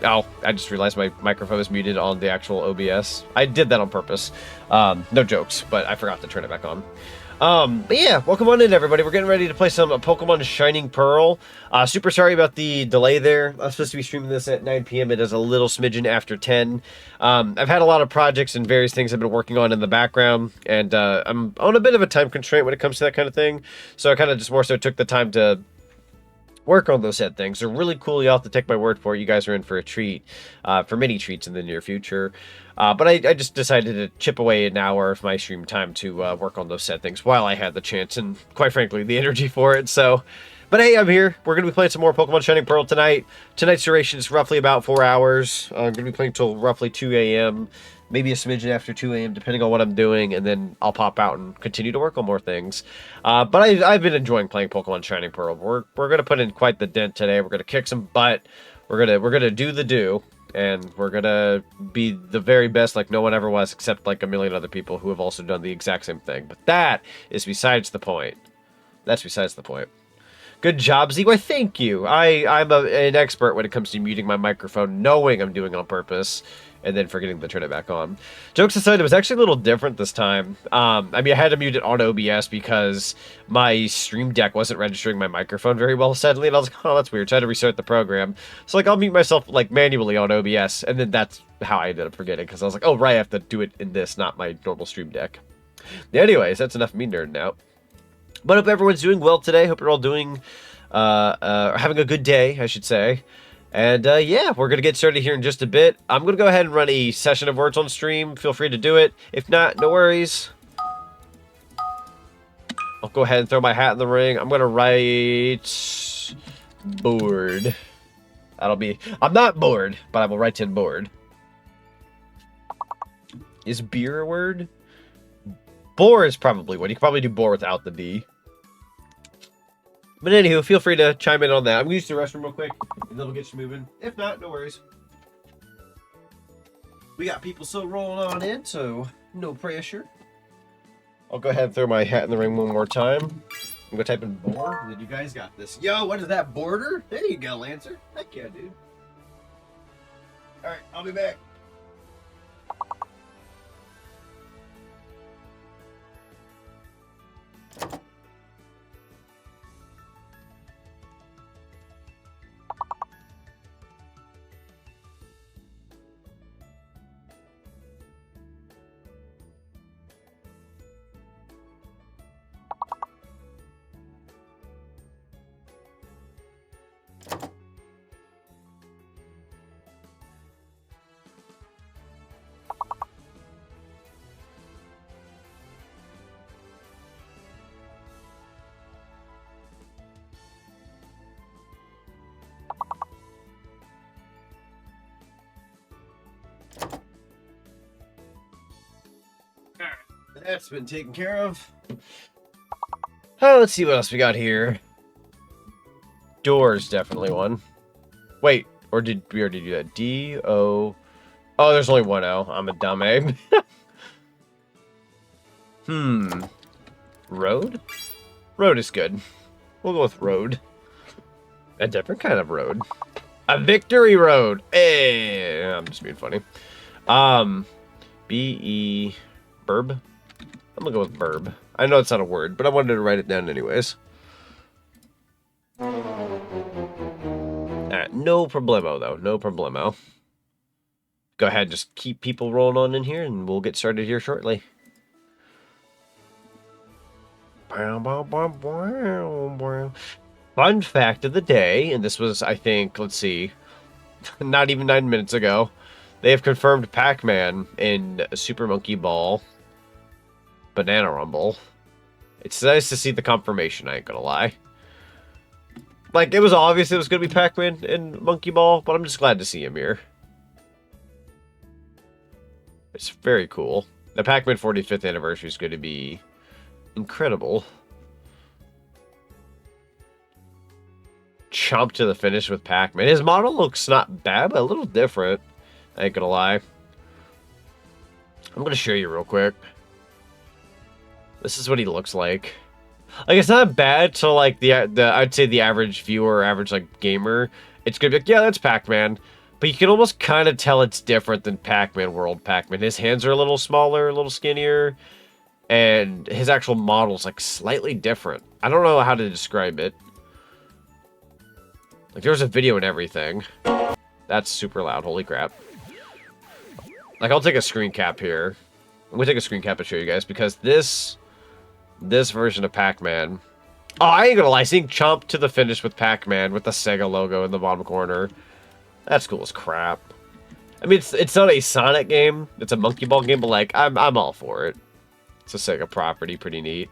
Oh, I just realized my microphone is muted on the actual OBS. I did that on purpose. No jokes, but I forgot to turn it back on. But yeah, welcome on in, everybody. We're getting ready to play some Pokemon Shining Pearl. Super sorry about the delay there. I was supposed to be streaming this at 9 p.m. It is a little smidgen after 10. I've had a lot of projects and various things I've been working on in the background, and I'm on a bit of a time constraint when it comes to that kind of thing. So I kind of just more so took the time to work on those said things. They're really cool. You all have to take my word for it. You guys are in for a treat, for many treats in the near future. But I just decided to chip away an hour of my stream time to work on those said things while I had the chance and, quite frankly, the energy for it. So, but hey, I'm here. We're going to be playing some more Pokemon Shining Pearl tonight. Tonight's duration is roughly about 4 hours. I'm going to be playing till roughly 2 a.m., maybe a smidgen after 2 a.m., depending on what I'm doing, and then I'll pop out and continue to work on more things. But I've been enjoying playing Pokemon Shining Pearl. We're going to put in quite the dent today. We're going to kick some butt. We're gonna do the do, and we're gonna be the very best like no one ever was, except like a million other people who have also done the exact same thing. But that is besides the point. That's besides the point. Good job, Z. Why, thank you. I'm an expert when it comes to muting my microphone, knowing I'm doing it on purpose, and then forgetting to turn it back on. Jokes aside, it was actually a little different this time. I mean, I had to mute it on OBS because my Stream Deck wasn't registering my microphone very well, sadly, and I was like, oh, that's weird, so I had to restart the program. So, like, I'll mute myself, like, manually on OBS, and then that's how I ended up forgetting, because I was like, oh, right, I have to do it in this, not my normal Stream Deck. Anyways, that's enough of me nerding out. But I hope everyone's doing well today. Hope you're all doing, having a good day, I should say. And yeah, we're going to get started here in just a bit. I'm going to go ahead and run a session of words on stream. Feel free to do it. If not, no worries. I'll go ahead and throw my hat in the ring. I'm going to write bored. That'll be... I'm not bored, but I will write in bored. Is beer a word? Bore is probably one. You can probably do bore without the B. But anywho, feel free to chime in on that. I'm going to use the restroom real quick, and then we'll get you moving. If not, no worries. We got people still rolling on in, so no pressure. I'll go ahead and throw my hat in the ring one more time. I'm going to type in bore, and then you guys got this. Yo, what is that, border? There you go, Lancer. Heck yeah, dude. Alright, I'll be back. That's been taken care of. Oh, let's see what else we got here. Doors, definitely one. Wait, or did we already do that? D-O... Oh, there's only one O. I'm a dumb egg. Road? Road is good. We'll go with road. A different kind of road. A victory road. Hey, I'm just being funny. B-E... Burb? I'm gonna go with burb. I know it's not a word, but I wanted to write it down anyways. Alright, no problemo, though. No problemo. Go ahead and just keep people rolling on in here, and we'll get started here shortly. Fun fact of the day, and this was, I think, let's see, not even 9 minutes ago, they have confirmed Pac-Man in Super Monkey Ball Banana Rumble. It's nice to see the confirmation, I ain't gonna lie. Like, it was obvious it was gonna be Pac-Man in Monkey Ball, but I'm just glad to see him here. It's very cool. The Pac-Man 45th anniversary is going to be incredible. Chomp to the finish with Pac-Man. His model looks not bad, but a little different. I ain't gonna lie. I'm gonna show you real quick. This is what he looks like. Like, it's not bad to, like, the I'd say the average viewer, average, like, gamer. It's gonna be like, yeah, that's Pac-Man. But you can almost kind of tell it's different than Pac-Man World Pac-Man. His hands are a little smaller, a little skinnier, and his actual model's like slightly different. I don't know how to describe it. Like there's a video and everything. That's super loud, holy crap. Like I'll take a screen cap here. I'm gonna take a screen cap to show you guys because this version of Pac-Man. Oh, I ain't gonna lie, seeing Chomp to the finish with Pac-Man with the Sega logo in the bottom corner. That's cool as crap. I mean, it's not a Sonic game. It's a Monkey Ball game, but like, I'm all for it. It's a Sega property, pretty neat.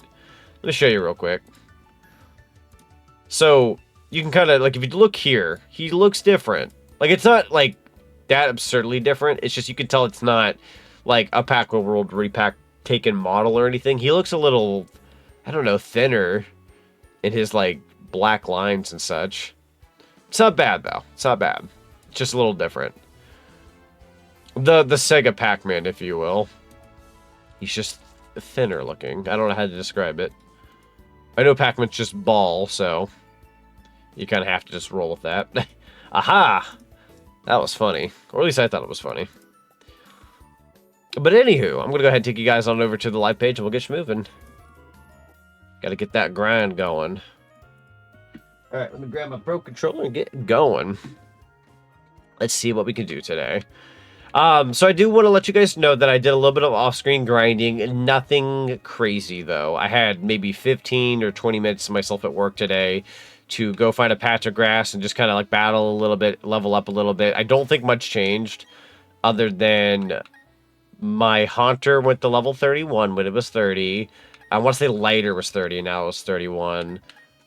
Let me show you real quick. So, you can kind of, like, if you look here, he looks different. Like, it's not, like, that absurdly different. It's just, you can tell it's not, like, a Pac-Man World repack taken model or anything. He looks a little, I don't know, thinner in his, like, black lines and such. It's not bad, though. It's not bad. Just a little different. The Sega Pac-Man, if you will. He's just thinner looking. I don't know how to describe it. I know Pac-Man's just ball, so you kind of have to just roll with that. Aha! That was funny. Or at least I thought it was funny. But anywho, I'm going to go ahead and take you guys on over to the live page and we'll get you moving. Got to get that grind going. Alright, let me grab my Pro Controller and get going. Let's see what we can do today. So I do want to let you guys know that I did a little bit of off-screen grinding. Nothing crazy, though. I had maybe 15 or 20 minutes of myself at work today to go find a patch of grass and just kind of like battle a little bit, level up a little bit. I don't think much changed other than my Haunter went to level 31 when it was 30. I want to say Lighter was 30 and now it was 31.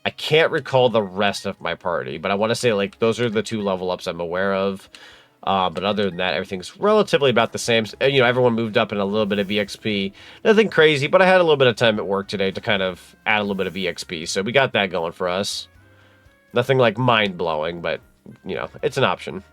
I can't recall the rest of my party, but I want to say, like, those are the 2 level ups I'm aware of. But other than that, everything's relatively about the same. You know, everyone moved up in a little bit of EXP. Nothing crazy, but I had a little bit of time at work today to kind of add a little bit of EXP. So we got that going for us. Nothing, like, mind-blowing, but, you know, it's an option.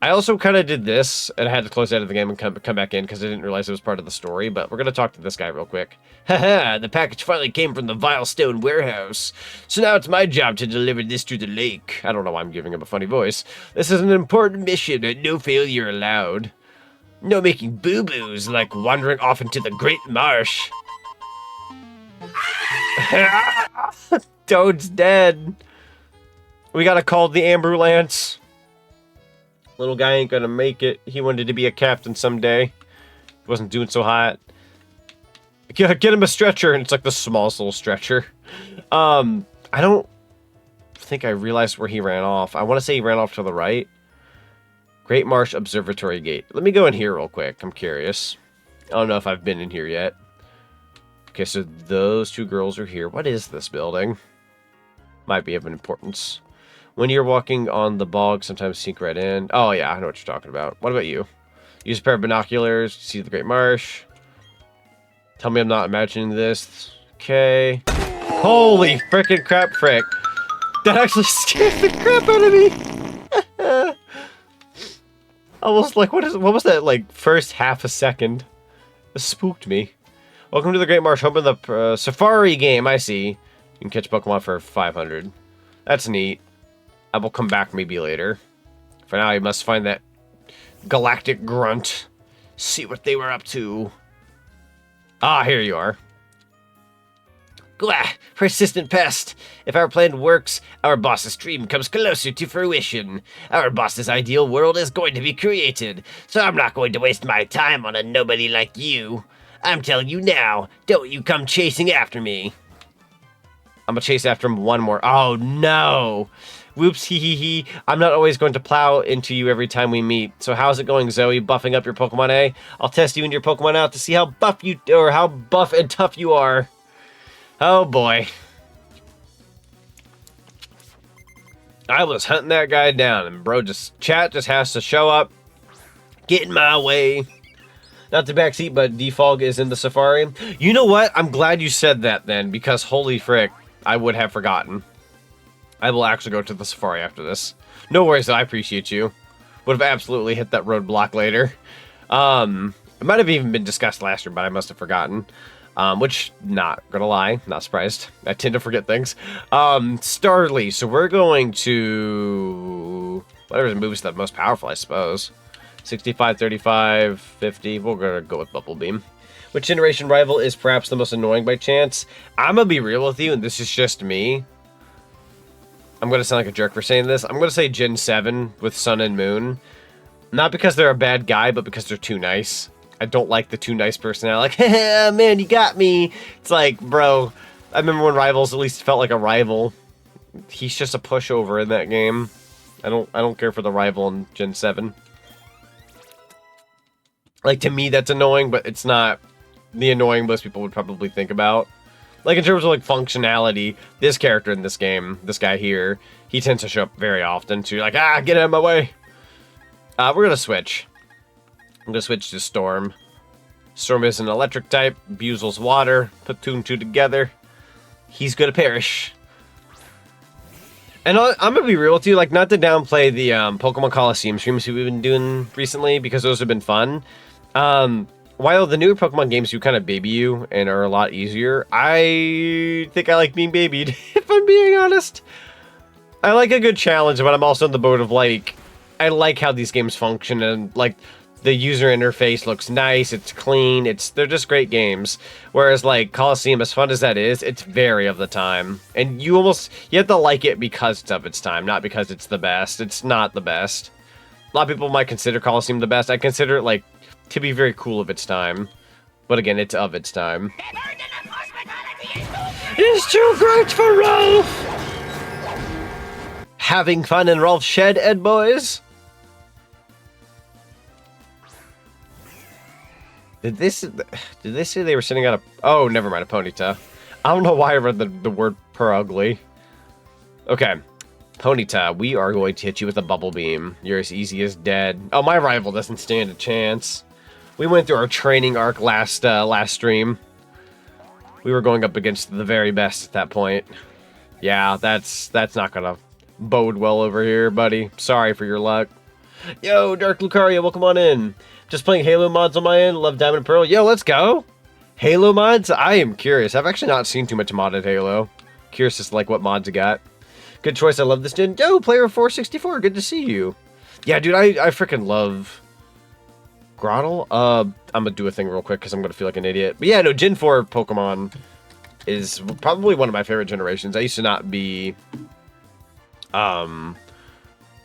I also kind of did this, and I had to close out of the game and come back in because I didn't realize it was part of the story, but we're going to talk to this guy real quick. Haha, the package finally came from the Vilestone warehouse. So now it's my job to deliver this to the lake. I don't know why I'm giving him a funny voice. This is an important mission and no failure allowed. No making boo-boos like wandering off into the Great Marsh. Toad's dead. We gotta call the ambulance. Little guy ain't gonna make it. He wanted to be a captain someday. He wasn't doing so hot. Get him a stretcher, and it's like the smallest little stretcher. I don't think I realized where he ran off. I want to say he ran off to the right. Great Marsh Observatory Gate. Let me go in here real quick. I'm curious. I don't know if I've been in here yet. Okay, so those 2 girls are here. What is this building? Might be of importance. When you're walking on the bog, sometimes sink right in. Oh, yeah, I know what you're talking about. What about you? Use a pair of binoculars to see the Great Marsh. Tell me I'm not imagining this. Okay. Holy frickin' crap frick. That actually scared the crap out of me. Almost like, what was that, like, first half a second? It spooked me. Welcome to the Great Marsh, home of the Safari game, I see. You can catch Pokemon for 500. That's neat. I will come back maybe later. For now, I must find that galactic grunt. See what they were up to. Ah, here you are. Glah, persistent pest. If our plan works, our boss's dream comes closer to fruition. Our boss's ideal world is going to be created, so I'm not going to waste my time on a nobody like you. I'm telling you now, don't you come chasing after me. I'm gonna chase after him one more. Oh, no. Whoops, hee hee hee. I'm not always going to plow into you every time we meet. So how's it going, Zoe? Buffing up your Pokemon, eh? I'll test you and your Pokemon out to see how buff and tough you are. Oh, boy. I was hunting that guy down, and bro, chat just has to show up, get in my way. Not the backseat, but Defog is in the Safari. You know what? I'm glad you said that then, because holy frick, I would have forgotten. I will actually go to the Safari after this. No worries, I appreciate you. Would have absolutely hit that roadblock later. It might have even been discussed last year, but I must have forgotten. Which, not gonna lie, not surprised. I tend to forget things. Starly, so we're going to Whatever moves the most powerful, I suppose. 65, 35, 50. We're gonna go with Bubble Beam. Which generation rival is perhaps the most annoying by chance? I'm gonna be real with you, and this is just me. I'm gonna sound like a jerk for saying this. I'm gonna say Gen 7 with Sun and Moon. Not because they're a bad guy, but because they're too nice. I don't like the too nice personality. Like, man, you got me. It's like, bro, I remember when Rivals at least felt like a rival. He's just a pushover in that game. I don't care for the rival in Gen 7. Like, to me, that's annoying, but it's not the annoying most people would probably think about. Like, in terms of, like, functionality, this character in this game, this guy here, he tends to show up very often. So you're like, get out of my way. We're going to switch. I'm going to switch to Storm. Storm is an electric type. Buzel's water. Put 2 and 2 together. He's going to perish. And I'm going to be real with you, like, not to downplay the Pokemon Coliseum streams we've been doing recently, because those have been fun. While the newer Pokemon games do kind of baby you and are a lot easier, I think I like being babied, if I'm being honest. I like a good challenge, but I'm also on the board of, like, I like how these games function, and, like, the user interface looks nice, it's clean, they're just great games. Whereas, like, Coliseum, as fun as that is, it's very of the time. And you have to like it because it's of its time, not because it's the best. It's not the best. A lot of people might consider Coliseum the best. I consider it, like, to be very cool of its time. But again, it's of its time. It's too great for Ralph! Having fun in Ralph's shed, Ed boys? Did they say they were sending out a... Oh, never mind, a Ponyta. I don't know why I read the word per ugly. Okay. Ponyta, we are going to hit you with a Bubble Beam. You're as easy as dead. Oh, my rival doesn't stand a chance. We went through our training arc last stream. We were going up against the very best at that point. Yeah, that's not gonna bode well over here, buddy. Sorry for your luck. Yo, Dark Lucaria, welcome on in. Just playing Halo mods on my end. Love Diamond and Pearl. Yo, let's go. Halo mods? I am curious. I've actually not seen too much modded Halo. Curious as to, like, what mods you got. Good choice. I love this gen. Yo, Player 464. Good to see you. Yeah, dude, I freaking love Grottle. I'm gonna do a thing real quick because I'm gonna feel like an idiot. But yeah, no, Gen 4 Pokemon is probably one of my favorite generations. I used to not be...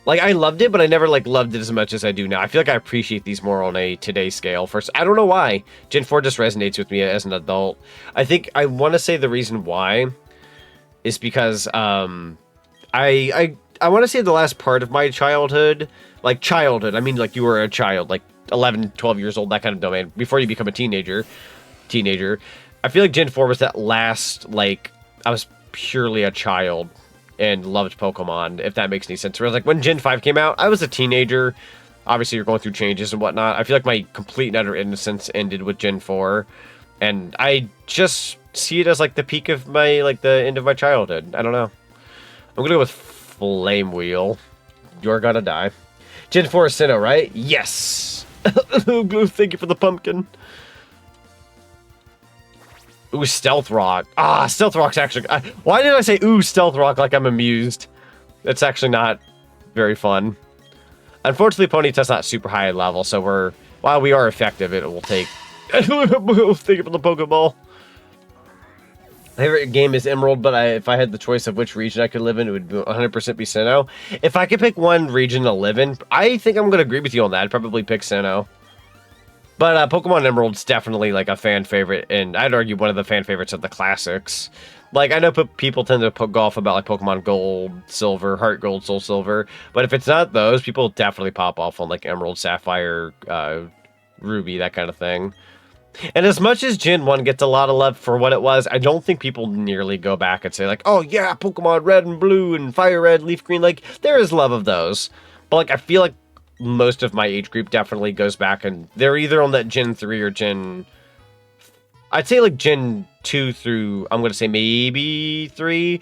Like, I loved it, but I never, like, loved it as much as I do now. I feel like I appreciate these more on a today's scale. First, I don't know why. Gen 4 just resonates with me as an adult. I think I want to say the reason why is because, I want to say the last part of my childhood, I mean, like, you were a child, like, 11, 12 years old, that kind of domain, before you become a teenager. I feel like Gen 4 was that last, like, I was purely a child and loved Pokemon, if that makes any sense. Whereas, like, when Gen 5 came out, I was a teenager. Obviously, you're going through changes and whatnot. I feel like my complete and utter innocence ended with Gen 4. And I just see it as, like, the peak of my, like, the end of my childhood. I don't know. I'm gonna go with Flame Wheel. You're gonna die. Gen 4 is Sinnoh, right? Yes! Thank you for the pumpkin. Ooh, Stealth Rock. Ah, Stealth Rock's actually... why did I say, ooh, Stealth Rock, like I'm amused? That's actually not very fun. Unfortunately, Ponyta's not super high level, so while we are effective, it will take... Thank you for the Pokeball. My favorite game is Emerald, but if I had the choice of which region I could live in, it would 100% be Sinnoh. If I could pick one region to live in, I think I'm going to agree with you on that. I'd probably pick Sinnoh. But Pokemon Emerald's definitely, like, a fan favorite, and I'd argue one of the fan favorites of the classics. Like, I know people tend to go off about, like, Pokemon Gold, Silver, Heart Gold, Soul Silver, but if it's not those, people definitely pop off on, like, Emerald, Sapphire, Ruby, that kind of thing. And as much as Gen 1 gets a lot of love for what it was, I don't think people nearly go back and say, like, oh, yeah, Pokemon Red and Blue and Fire Red, Leaf Green. Like, there is love of those. But, like, I feel like most of my age group definitely goes back, and they're either on that Gen 3 or Gen... I'd say, like, Gen 2 through, I'm going to say maybe 3.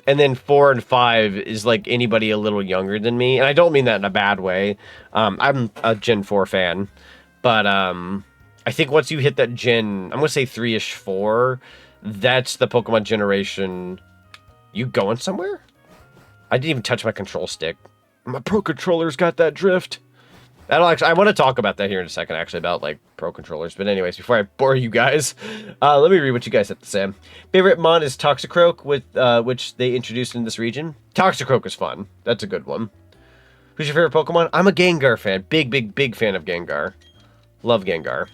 And then 4 and 5 is, like, anybody a little younger than me. And I don't mean that in a bad way. I'm a Gen 4 fan. But, I think once you hit that Gen, I'm going to say 3-ish, 4, that's the Pokemon generation. You going somewhere? I didn't even touch my control stick. My Pro Controller's got that drift. I want to talk about that here in a second, actually, about, like, Pro Controllers. But anyways, before I bore you guys, let me read what you guys have to say. Favorite mon is Toxicroak, with which they introduced in this region. Toxicroak is fun. That's a good one. Who's your favorite Pokemon? I'm a Gengar fan. Big, big, big fan of Gengar. Love Gengar.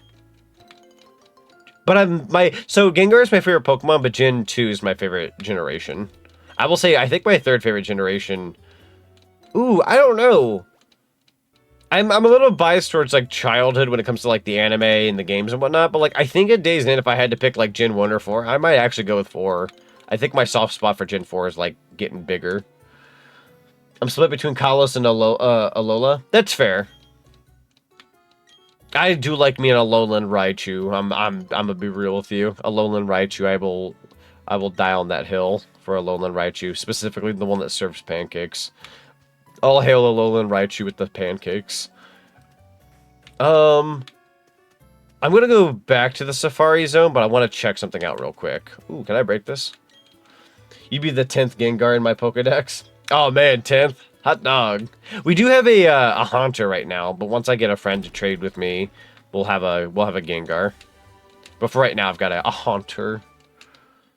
But so Gengar is my favorite Pokemon, but Gen 2 is my favorite generation. I will say, I think my third favorite generation... Ooh, I don't know. I'm a little biased towards, like, childhood when it comes to, like, the anime and the games and whatnot, but, like, I think at Days End, if I had to pick, like, Gen 1 or 4, I might actually go with 4. I think my soft spot for Gen 4 is, like, getting bigger. I'm split between Kalos and Alola. That's fair. I do like me an Alolan Raichu. I'm gonna be real with you. Alolan Raichu, I will die on that hill for Alolan Raichu, specifically the one that serves pancakes. All hail Alolan Raichu with the pancakes. I'm gonna go back to the Safari Zone, but I want to check something out real quick. Ooh, can I break this? You'd be the 10th Gengar in my Pokedex. Oh man, 10th. Hot dog. We do have a Haunter right now, but once I get a friend to trade with me, we'll have a Gengar. But for right now, I've got a Haunter.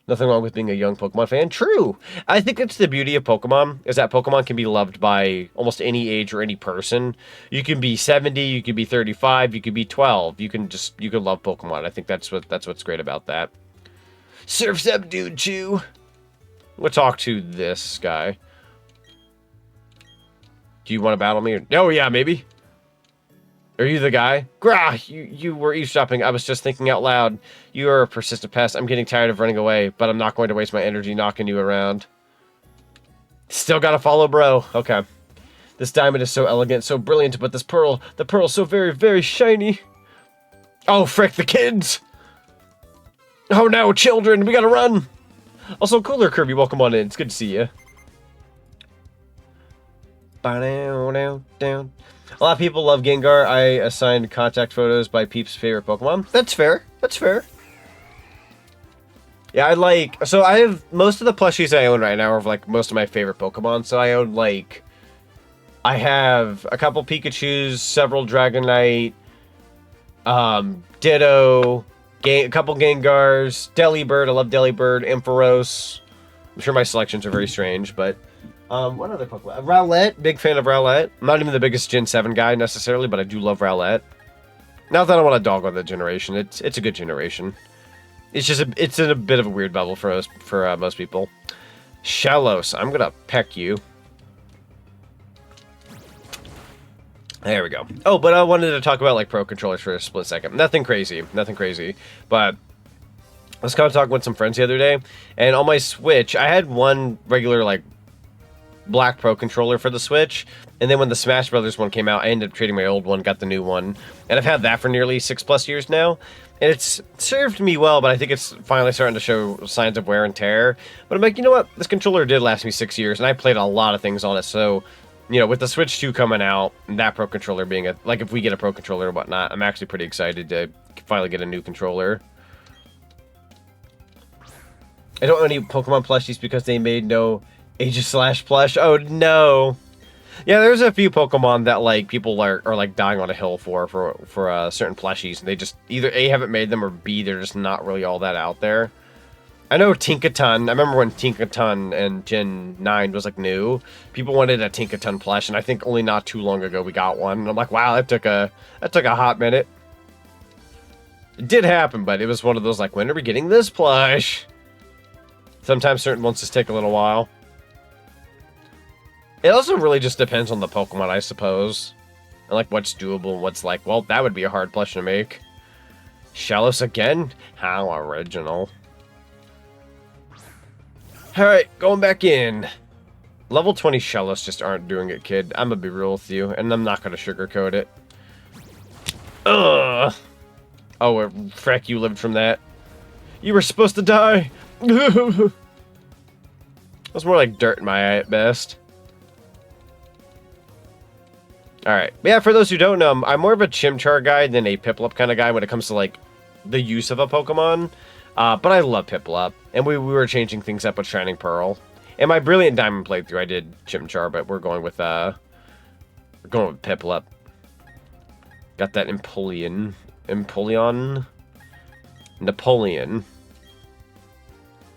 Nothing wrong with being a young Pokemon fan. True. I think that's the beauty of Pokemon, is that Pokemon can be loved by almost any age or any person. You can be 70, you can be 35, you can be 12. You can love Pokemon. I think that's what's great about that. Surf's up, dude, chew. We'll talk to this guy. Do you want to battle me? Oh, yeah, maybe. Are you the guy? Grah, you were eavesdropping. I was just thinking out loud. You are a persistent pest. I'm getting tired of running away, but I'm not going to waste my energy knocking you around. Still gotta follow, bro. Okay. This diamond is so elegant, so brilliant, but the pearl's so very, very shiny. Oh, frick, the kids! Oh no, children, we gotta run! Also, Cooler Kirby, welcome on in. It's good to see you. Down. A lot of people love Gengar. I assigned contact photos by Peep's favorite Pokemon. That's fair. That's fair. Yeah, so I have, most of the plushies I own right now are like most of my favorite Pokemon. So I own like, I have a couple Pikachus, several Dragonite, Ditto, a couple Gengars, Delibird. I love Delibird, Ampharos. I'm sure my selections are very strange, but what other Pokemon? Rowlet, big fan of Rowlet. I'm not even the biggest Gen 7 guy necessarily, but I do love Rowlet. Not that I want to dog on the generation. It's a good generation. It's just it's in a bit of a weird bubble for most people. Shallows, I'm gonna peck you. There we go. Oh, but I wanted to talk about like Pro Controllers for a split second. Nothing crazy, but I was kind of talking with some friends the other day, and on my Switch, I had one regular like black Pro Controller for the Switch, and then when the Smash Brothers one came out, I ended up trading my old one, got the new one, and I've had that for nearly 6+ years now, and it's served me well, but I think it's finally starting to show signs of wear and tear. But I'm like, you know what, this controller did last me 6 years, and I played a lot of things on it, so, you know, with the Switch 2 coming out, and that Pro Controller being like, if we get a Pro Controller or whatnot, I'm actually pretty excited to finally get a new controller. I don't own any Pokemon plushies because they made no Aegis/plush. Oh no. Yeah, there's a few Pokemon that like people are like dying on a hill for certain plushies, and they just either A, haven't made them, or B, they're just not really all that out there. I know Tinkaton. I remember when Tinkaton and Gen 9 was like new. People wanted a Tinkaton plush, and I think only not too long ago we got one. And I'm like, wow, that took a hot minute. It did happen, but it was one of those like, when are we getting this plush? Sometimes certain ones just take a little while. It also really just depends on the Pokemon, I suppose. And like what's doable and what's like, well, that would be a hard plush to make. Shellos again? How original. Alright, going back in. Level 20 Shellos just aren't doing it, kid. I'm gonna be real with you, and I'm not gonna sugarcoat it. Ugh. Oh, frack, you lived from that. You were supposed to die. It was more like dirt in my eye at best. Alright. Yeah, for those who don't know, I'm more of a Chimchar guy than a Piplup kind of guy when it comes to, like, the use of a Pokemon. But I love Piplup. And we were changing things up with Shining Pearl. In my Brilliant Diamond playthrough, I did Chimchar, but we're going with We're going with Piplup. Got that Napoleon.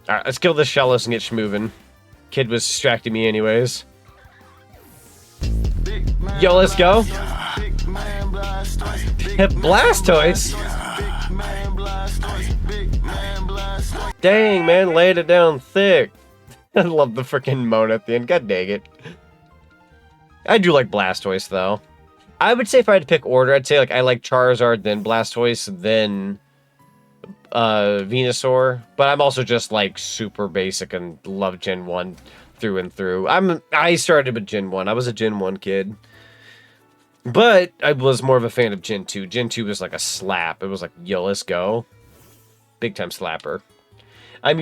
Alright, let's kill this Shellos and get moving. Kid was distracting me anyways. Yo, let's go. Blastoise? Dang, man, laid it down thick. I love the freaking moan at the end. God dang it. I do like Blastoise, though. I would say if I had to pick order, I'd say like I like Charizard, then Blastoise, then Venusaur. But I'm also just like super basic and love Gen 1 through and through. I started with Gen 1. I was a Gen 1 kid. But I was more of a fan of Gen 2. Gen 2 was like a slap. It was like, yo, let's go. Big time slapper. I'm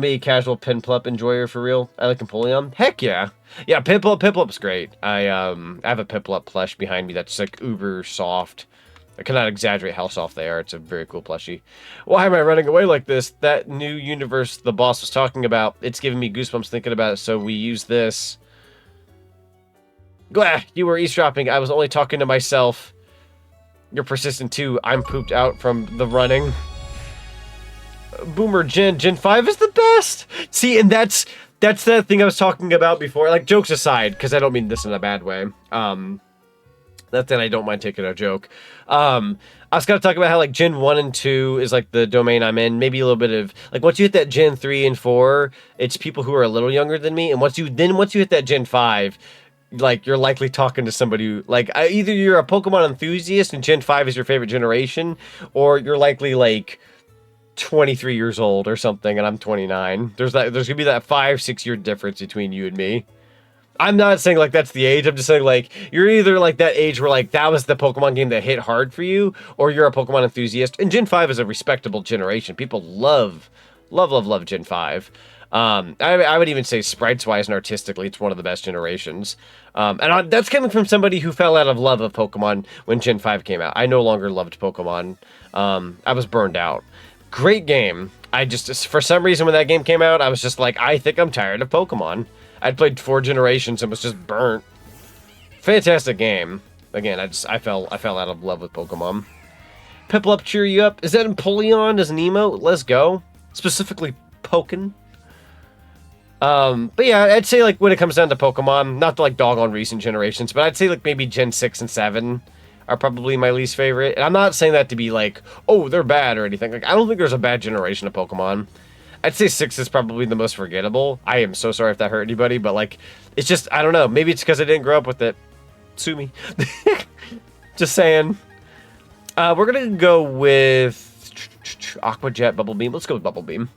a casual Piplup enjoyer for real. I like Empoleon. Heck yeah. Yeah, Piplup's great. I have a Piplup plush behind me that's like uber soft. I cannot exaggerate how soft they are. It's a very cool plushie. Why am I running away like this? That new universe the boss was talking about, it's giving me goosebumps thinking about it, so we use this. Glad you were eavesdropping. I was only talking to myself. You're persistent too. I'm pooped out from the running. Boomer Gen 5 is the best. See, and that's the thing I was talking about before. Like, jokes aside, because I don't mean this in a bad way. That I don't mind taking a joke. I was going to talk about how like Gen 1 and 2 is like the domain I'm in. Maybe a little bit of like once you hit that Gen 3 and 4, it's people who are a little younger than me. And once you hit that Gen 5, like you're likely talking to somebody who like either you're a Pokemon enthusiast and Gen 5 is your favorite generation, or you're likely like 23 years old or something, and I'm 29. There's gonna be that 5-6 year difference between you and me. I'm not saying like that's the age. I'm just saying like you're either like that age where like that was the Pokemon game that hit hard for you, or you're a Pokemon enthusiast. And Gen 5 is a respectable generation. People love Gen 5. I would even say sprites wise and artistically, it's one of the best generations. That's coming from somebody who fell out of love of Pokemon when Gen 5 came out. I no longer loved Pokemon. I was burned out. Great game. I just, for some reason when that game came out, I was just like, I think I'm tired of Pokemon. I'd played 4 generations and was just burnt. Fantastic game. Again, I fell out of love with Pokemon. Piplup cheer you up. Is that Empoleon as an emote? Let's go. Specifically Pokken. But yeah, I'd say like when it comes down to Pokemon, not to like dog on recent generations, but I'd say like maybe Gen 6 and 7 are probably my least favorite. And I'm not saying that to be like, oh, they're bad or anything. Like, I don't think there's a bad generation of Pokemon. I'd say 6 is probably the most forgettable. I am so sorry if that hurt anybody, but like, it's just, I don't know. Maybe it's because I didn't grow up with it. Sue me. Just saying. We're gonna go with Aqua Jet, Bubble Beam. Let's go with Bubble Beam.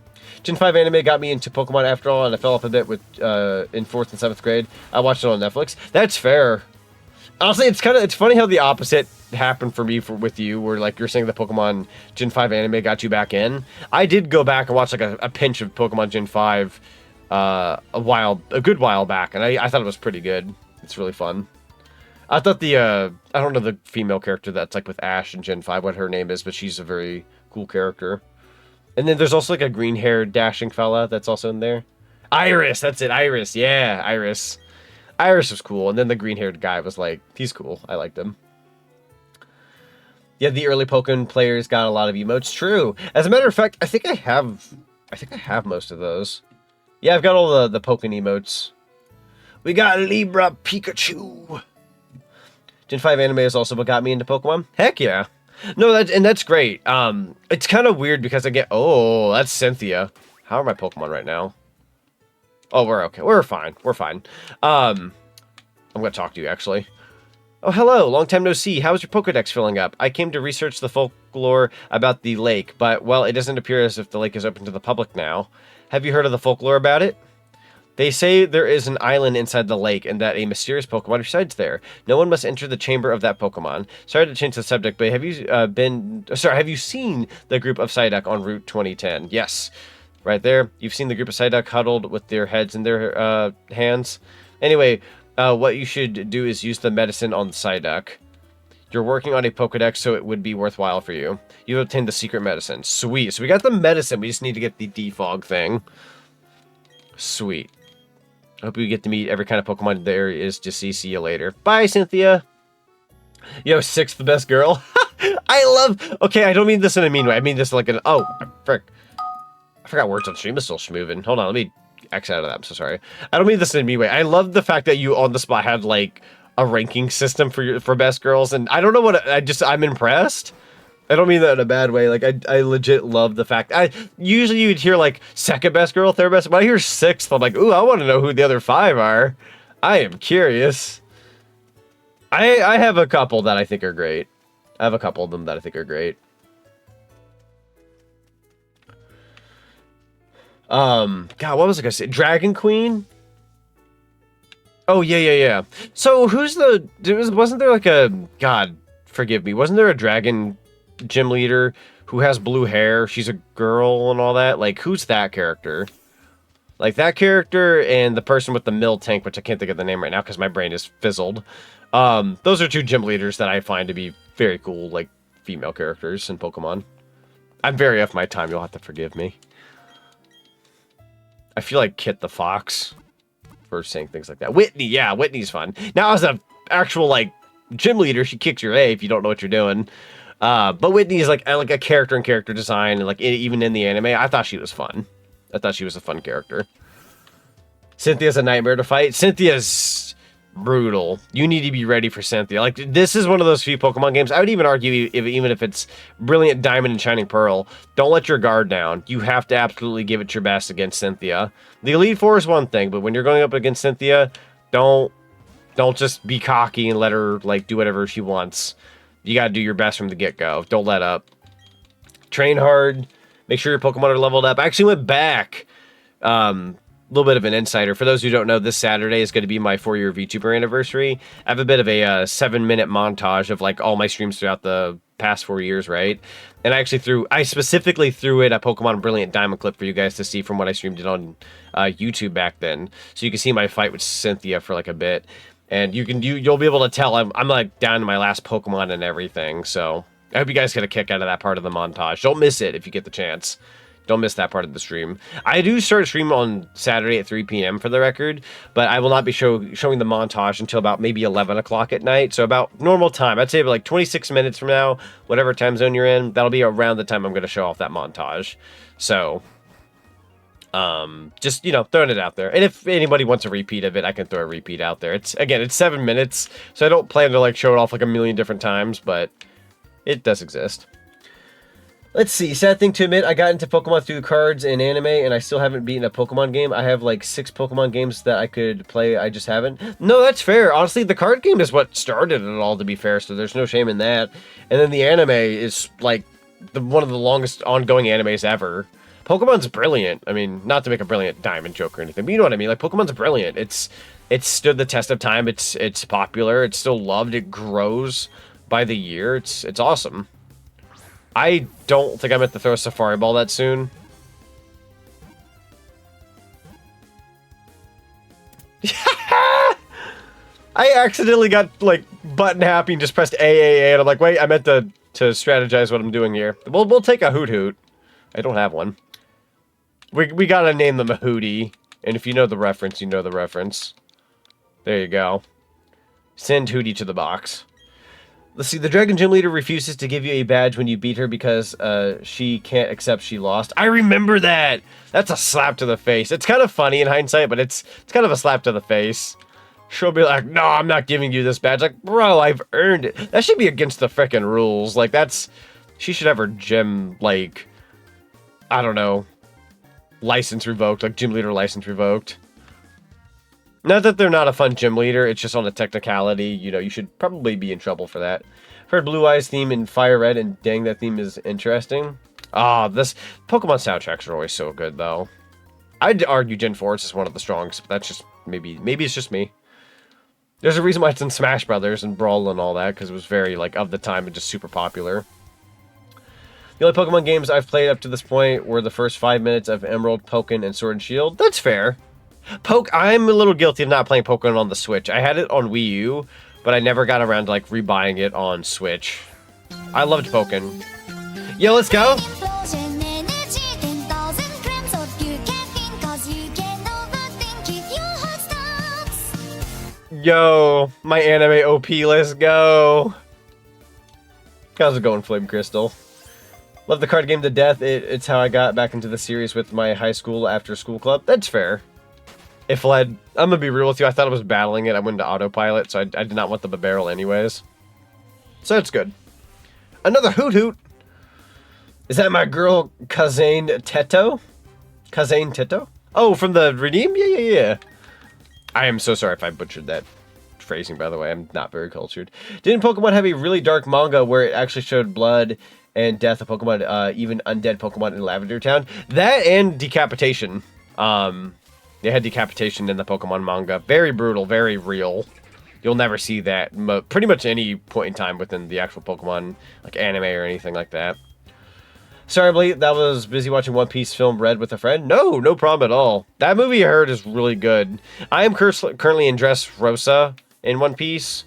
Gen 5 anime got me into Pokemon after all, and I fell off a bit with in 4th and 7th grade. I watched it on Netflix. That's fair. Honestly, it's funny how the opposite happened for me with you, where like you're saying the Pokemon Gen 5 anime got you back in. I did go back and watch like a pinch of Pokemon Gen 5 a good while back, and I thought it was pretty good. It's really fun. I thought I don't know the female character that's like with Ash in Gen 5, what her name is, but she's a very cool character. And then there's also like a green-haired dashing fella that's also in there. Iris, that's it, Iris. Yeah, Iris. Iris was cool, and then the green-haired guy was like, he's cool. I liked him. Yeah, the early Pokemon players got a lot of emotes. True. As a matter of fact, I think I have most of those. Yeah, I've got all the Pokemon emotes. We got Libra Pikachu. Gen 5 anime is also what got me into Pokemon. Heck yeah. No, that's great. It's kind of weird because I get... Oh, that's Cynthia. How are my Pokemon right now? Oh, we're okay. We're fine. We're fine. I'm going to talk to you, actually. Oh, hello. Long time no see. How's your Pokedex filling up? I came to research the folklore about the lake, but, well, it doesn't appear as if the lake is open to the public now. Have you heard of the folklore about it? They say there is an island inside the lake and that a mysterious Pokemon resides there. No one must enter the chamber of that Pokemon. Sorry to change the subject, but have you seen the group of Psyduck on Route 2010? Yes. Right there. You've seen the group of Psyduck huddled with their heads in their hands. Anyway, what you should do is use the medicine on the Psyduck. You're working on a Pokedex, so it would be worthwhile for you. You've obtained the secret medicine. Sweet. So we got the medicine. We just need to get the defog thing. Sweet. I hope we get to meet every kind of Pokemon there is to see. See you later. Bye, Cynthia. Yo, sixth best girl. I love. Okay, I don't mean this in a mean way. I mean this like an. Oh, frick. I forgot words on stream is still schmoving. Hold on, let me X out of that. I'm so sorry. I don't mean this in a mean way. I love the fact that you on the spot had like a ranking system for best girls, and I don't know what I'm impressed. I don't mean that in a bad way. Like I legit love the fact. Usually you'd hear like second best girl, third best. But I hear sixth. I'm like, ooh, I want to know who the other five are. I am curious. I have a couple that I think are great. I have a couple of them that I think are great. God, what was I gonna say? Dragon Queen? Oh, yeah. So who's wasn't there like a, God, forgive me, wasn't there a dragon gym leader who has blue hair? She's a girl and all that. Like, who's that character? Like, that character and the person with the mill tank, which I can't think of the name right now because my brain is fizzled. Those are two gym leaders that I find to be very cool, like, female characters in Pokemon. I'm very off my time, you'll have to forgive me. I feel like Kit the Fox for saying things like that. Whitney, yeah, Whitney's fun. Now, as an actual, like, gym leader, she kicks your A if you don't know what you're doing. But Whitney is like a character in character design, and like even in the anime, I thought she was fun. I thought she was a fun character. Cynthia's a nightmare to fight. Cynthia's brutal. You need to be ready for Cynthia. Like, this is one of those few Pokemon games. I would even argue, even if it's Brilliant Diamond and Shining Pearl, don't let your guard down. You have to absolutely give it your best against Cynthia. The Elite Four is one thing, but when you're going up against Cynthia, don't just be cocky and let her like do whatever she wants. You gotta do your best from the get-go. Don't let up. Train hard. Make sure your Pokemon are leveled up. I actually went back. Little bit of an insider. For those who don't know, this Saturday is going to be my 4-year VTuber anniversary. I have a bit of a 7-minute montage of like all my streams throughout the past 4 years, right? And I specifically threw in a Pokemon Brilliant Diamond clip for you guys to see from what I streamed it on YouTube back then. So you can see my fight with Cynthia for like a bit. And you'll be able to tell I'm like down to my last Pokemon and everything. So I hope you guys get a kick out of that part of the montage. Don't miss it if you get the chance. Don't miss that part of the stream. I do start stream on Saturday at 3 p.m. for the record, but I will not be showing the montage until about maybe 11 o'clock at night. So about normal time. I'd say about like 26 minutes from now, whatever time zone you're in, that'll be around the time I'm going to show off that montage. So, just, throwing it out there. And if anybody wants a repeat of it, I can throw a repeat out there. It's 7 minutes, so I don't plan to like show it off like a million different times, but it does exist. Let's see, sad thing to admit, I got into Pokemon through cards and anime, and I still haven't beaten a Pokemon game. I have like 6 Pokemon games that I could play, I just haven't. No, that's fair. Honestly, the card game is what started it all, to be fair, so there's no shame in that. And then the anime is like one of the longest ongoing animes ever. Pokemon's brilliant. I mean, not to make a Brilliant Diamond joke or anything, but you know what I mean. Like, Pokemon's brilliant. It's stood the test of time. It's popular. It's still loved. It grows by the year. It's awesome. I don't think I meant to throw a Safari Ball that soon. I accidentally got, like, button happy and just pressed AAA, and I'm like, wait, I meant to strategize what I'm doing here. We'll take a Hoot Hoot. I don't have one. We gotta name them a Hootie, and if you know the reference, you know the reference. There you go. Send Hootie to the box. Let's see, the Dragon Gym Leader refuses to give you a badge when you beat her because she can't accept she lost. I remember that! That's a slap to the face. It's kind of funny in hindsight, but it's kind of a slap to the face. She'll be like, no, I'm not giving you this badge. Like, bro, I've earned it. That should be against the frickin' rules. Like, she should have her gym, like, I don't know, license revoked, like gym leader license revoked. Not that they're not a fun gym leader, it's just on a technicality, you should probably be in trouble for that. I've heard Blue Eyes theme in Fire Red, and dang, that theme is interesting. This Pokemon soundtracks are always so good, though. I'd argue Gen 4 is one of the strongest, but that's just, maybe it's just me. There's a reason why it's in Smash Brothers and Brawl and all that, because it was very, like, of the time and just super popular. The only Pokemon games I've played up to this point were the first 5 minutes of Emerald, Pokken, and Sword and Shield. That's fair. I'm a little guilty of not playing Pokemon on the Switch. I had it on Wii U, but I never got around to, like, rebuying it on Switch. I loved Pokken. Yo, let's go! Yo, my anime OP, let's go! How's it going, Flame Crystal? Love the card game to death. It's how I got back into the series with my high school after school club. That's fair. It fled. I'm gonna be real with you. I thought I was battling it. I went to autopilot, so I did not want the barrel anyways. So that's good. Another Hoot Hoot. Is that my girl, Kazane Teto? Kazane Teto? Oh, from the Redeem? Yeah. I am so sorry if I butchered that phrasing, by the way. I'm not very cultured. Didn't Pokemon have a really dark manga where it actually showed blood and death of Pokemon, even undead Pokemon in Lavender Town? That and decapitation. They had decapitation in the Pokemon manga. Very brutal, very real. You'll never see that pretty much any point in time within the actual Pokemon like anime or anything like that. Sorry, Blake, that was busy watching One Piece film Red with a friend. No problem at all. That movie I heard is really good. I am currently in Dressrosa in One Piece.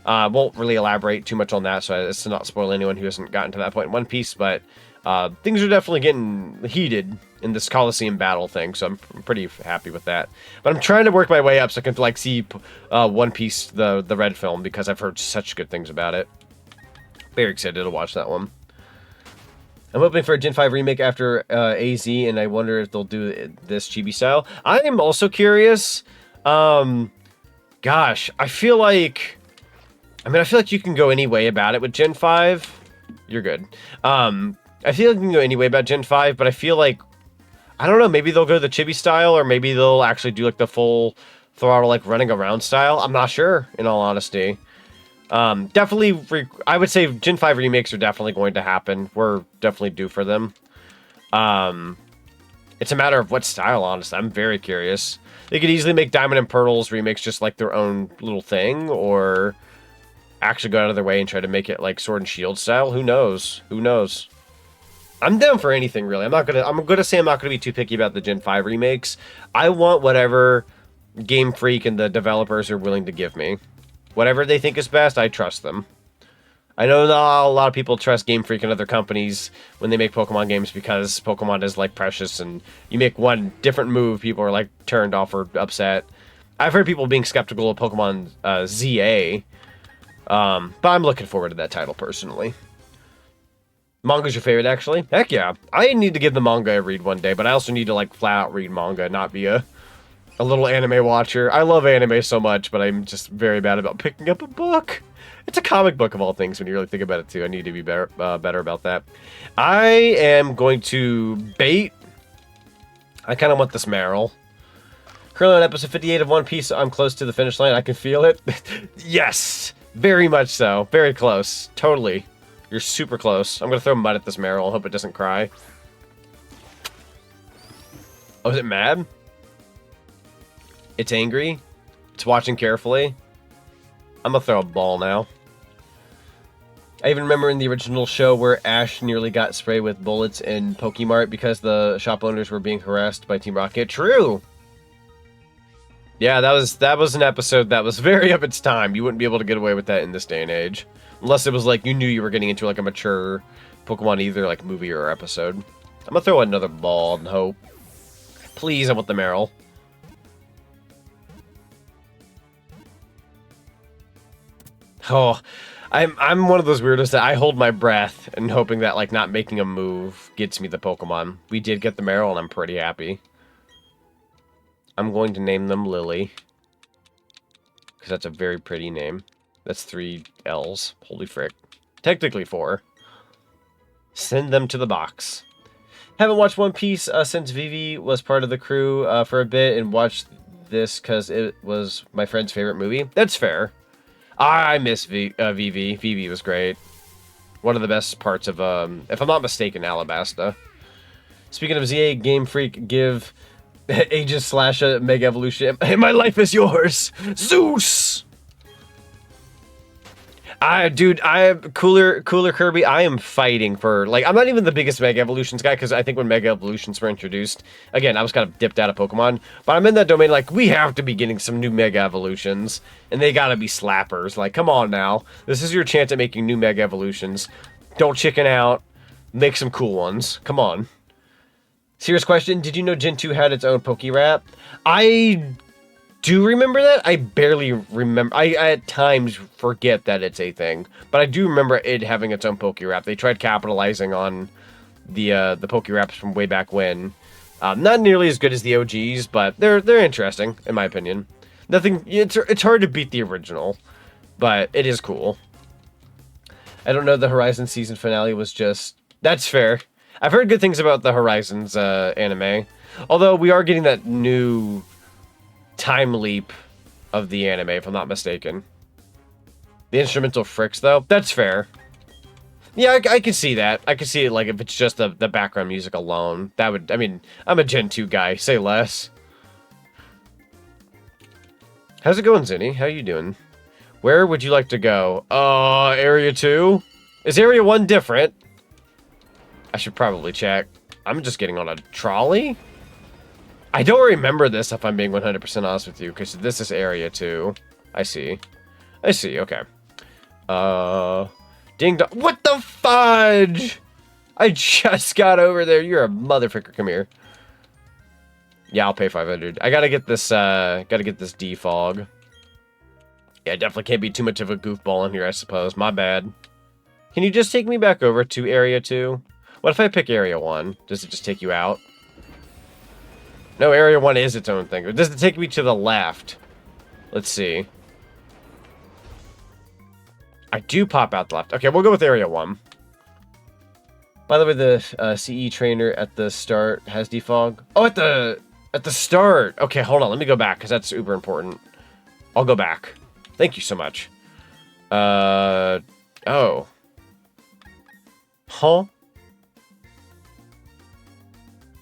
Won't really elaborate too much on that, so as to not spoil anyone who hasn't gotten to that point in One Piece, but things are definitely getting heated in this Coliseum battle thing, so I'm pretty happy with that. But I'm trying to work my way up so I can like see One Piece, the Red film, because I've heard such good things about it. Very excited to watch that one. I'm hoping for a Gen 5 remake after AZ, and I wonder if they'll do this chibi style. I am also curious. Gosh, I feel like you can go any way about it with Gen 5. You're good. I feel like you can go any way about Gen 5, but I feel like, I don't know, maybe they'll go the chibi style, or maybe they'll actually do like the full throttle, like running around style. I'm not sure, in all honesty. Definitely, I would say Gen 5 remakes are definitely going to happen. We're definitely due for them. It's a matter of what style, honestly. I'm very curious. They could easily make Diamond and Pearls remakes just like their own little thing, or actually go out of their way and try to make it like Sword and Shield style. Who knows? Who knows? I'm down for anything, really. I'm gonna say I'm not gonna be too picky about the Gen 5 remakes. I want whatever Game Freak and the developers are willing to give me. Whatever they think is best, I trust them. I know not a lot of people trust Game Freak and other companies when they make Pokemon games because Pokemon is like precious, and you make one different move, people are like turned off or upset. I've heard people being skeptical of Pokemon ZA, but I'm looking forward to that title personally. Manga's your favorite, actually? Heck yeah. I need to give the manga a read one day, but I also need to like flat out read manga, not be a little anime watcher. I love anime so much, but I'm just very bad about picking up a book. It's a comic book of all things when you really think about it too. I need to be better about that. I am going to bait. I kind of want this Marill. Currently on episode 58 of One Piece, I'm close to the finish line. I can feel it. Yes! Very much so. Very close. Totally. You're super close. I'm going to throw mud at this Marill. Hope it doesn't cry. Oh, is it mad? It's angry. It's watching carefully. I'm gonna throw a ball now. I even remember in the original show where Ash nearly got sprayed with bullets in Pokemart because the shop owners were being harassed by Team Rocket. True! Yeah, that was an episode that was very of its time. You wouldn't be able to get away with that in this day and age. Unless it was like you knew you were getting into like a mature Pokemon either like movie or episode. I'm gonna throw another ball and hope. Please, I want the Marill. Oh, I'm one of those weirdos that I hold my breath and hoping that like not making a move gets me the Pokemon. We did get the Marill and I'm pretty happy. I'm going to name them Lily. Because that's a very pretty name. That's 3 L's. Holy frick. Technically 4. Send them to the box. Haven't watched One Piece since Vivi was part of the crew for a bit, and watched this because it was my friend's favorite movie. That's fair. I miss Vivi. Vivi was great. One of the best parts of, if I'm not mistaken, Alabasta. Speaking of ZA, Game Freak, give Aegis / a Mega Evolution. My life is yours! Zeus! Dude, Cooler Kirby, I am fighting for, like, I'm not even the biggest Mega Evolutions guy, because I think when Mega Evolutions were introduced, again, I was kind of dipped out of Pokemon, but I'm in that domain, like, we have to be getting some new Mega Evolutions, and they gotta be slappers. Like, come on now. This is your chance at making new Mega Evolutions. Don't chicken out. Make some cool ones. Come on. Serious question, did you know Gen 2 had its own Poke Rap? I do remember that. I barely remember. I at times forget that it's a thing, but I do remember it having its own Pokérap. They tried capitalizing on the Pokéraps from way back when. Not nearly as good as the OGs, but they're interesting in my opinion. Nothing. It's hard to beat the original, but it is cool. I don't know. The Horizon season finale was just. That's fair. I've heard good things about the Horizons anime, although we are getting that new time leap of the anime, if I'm not mistaken. The instrumental fricks, though, that's fair. Yeah, I can see that. I can see it, like, if it's just the background music alone. That would, I mean, I'm a Gen 2 guy, say less. How's it going, Zinni? How you doing? Where would you like to go? Area 2? Is Area 1 different? I should probably check. I'm just getting on a trolley? I don't remember this, if I'm being 100% honest with you, because this is Area 2. I see. I see, okay. Ding dong. What the fudge? I just got over there. You're a motherfucker. Come here. Yeah, I'll pay 500. I gotta get this, defog. Yeah, definitely can't be too much of a goofball in here, I suppose. My bad. Can you just take me back over to Area 2? What if I pick Area 1? Does it just take you out? No, Area 1 is its own thing. Or does it take me to the left? Let's see. I do pop out the left. Okay, we'll go with Area 1. By the way, the CE trainer at the start has defog. Oh, at the start. Okay, hold on. Let me go back, because that's super important. I'll go back. Thank you so much. Oh. Huh?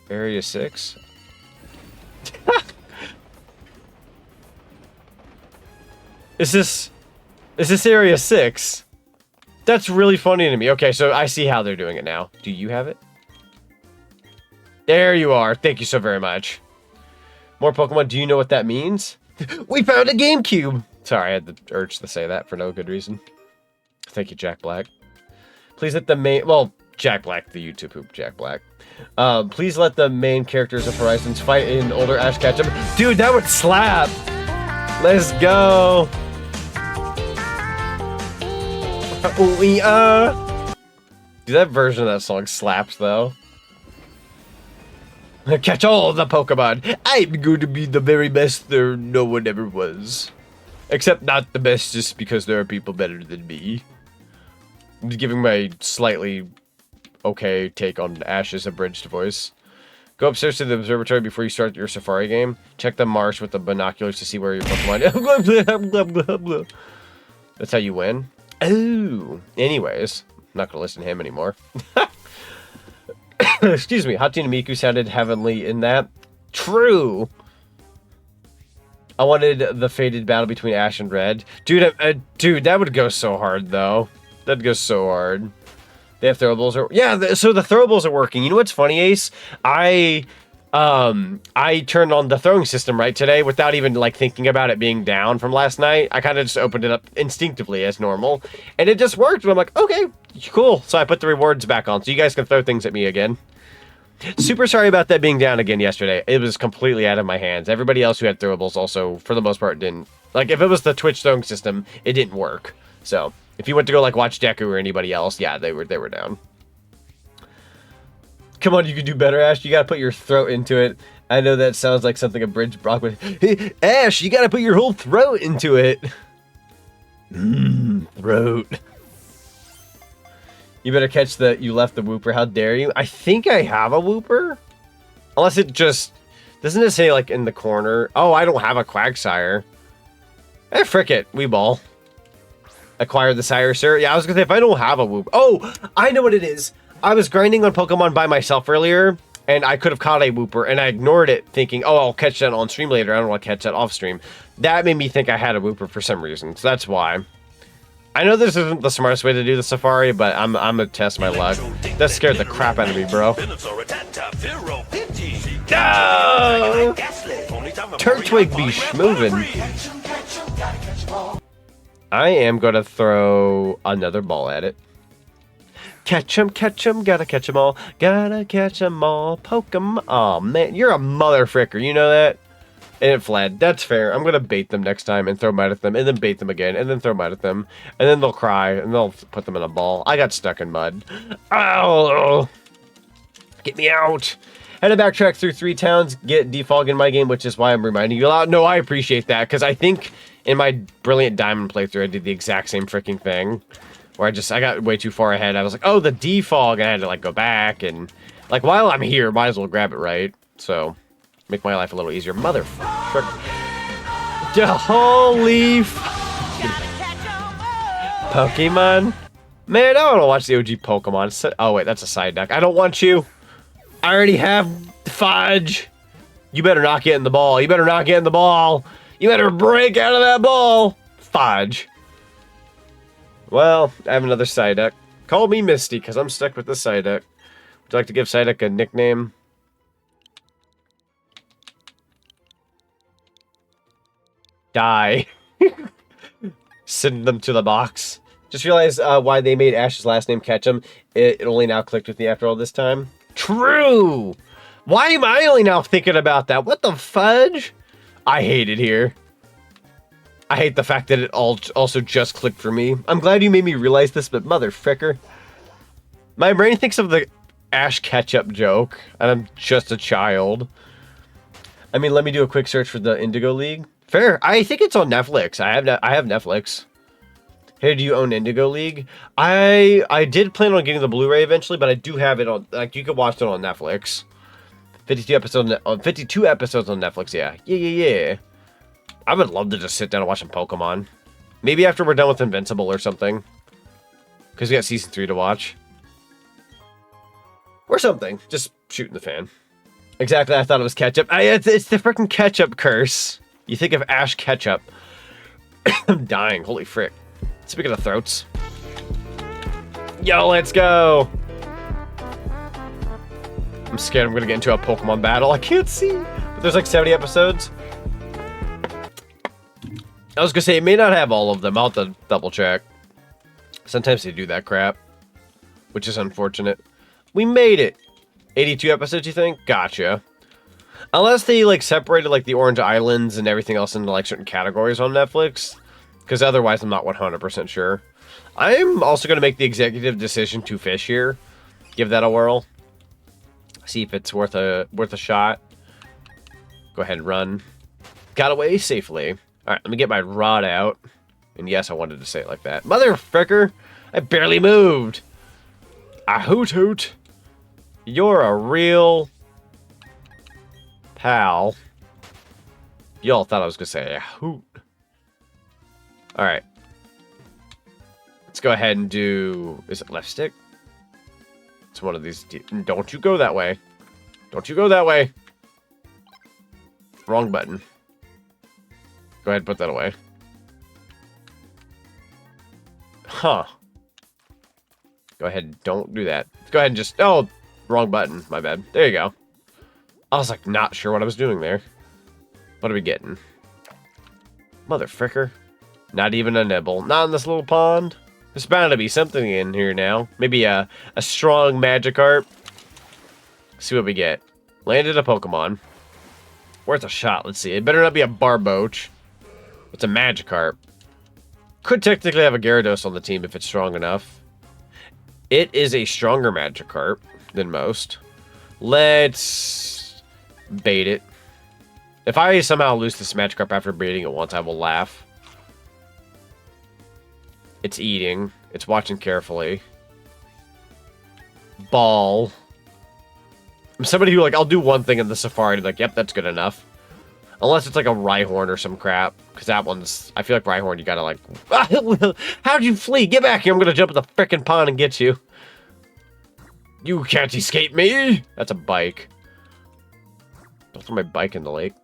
Area 6? Is this Area 6? That's really funny to me. Okay, so I see how they're doing it now. Do you have it? There you are. Thank you so very much. More Pokemon. Do you know what that means? We found a GameCube! Sorry, I had the urge to say that for no good reason. Thank you, Jack Black. Please let the main... Well, Jack Black, the YouTube poop, Jack Black. Please let the main characters of Horizons fight in older Ash Ketchum. Dude, that would slap! Let's go! Dude, that version of that song slaps, though. Catch all the Pokemon! I'm going to be the very best there no one ever was. Except not the best just because there are people better than me. I'm just giving my slightly okay take on Ash's abridged voice. Go upstairs to the observatory before you start your safari game. Check the marsh with the binoculars to see where your Pokemon... That's how you win? Oh. Anyways, I'm not going to listen to him anymore. Excuse me. Hatsune Miku sounded heavenly in that. True. I wanted the fated battle between Ash and Red. Dude, dude, that would go so hard, though. That'd go so hard. They have throwables. Yeah, so the throwables are working. You know what's funny, Ace? I turned on the throwing system right today without even like thinking about it being down from last night. I kind of just opened it up instinctively as normal, and it just worked. And I'm like, okay, cool. So I put the rewards back on, so you guys can throw things at me again. Super sorry about that being down again yesterday. It was completely out of my hands. Everybody else who had throwables also, for the most part, didn't. Like, if it was the Twitch throwing system, it didn't work. So if you went to go like watch Deku or anybody else, yeah, they were down. Come on, you can do better, Ash. You gotta put your throat into it. I know that sounds like something a bridge Brock would... Hey, Ash, you gotta put your whole throat into it. Throat. You better catch the... You left the Wooper. How dare you? I think I have a Wooper. Unless it just... Doesn't it say, like, in the corner? Oh, I don't have a Quagsire. Frick it. Weeball. Acquire the Sire, sir. Yeah, I was gonna say, if I don't have a Wooper... Oh, I know what it is. I was grinding on Pokemon by myself earlier, and I could have caught a Wooper, and I ignored it, thinking, oh, I'll catch that on stream later. I don't want to catch that off stream. That made me think I had a Wooper for some reason, so that's why. I know this isn't the smartest way to do the safari, but I'm gonna test my luck. That scared the crap out of me, bro. No! Turtwig be schmovin'. I am gonna throw another ball at it. Catch 'em, gotta catch 'em all, Pokemon. Oh man, you're a mother fricker, you know that? And it fled. That's fair. I'm going to bait them next time and throw mud at them, and then bait them again, and then throw mud at them. And then they'll cry, and they'll put them in a ball. I got stuck in mud. Oh! Get me out! Had to backtrack through 3 towns, get defog in my game, which is why I'm reminding you a lot. No, I appreciate that, because I think in my Brilliant Diamond playthrough, I did the exact same freaking thing. Where I got way too far ahead. I was like, oh, the defog, and I had to, like, go back, and, like, while I'm here, might as well grab it right. So... make my life a little easier. Motherfucker. Holy Pokemon. Man, I want to watch the OG Pokemon. Oh, wait, that's a side deck. I don't want you. I already have Fudge. You better not get in the ball. You better not get in the ball. You better break out of that ball. Fudge. Well, I have another side deck. Call me Misty, because I'm stuck with the side deck. Would you like to give side deck a nickname? Die. Send them to the box. Just realized why they made Ash's last name Ketchum. It only now clicked with me after all this time. True! Why am I only now thinking about that? What the fudge? I hate it here. I hate the fact that it also just clicked for me. I'm glad you made me realize this, but motherfricker. My brain thinks of the Ash Ketchup joke, and I'm just a child. I mean, let me do a quick search for the Indigo League. Fair. I think it's on Netflix. I have Netflix. Hey, do you own Indigo League? I did plan on getting the Blu-ray eventually, but I do have it on. Like, you can watch it on Netflix. 52 episodes on Netflix. Yeah. I would love to just sit down and watch some Pokemon. Maybe after we're done with Invincible or something, because we got season 3 to watch, or something. Just shooting the fan. Exactly. I thought it was ketchup. It's the freaking ketchup curse. You think of Ash Ketchup. I'm dying. Holy frick. Speaking of throats. Yo, let's go. I'm scared I'm going to get into a Pokemon battle. I can't see. But there's like 70 episodes. I was going to say, it may not have all of them. I'll have to double check. Sometimes they do that crap, which is unfortunate. We made it. 82 episodes, you think? Gotcha. Unless they, like, separated, like, the Orange Islands and everything else into, like, certain categories on Netflix. Because otherwise, I'm not 100% sure. I'm also going to make the executive decision to fish here. Give that a whirl. See if it's worth a shot. Go ahead and run. Got away safely. Alright, let me get my rod out. And yes, I wanted to say it like that. Motherfricker! I barely moved! A hoot hoot! You're a real... pal. Y'all thought I was gonna say a hoot. Alright. Let's go ahead and do... is it left stick? It's one of these... don't you go that way. Don't you go that way. Wrong button. Go ahead and put that away. Huh. Go ahead and don't do that. Go ahead and just... oh, wrong button. My bad. There you go. I was like not sure what I was doing there. What are we getting? Motherfricker. Not even a nibble. Not in this little pond. There's bound to be something in here now. Maybe a strong Magikarp. See what we get. Landed a Pokemon. Worth a shot. Let's see. It better not be a Barboach. It's a Magikarp. Could technically have a Gyarados on the team if it's strong enough. It is a stronger Magikarp than most. Let's bait it. If I somehow lose this Magikarp after baiting it once, I will laugh. It's eating. It's watching carefully. Ball. I'm somebody who, like, I'll do one thing in the Safari and be like, yep, that's good enough. Unless it's like a Rhyhorn or some crap. Because that one's... I feel like Rhyhorn, you gotta like... how'd you flee? Get back here. I'm gonna jump in the frickin' pond and get you. You can't escape me. That's a bike. Don't throw my bike in the lake.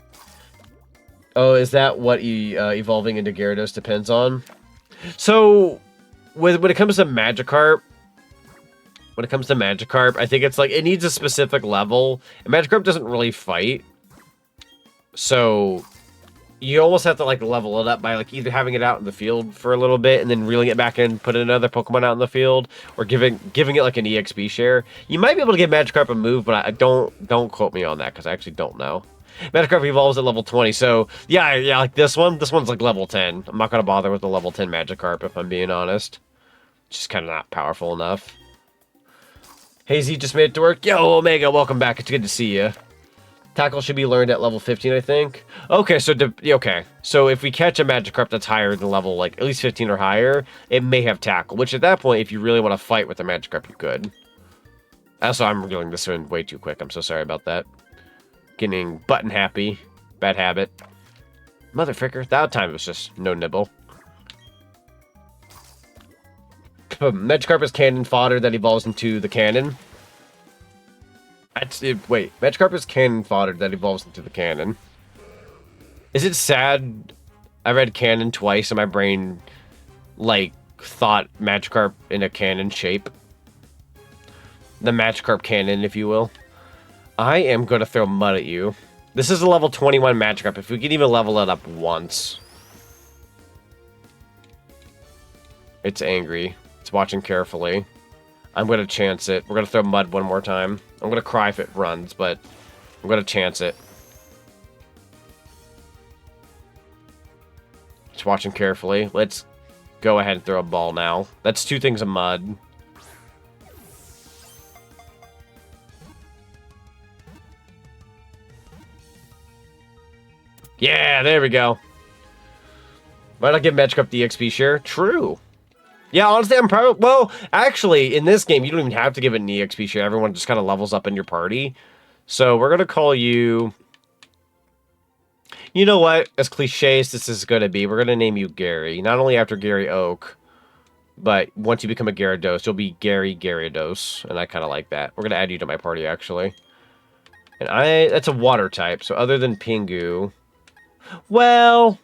Oh, is that what evolving into Gyarados depends on? So, when it comes to Magikarp... I think it's like, it needs a specific level. And Magikarp doesn't really fight. So, you almost have to, like, level it up by, like, either having it out in the field for a little bit and then reeling it back in, putting another Pokemon out in the field, or giving it, like, an EXP share. You might be able to give Magikarp a move, but I don't quote me on that, because I actually don't know. Magikarp evolves at level 20, so yeah, like this one's like level 10. I'm not gonna bother with the level 10 Magikarp if I'm being honest. It's just kind of not powerful enough. Hazy just made it to work. Yo, Omega, welcome back. It's good to see you. Tackle should be learned at level 15, I think. Okay, so if we catch a Magikarp that's higher than level, like, at least 15 or higher, it may have Tackle, which at that point, if you really want to fight with a Magikarp, you could. Also, I'm doing this one way too quick. I'm so sorry about that. Getting button happy. Bad habit. Motherfricker. That time it was just no nibble. Magikarp is cannon fodder that evolves into the cannon. Wait, Magikarp is cannon fodder that evolves into the cannon. Is it sad I read cannon twice and my brain, like, thought Magikarp in a cannon shape? The Magikarp cannon, if you will. I am going to throw mud at you. This is a level 21 Magikarp. If we could even level it up once. It's angry. It's watching carefully. I'm going to chance it. We're going to throw mud one more time. I'm going to cry if it runs, but I'm going to chance it. It's watching carefully. Let's go ahead and throw a ball now. That's 2 things of mud. Yeah, there we go. Might not give Magikarp the XP share? True. Yeah, honestly, I'm probably... Well, actually, in this game, you don't even have to give it an EXP share. Everyone just kind of levels up in your party. So we're going to call you... You know what? As cliche as this is going to be, we're going to name you Gary. Not only after Gary Oak, but once you become a Gyarados, you'll be Gary Gyarados. And I kind of like that. We're going to add you to my party, actually. And that's a water type. So other than Pingu... Well...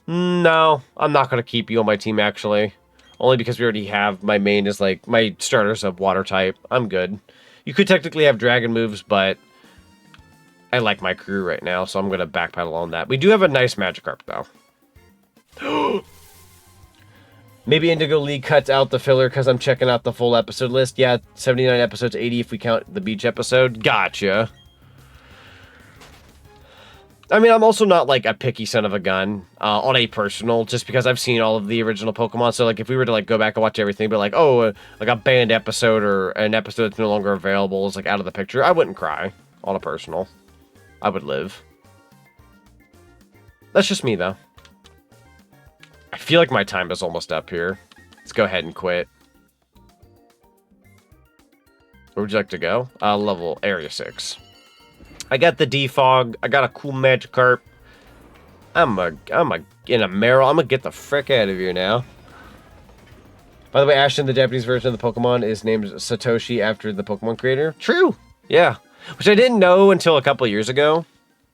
No, I'm not going to keep you on my team, actually. Only because we already have my main is like my starters of water type. I'm good. You could technically have dragon moves, but I like my crew right now, so I'm going to backpedal on that. We do have a nice Magikarp, though. Maybe Indigo League cuts out the filler because I'm checking out the full episode list. Yeah, 79 episodes, 80 if we count the beach episode. Gotcha. I mean, I'm also not, like, a picky son of a gun on a personal, just because I've seen all of the original Pokemon. So, like, if we were to, like, go back and watch everything, but, like, oh, like, a banned episode or an episode that's no longer available is, like, out of the picture, I wouldn't cry on a personal. I would live. That's just me, though. I feel like my time is almost up here. Let's go ahead and quit. Where would you like to go? Level Area 6. I got the Defog. I got a cool Magikarp. I'm in a Meryl. I'm gonna get the frick out of here now. By the way, Ashton, the Japanese version of the Pokemon, is named Satoshi after the Pokemon creator. True. Yeah. Which I didn't know until a couple of years ago.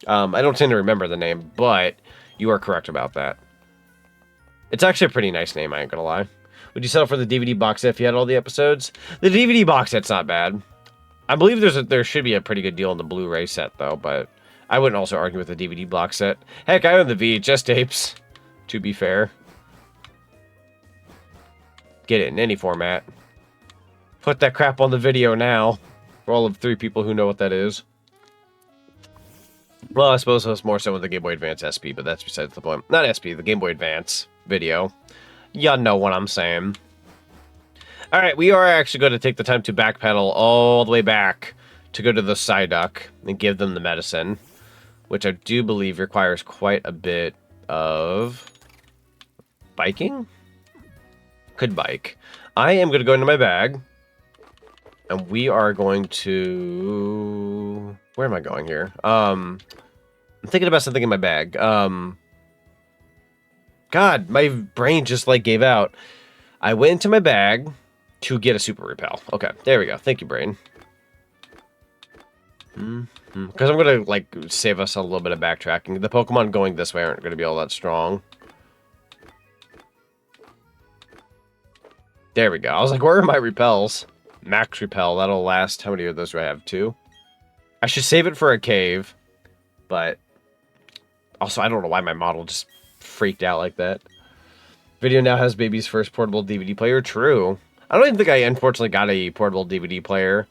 I don't tend to remember the name, but you are correct about that. It's actually a pretty nice name, I ain't gonna lie. Would you settle for the DVD box set if you had all the episodes? The DVD box set's not bad. I believe there should be a pretty good deal on the Blu-ray set, though, but I wouldn't also argue with the DVD box set. Heck, I own the VHS tapes, to be fair. Get it in any format. Put that crap on the video now, for all of 3 people who know what that is. Well, I suppose it's more so with the Game Boy Advance SP, but that's besides the point. Not SP, the Game Boy Advance video. Y'all know what I'm saying. Alright, we are actually going to take the time to backpedal all the way back to go to the Psyduck and give them the medicine, which I do believe requires quite a bit of biking? Could bike. I am going to go into my bag, and we are going to... Where am I going here? I'm thinking about something in my bag. God, my brain just, like, gave out. I went into my bag to get a Super Repel. Okay, there we go. Thank you, brain. Because I'm going to, like, save us a little bit of backtracking. The Pokemon going this way aren't going to be all that strong. There we go. I was like, where are my repels? Max Repel. That'll last. How many of those do I have? 2? I should save it for a cave. But also, I don't know why my model just freaked out like that. Video now has baby's first portable DVD player. True. I don't even think I, unfortunately, got a portable DVD player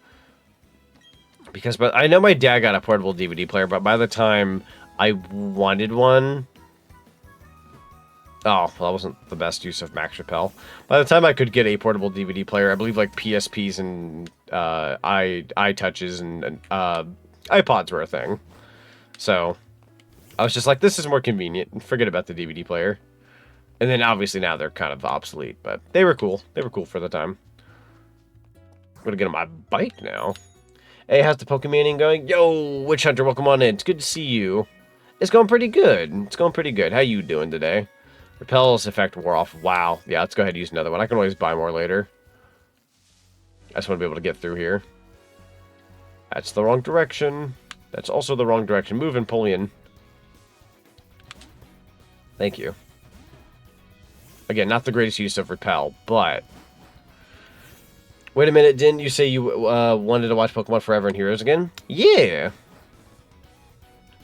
But I know my dad got a portable DVD player, but by the time I wanted one... Oh, well, that wasn't the best use of Max Repel. By the time I could get a portable DVD player, I believe like PSPs and iTouches and iPods were a thing. So I was just like, this is more convenient. Forget about the DVD player. And then obviously now they're kind of obsolete, but they were cool. They were cool for the time. I'm gonna get on my bike now. Hey, how's the Pokemoning going? Yo, Witch Hunter, welcome on in. It's good to see you. It's going pretty good. It's going pretty good. How you doing today? Repel's effect wore off. Wow. Yeah, let's go ahead and use another one. I can always buy more later. I just want to be able to get through here. That's the wrong direction. That's also the wrong direction. Move, Empoleon. Thank you. Again, not the greatest use of Repel, but... Wait a minute, didn't you say you wanted to watch Pokemon Forever and Heroes again? Yeah!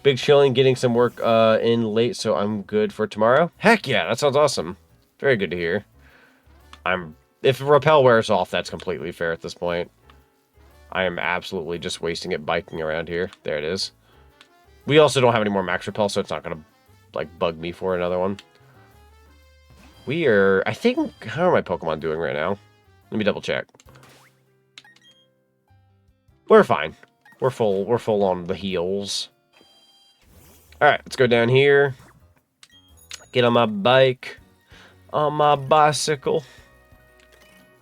Big chilling, getting some work in late, so I'm good for tomorrow. Heck yeah, that sounds awesome. Very good to hear. If Repel wears off, that's completely fair at this point. I am absolutely just wasting it biking around here. There it is. We also don't have any more Max Repel, so it's not gonna like bug me for another one. I think, how are my Pokemon doing right now? Let me double check. We're fine. We're full on the heels. Alright, let's go down here. Get on my bike. On my bicycle.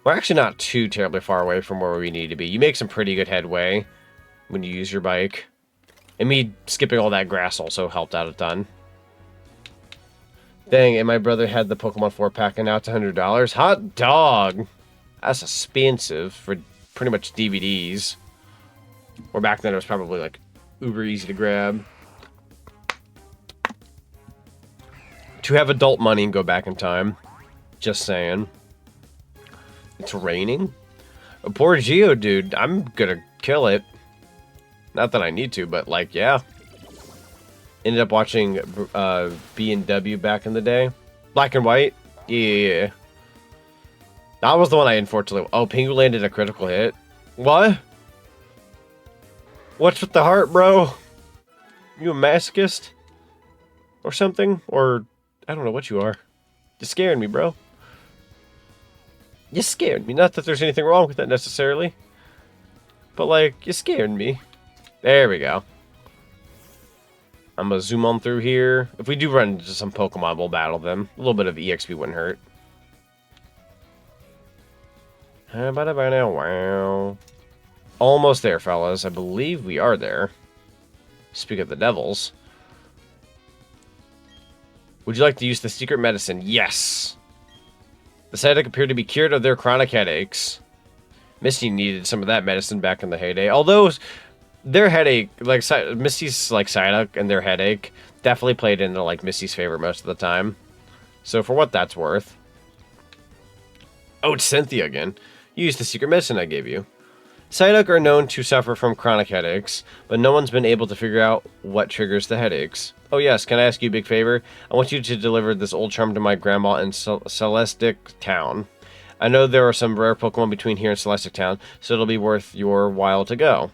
We're actually not too terribly far away from where we need to be. You make some pretty good headway when you use your bike. And me skipping all that grass also helped out a ton. Dang, and my brother had the Pokemon 4-pack and now it's $100. Hot dog! That's expensive for pretty much DVDs. Or back then it was probably like uber easy to grab. To have adult money and go back in time. Just saying. It's raining? A poor Geodude. I'm gonna kill it. Not that I need to, but like, yeah. Ended up watching B&W back in the day. Black and white? Yeah. That was the one I unfortunately... Oh, Pingu landed a critical hit. What? What's with the heart, bro? You a masochist? Or something? Or... I don't know what you are. You're scaring me, bro. You scared me. Not that there's anything wrong with that necessarily. But, like, you scared me. There we go. I'm going to zoom on through here. If we do run into some Pokemon, we'll battle them. A little bit of EXP wouldn't hurt. Wow. Almost there, fellas. I believe we are there. Speak of the devils. Would you like to use the secret medicine? Yes. The Psyduck appeared to be cured of their chronic headaches. Misty needed some of that medicine back in the heyday. Although their headache, like Misty's like Psyduck and their headache, definitely played into like Misty's favor most of the time. So for what that's worth. Oh, it's Cynthia again. You used the secret medicine I gave you. Psyduck are known to suffer from chronic headaches, but no one's been able to figure out what triggers the headaches. Oh yes, can I ask you a big favor? I want you to deliver this old charm to my grandma in Celestic Town. I know there are some rare Pokemon between here and Celestic Town, so it'll be worth your while to go.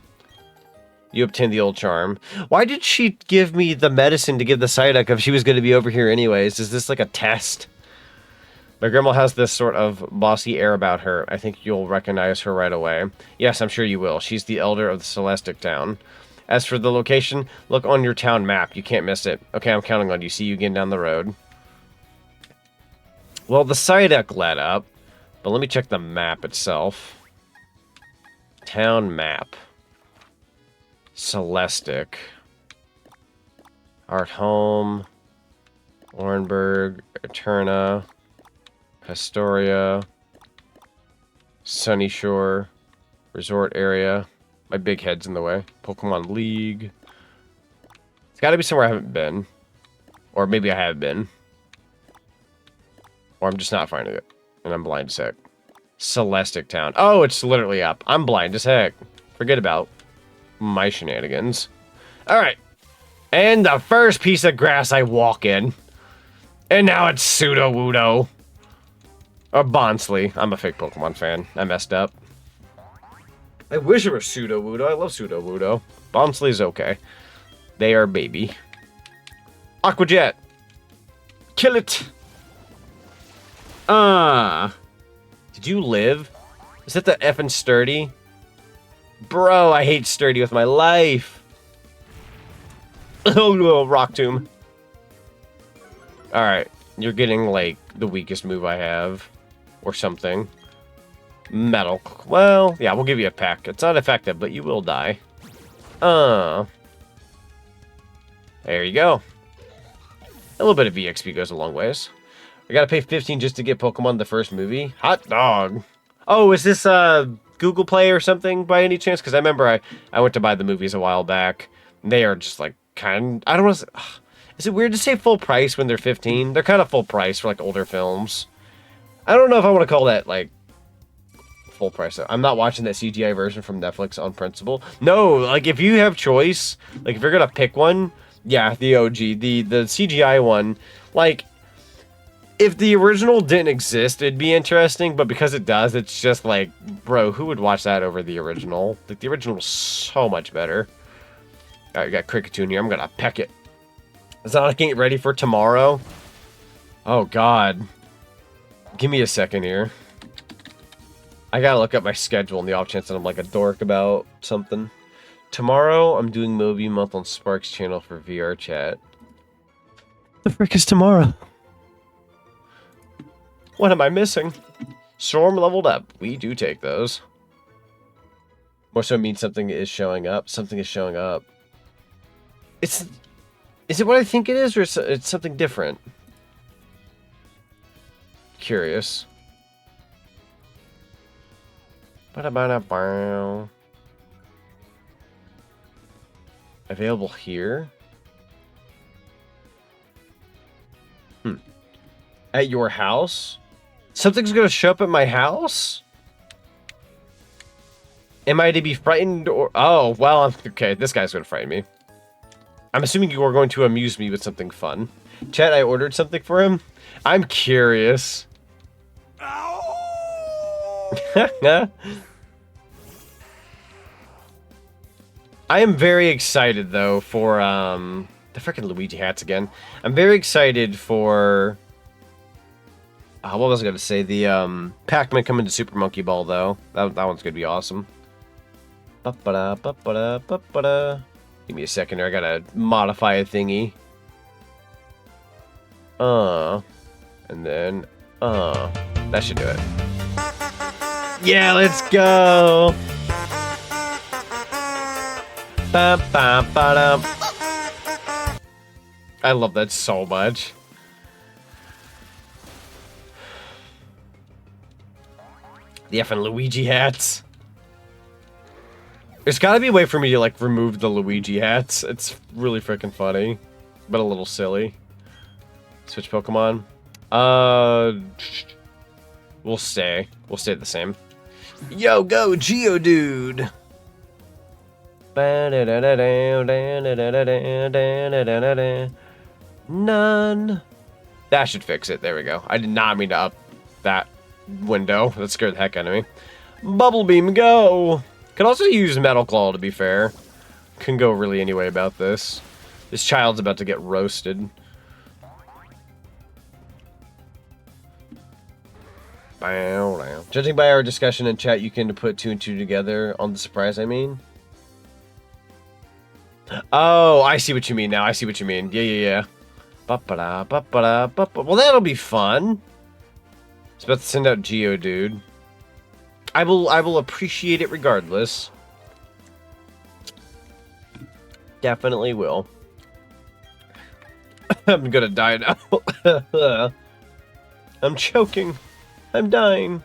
You obtained the old charm. Why did she give me the medicine to give the Psyduck if she was going to be over here anyways? Is this like a test? My grandma has this sort of bossy air about her. I think you'll recognize her right away. Yes, I'm sure you will. She's the elder of the Celestic Town. As for the location, look on your town map. You can't miss it. Okay, I'm counting on you. See you again down the road. Well, the Psyduck led up, but let me check the map itself. Town map. Celestic. Art Home. Orenburg. Eterna. Astoria. Sunny Shore. Resort area. My big head's in the way. Pokemon League. It's got to be somewhere I haven't been. Or maybe I have been. Or I'm just not finding it. And I'm blind as heck. Celestic Town. Oh, it's literally up. I'm blind as heck. Forget about my shenanigans. Alright. And the first piece of grass I walk in. And now it's Sudowoodo. Or Bonsley. I'm a fake Pokemon fan. I messed up. I wish it was Pseudo-Wudo. I love Pseudo-Wudo. Bombslay's okay. They are baby. Aqua Jet. Kill it. Did you live? Is that the effing Sturdy? Bro, I hate Sturdy with my life. Oh, no, Rock Tomb. Alright. You're getting, like, the weakest move I have. Or something. Metal. Well, yeah, we'll give you a peck. It's not effective, but you will die. There you go. A little bit of EXP goes a long ways. I gotta pay 15 just to get Pokemon the first movie. Hot dog. Oh, is this Google Play or something by any chance? Because I remember I went to buy the movies a while back. They are just like kind. I don't want to. Is it weird to say full price when they're 15? They're kind of full price for like older films. I don't know if I want to call that like full price. I'm not watching that CGI version from Netflix on principle. No, like if you have choice, like if you're gonna pick one, yeah, the OG, the CGI one, like. If the original didn't exist, it'd be interesting, but because it does, it's just like, bro, who would watch that over the original? Like, the original was so much better. Alright, we got Cricketune here. I'm gonna peck it. Zonic ain't ready for tomorrow. Oh, God. Give me a second here. I gotta look up my schedule on the off chance that I'm like a dork about something. Tomorrow, I'm doing Movie Month on Sparks channel for VR chat. The frick is tomorrow? What am I missing? Storm leveled up. We do take those. More so means something is showing up. Something is showing up. Is it what I think it is, or it's something different? Curious. Available here? At your house? Something's gonna show up at my house? Am I to be frightened or... Oh, well, okay, this guy's gonna frighten me. I'm assuming you are going to amuse me with something fun. Chat, I ordered something for him. I'm curious. I am very excited, though, for, the frickin' Luigi hats again. I'm very excited for... what was I going to say? The Pac-Man coming to Super Monkey Ball, though. That one's going to be awesome. Give me a second here. I got to modify a thingy. And then, that should do it. Yeah, let's go! I love that so much. The effing Luigi hats. There's gotta be a way for me to, like, remove the Luigi hats. It's really freaking funny. But a little silly. Switch Pokemon. We'll stay. We'll stay the same. Yo, go, Geodude! None. That should fix it. There we go. I did not mean to up that window. That scared the heck out of me. Bubble Beam, go! Could also use Metal Claw, to be fair. Can go really any way about this. This child's about to get roasted. Judging by our discussion in chat, you can put 2 and 2 together on the surprise, I mean. Oh, I see what you mean now. I see what you mean. Yeah. Well, that'll be fun. It's about to send out Geodude. I will appreciate it regardless. Definitely will. I'm gonna die now. I'm choking. I'm dying.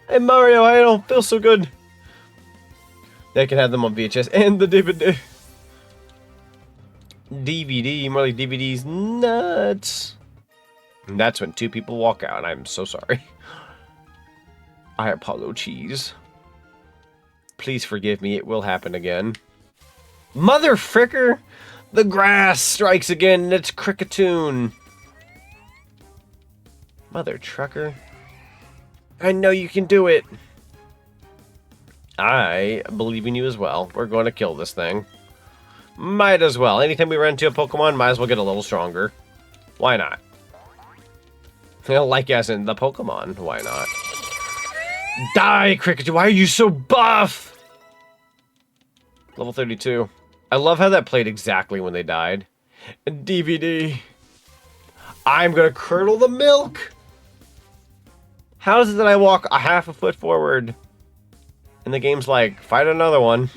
Hey Mario, I don't feel so good. They can have them on VHS and the DVD. DVD, more like DVD's nuts. And that's when 2 people walk out. I'm so sorry. I apologize. Please forgive me. It will happen again. Mother fricker! The grass strikes again, and it's Cricketune. Mother trucker. I know you can do it. I believe in you as well. We're going to kill this thing. Might as well. Anytime we run into a Pokemon, might as well get a little stronger. Why not? Like as in the Pokemon. Why not? Die, Cricket! Why are you so buff? Level 32. I love how that played exactly when they died. DVD. I'm gonna curdle the milk! How is it that I walk a half a foot forward? And the game's like, fight another one.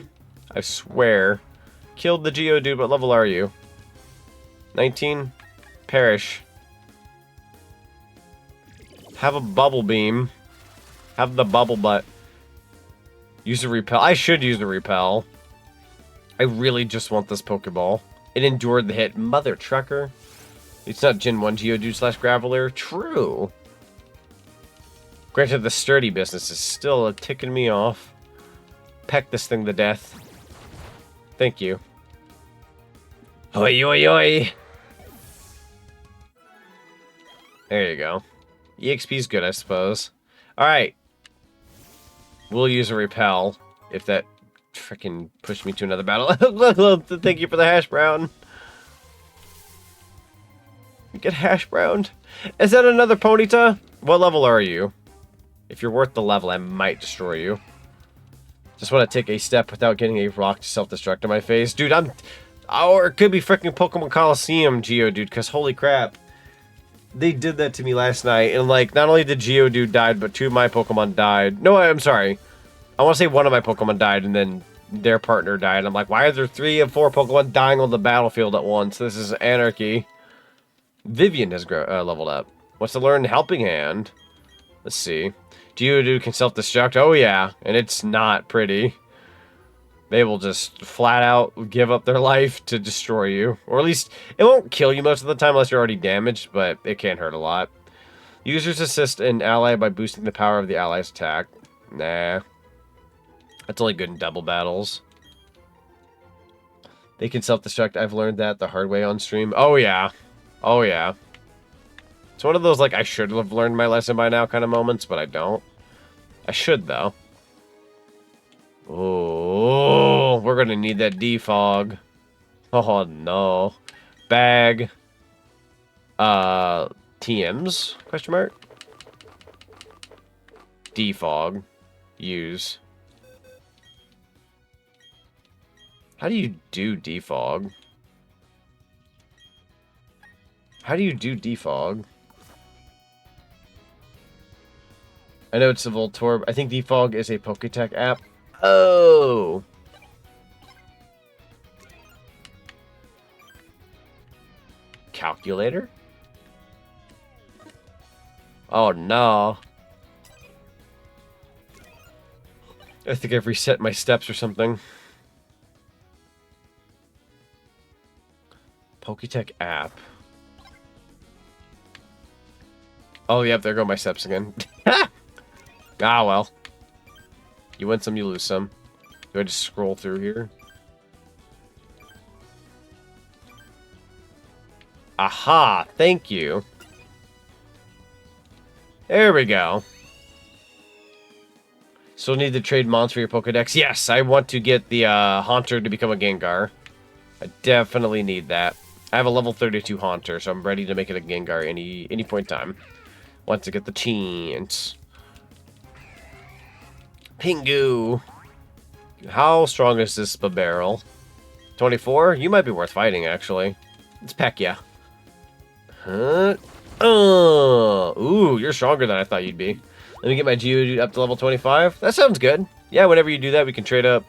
I swear. Killed the Geodude, what level are you? 19? Perish. Have a bubble beam. Have the bubble butt. Use a repel. I should use a repel. I really just want this Pokeball. It endured the hit. Mother trucker. It's not Gen 1 Geodude / Graveler. True. Granted, the sturdy business is still ticking me off. Peck this thing to death. Thank you. Oi, oi, oi. There you go. EXP's good, I suppose. Alright. We'll use a repel if that freaking pushed me to another battle. Thank you for the hash brown. Get hash browned. Is that another Ponyta? What level are you? If you're worth the level, I might destroy you. Just want to take a step without getting a rock to self-destruct in my face. Dude, or it could be freaking Pokemon Coliseum Geodude, because holy crap. They did that to me last night, and like, not only did Geodude die, but 2 of my Pokemon died. No, I'm sorry. I want to say 1 of my Pokemon died, and then their partner died. I'm like, why are there 3 of 4 Pokemon dying on the battlefield at once? This is anarchy. Vivian has leveled up. What's to learn? Helping Hand. Let's see. Geodude can self-destruct. Oh yeah, and it's not pretty. They will just flat out give up their life to destroy you. Or at least, it won't kill you most of the time unless you're already damaged, but it can hurt a lot. Users assist an ally by boosting the power of the ally's attack. Nah. That's only good in double battles. They can self-destruct. I've learned that the hard way on stream. Oh yeah. Oh yeah. It's one of those, like, I should have learned my lesson by now kind of moments, but I don't. I should, though. Oh, we're gonna need that defog. Oh, no. Bag. TMs? Question mark? Defog. Use. How do you do defog? How do you do defog? I know it's a Voltorb. I think defog is a Poketech app. Oh! Calculator? Oh no. I think I've reset my steps or something. Poketech app. Oh, yep, there go my steps again. Ah, well. You win some, you lose some. Do I just scroll through here? Aha! Thank you. There we go. Still need to trade mons for your Pokedex. Yes, I want to get the Haunter to become a Gengar. I definitely need that. I have a level 32 Haunter, so I'm ready to make it a Gengar any point in time. Want to get the chance. Pingu. How strong is this barrel? 24? You might be worth fighting, actually. Let's peck ya. Huh? Ooh, you're stronger than I thought you'd be. Let me get my Geodude up to level 25. That sounds good. Yeah, whenever you do that, we can trade up.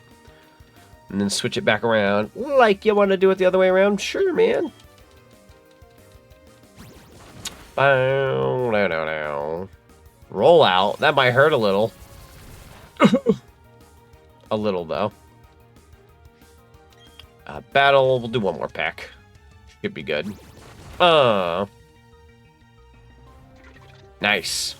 And then switch it back around. Like you want to do it the other way around? Sure, man. Bow, no, no, no. Roll out. That might hurt a little. A little, though. Battle. We'll do one more pack. Should be good. Nice.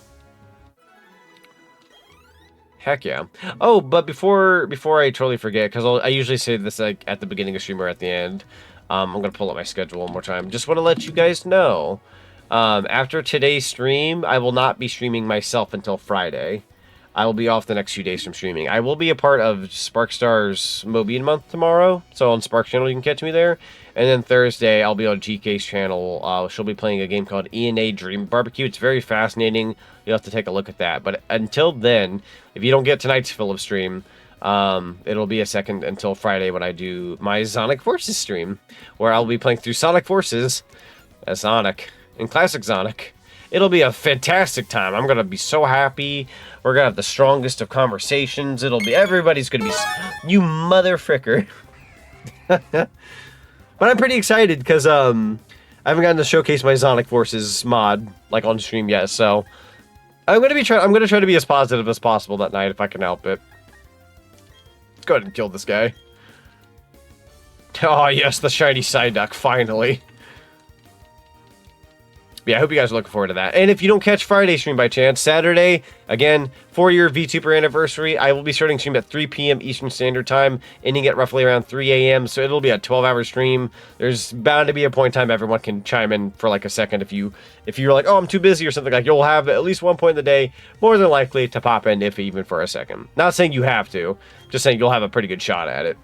Heck yeah. Oh, but before I totally forget, because I usually say this like at the beginning of stream or at the end, I'm going to pull up my schedule one more time. Just want to let you guys know, after today's stream, I will not be streaming myself until Friday. I will be off the next few days from streaming. I will be a part of Sparkstar's Mobian Month tomorrow, so on Sparks channel you can catch me there. And then Thursday I'll be on GK's channel. She'll be playing a game called ENA Dream Barbecue. It's very fascinating. You'll have to take a look at that. But until then, if you don't get tonight's Philip stream, it'll be a second until Friday when I do my Sonic Forces stream, where I'll be playing through Sonic Forces as Sonic in Classic Sonic. It'll be a fantastic time. I'm going to be so happy. We're going to have the strongest of conversations. Everybody's going to be, you mother fricker. But I'm pretty excited because I haven't gotten to showcase my Sonic Forces mod like on stream yet. So I'm going to try to be as positive as possible that night if I can help it. Let's go ahead and kill this guy. Oh yes, the shiny Psyduck, finally. Yeah, I hope you guys are looking forward to that. And if you don't catch Friday's stream by chance, Saturday, again, 4-year VTuber anniversary, I will be starting stream at 3 p.m. Eastern Standard Time, ending at roughly around 3 a.m., so it'll be a 12-hour stream. There's bound to be a point in time everyone can chime in for like a second if you're like, oh, I'm too busy or something. Like, you'll have at least one point in the day, more than likely, to pop in, if even for a second. Not saying you have to, just saying you'll have a pretty good shot at it.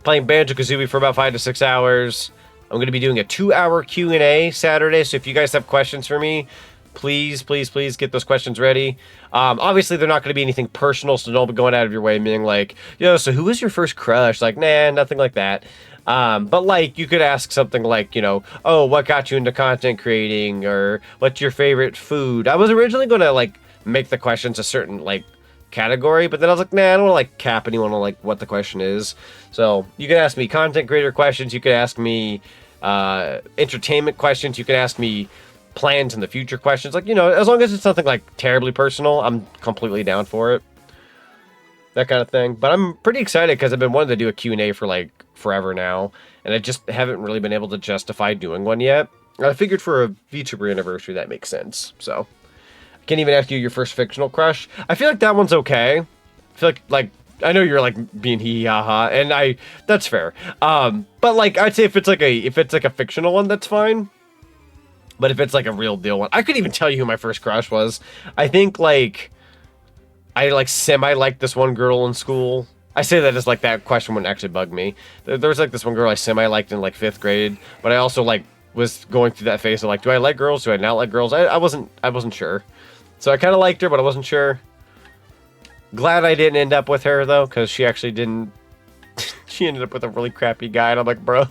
Playing Banjo-Kazooie for about 5 to 6 hours. I'm going to be doing a 2-hour Q&A Saturday, so if you guys have questions for me, please, please, please get those questions ready. Obviously, they're not going to be anything personal, so don't be going out of your way and being like, yo, so who was your first crush? Like, nah, nothing like that. But, like, you could ask something like, you know, oh, what got you into content creating? Or what's your favorite food? I was originally going to, like, make the questions a certain, like, category, but then I was like, nah, I don't want to like cap anyone on like what the question is. So you can ask me content creator questions, you can ask me entertainment questions, you can ask me plans in the future questions, like, you know, as long as it's something like terribly personal, I'm completely down for it, that kind of thing. But I'm pretty excited because I've been wanting to do a Q&A for like forever now, and I just haven't really been able to justify doing one yet. I figured for a VTuber anniversary that makes sense. So can't even ask you your first fictional crush. I feel like that one's okay. I feel like I know you're like being hee ha ha, and that's fair. But like I'd say if it's like a fictional one, that's fine. But if it's like a real deal one, I could even tell you who my first crush was. I think like I like semi liked this one girl in school. I say that as like that question wouldn't actually bug me. There was like this one girl I semi liked in like 5th grade, but I also like was going through that phase of like, do I like girls? Do I not like girls? I wasn't sure. So I kind of liked her, but I wasn't sure. Glad I didn't end up with her, though, because she actually didn't... she ended up with a really crappy guy, and I'm like, bro.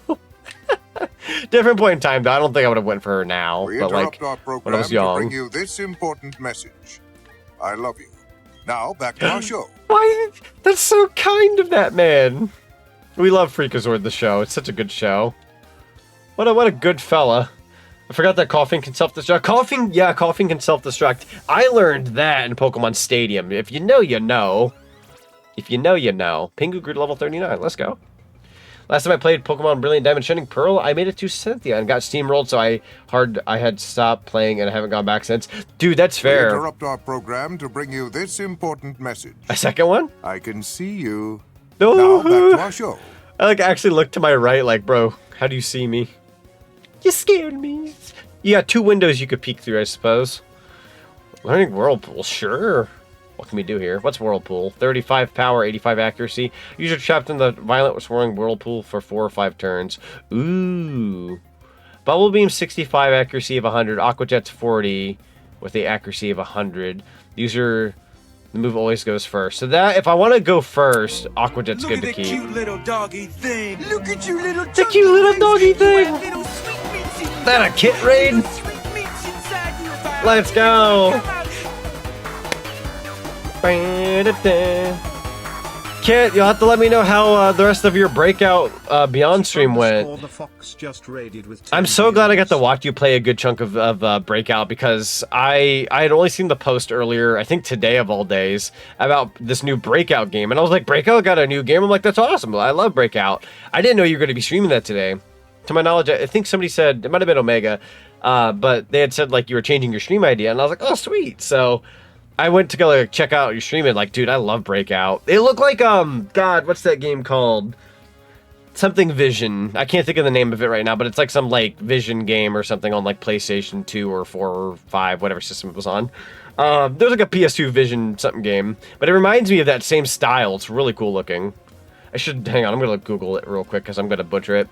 Different point in time, though. I don't think I would have went for her now. We but like, when I was young. To bring you this important message. I love you. Now, back to our show. Why? That's so kind of that man. We love Freakazoid, the show. It's such a good show. What a good fella. I forgot that coughing can self-destruct. Coughing can self-destruct. I learned that in Pokemon Stadium. If you know, you know. If you know, you know. Pingu grew to level 39. Let's go. Last time I played Pokemon Brilliant Diamond Shining Pearl, I made it to Cynthia and got steamrolled, so I had stopped playing and I haven't gone back since. Dude, that's fair. We interrupt our program to bring you this important message. A second one? I can see you. No. Now back to our show. I like actually looked to my right like, bro, how do you see me? You scared me. You got 2 windows you could peek through, I suppose. Learning Whirlpool, sure. What can we do here? What's Whirlpool? 35 power, 85 accuracy. User trapped in the violent swirling Whirlpool for 4 or 5 turns. Ooh. Bubble Beam, 65 accuracy of 100. Aqua Jet's 40 with the accuracy of 100. User... The move always goes first. So that, if I want to go first, Aqua Jet's good to keep. Look at the cute little doggy thing. Look at you little doggy. The cute little doggy thing. That a kit raid? Let's go. Kit, you'll have to let me know how the rest of your Breakout Beyond stream went. I'm so glad I got to watch you play a good chunk of Breakout, because I had only seen the post earlier, I think today of all days, about this new Breakout game. And I was like, Breakout got a new game? I'm like, that's awesome. I love Breakout. I didn't know you were going to be streaming that today. To my knowledge, I think somebody said, it might have been Omega, but they had said like you were changing your stream idea. And I was like, oh, sweet. So... I went to go like, check out your stream and like, dude, I love Breakout. It looked like, God, what's that game called? something Vision. I can't think of the name of it right now, but it's like some like Vision game or something on like PlayStation 2 or 4 or 5, whatever system it was on. There's like a PS2 Vision something game, but it reminds me of that same style. It's really cool looking. Hang on, I'm gonna Google it real quick because I'm gonna butcher it.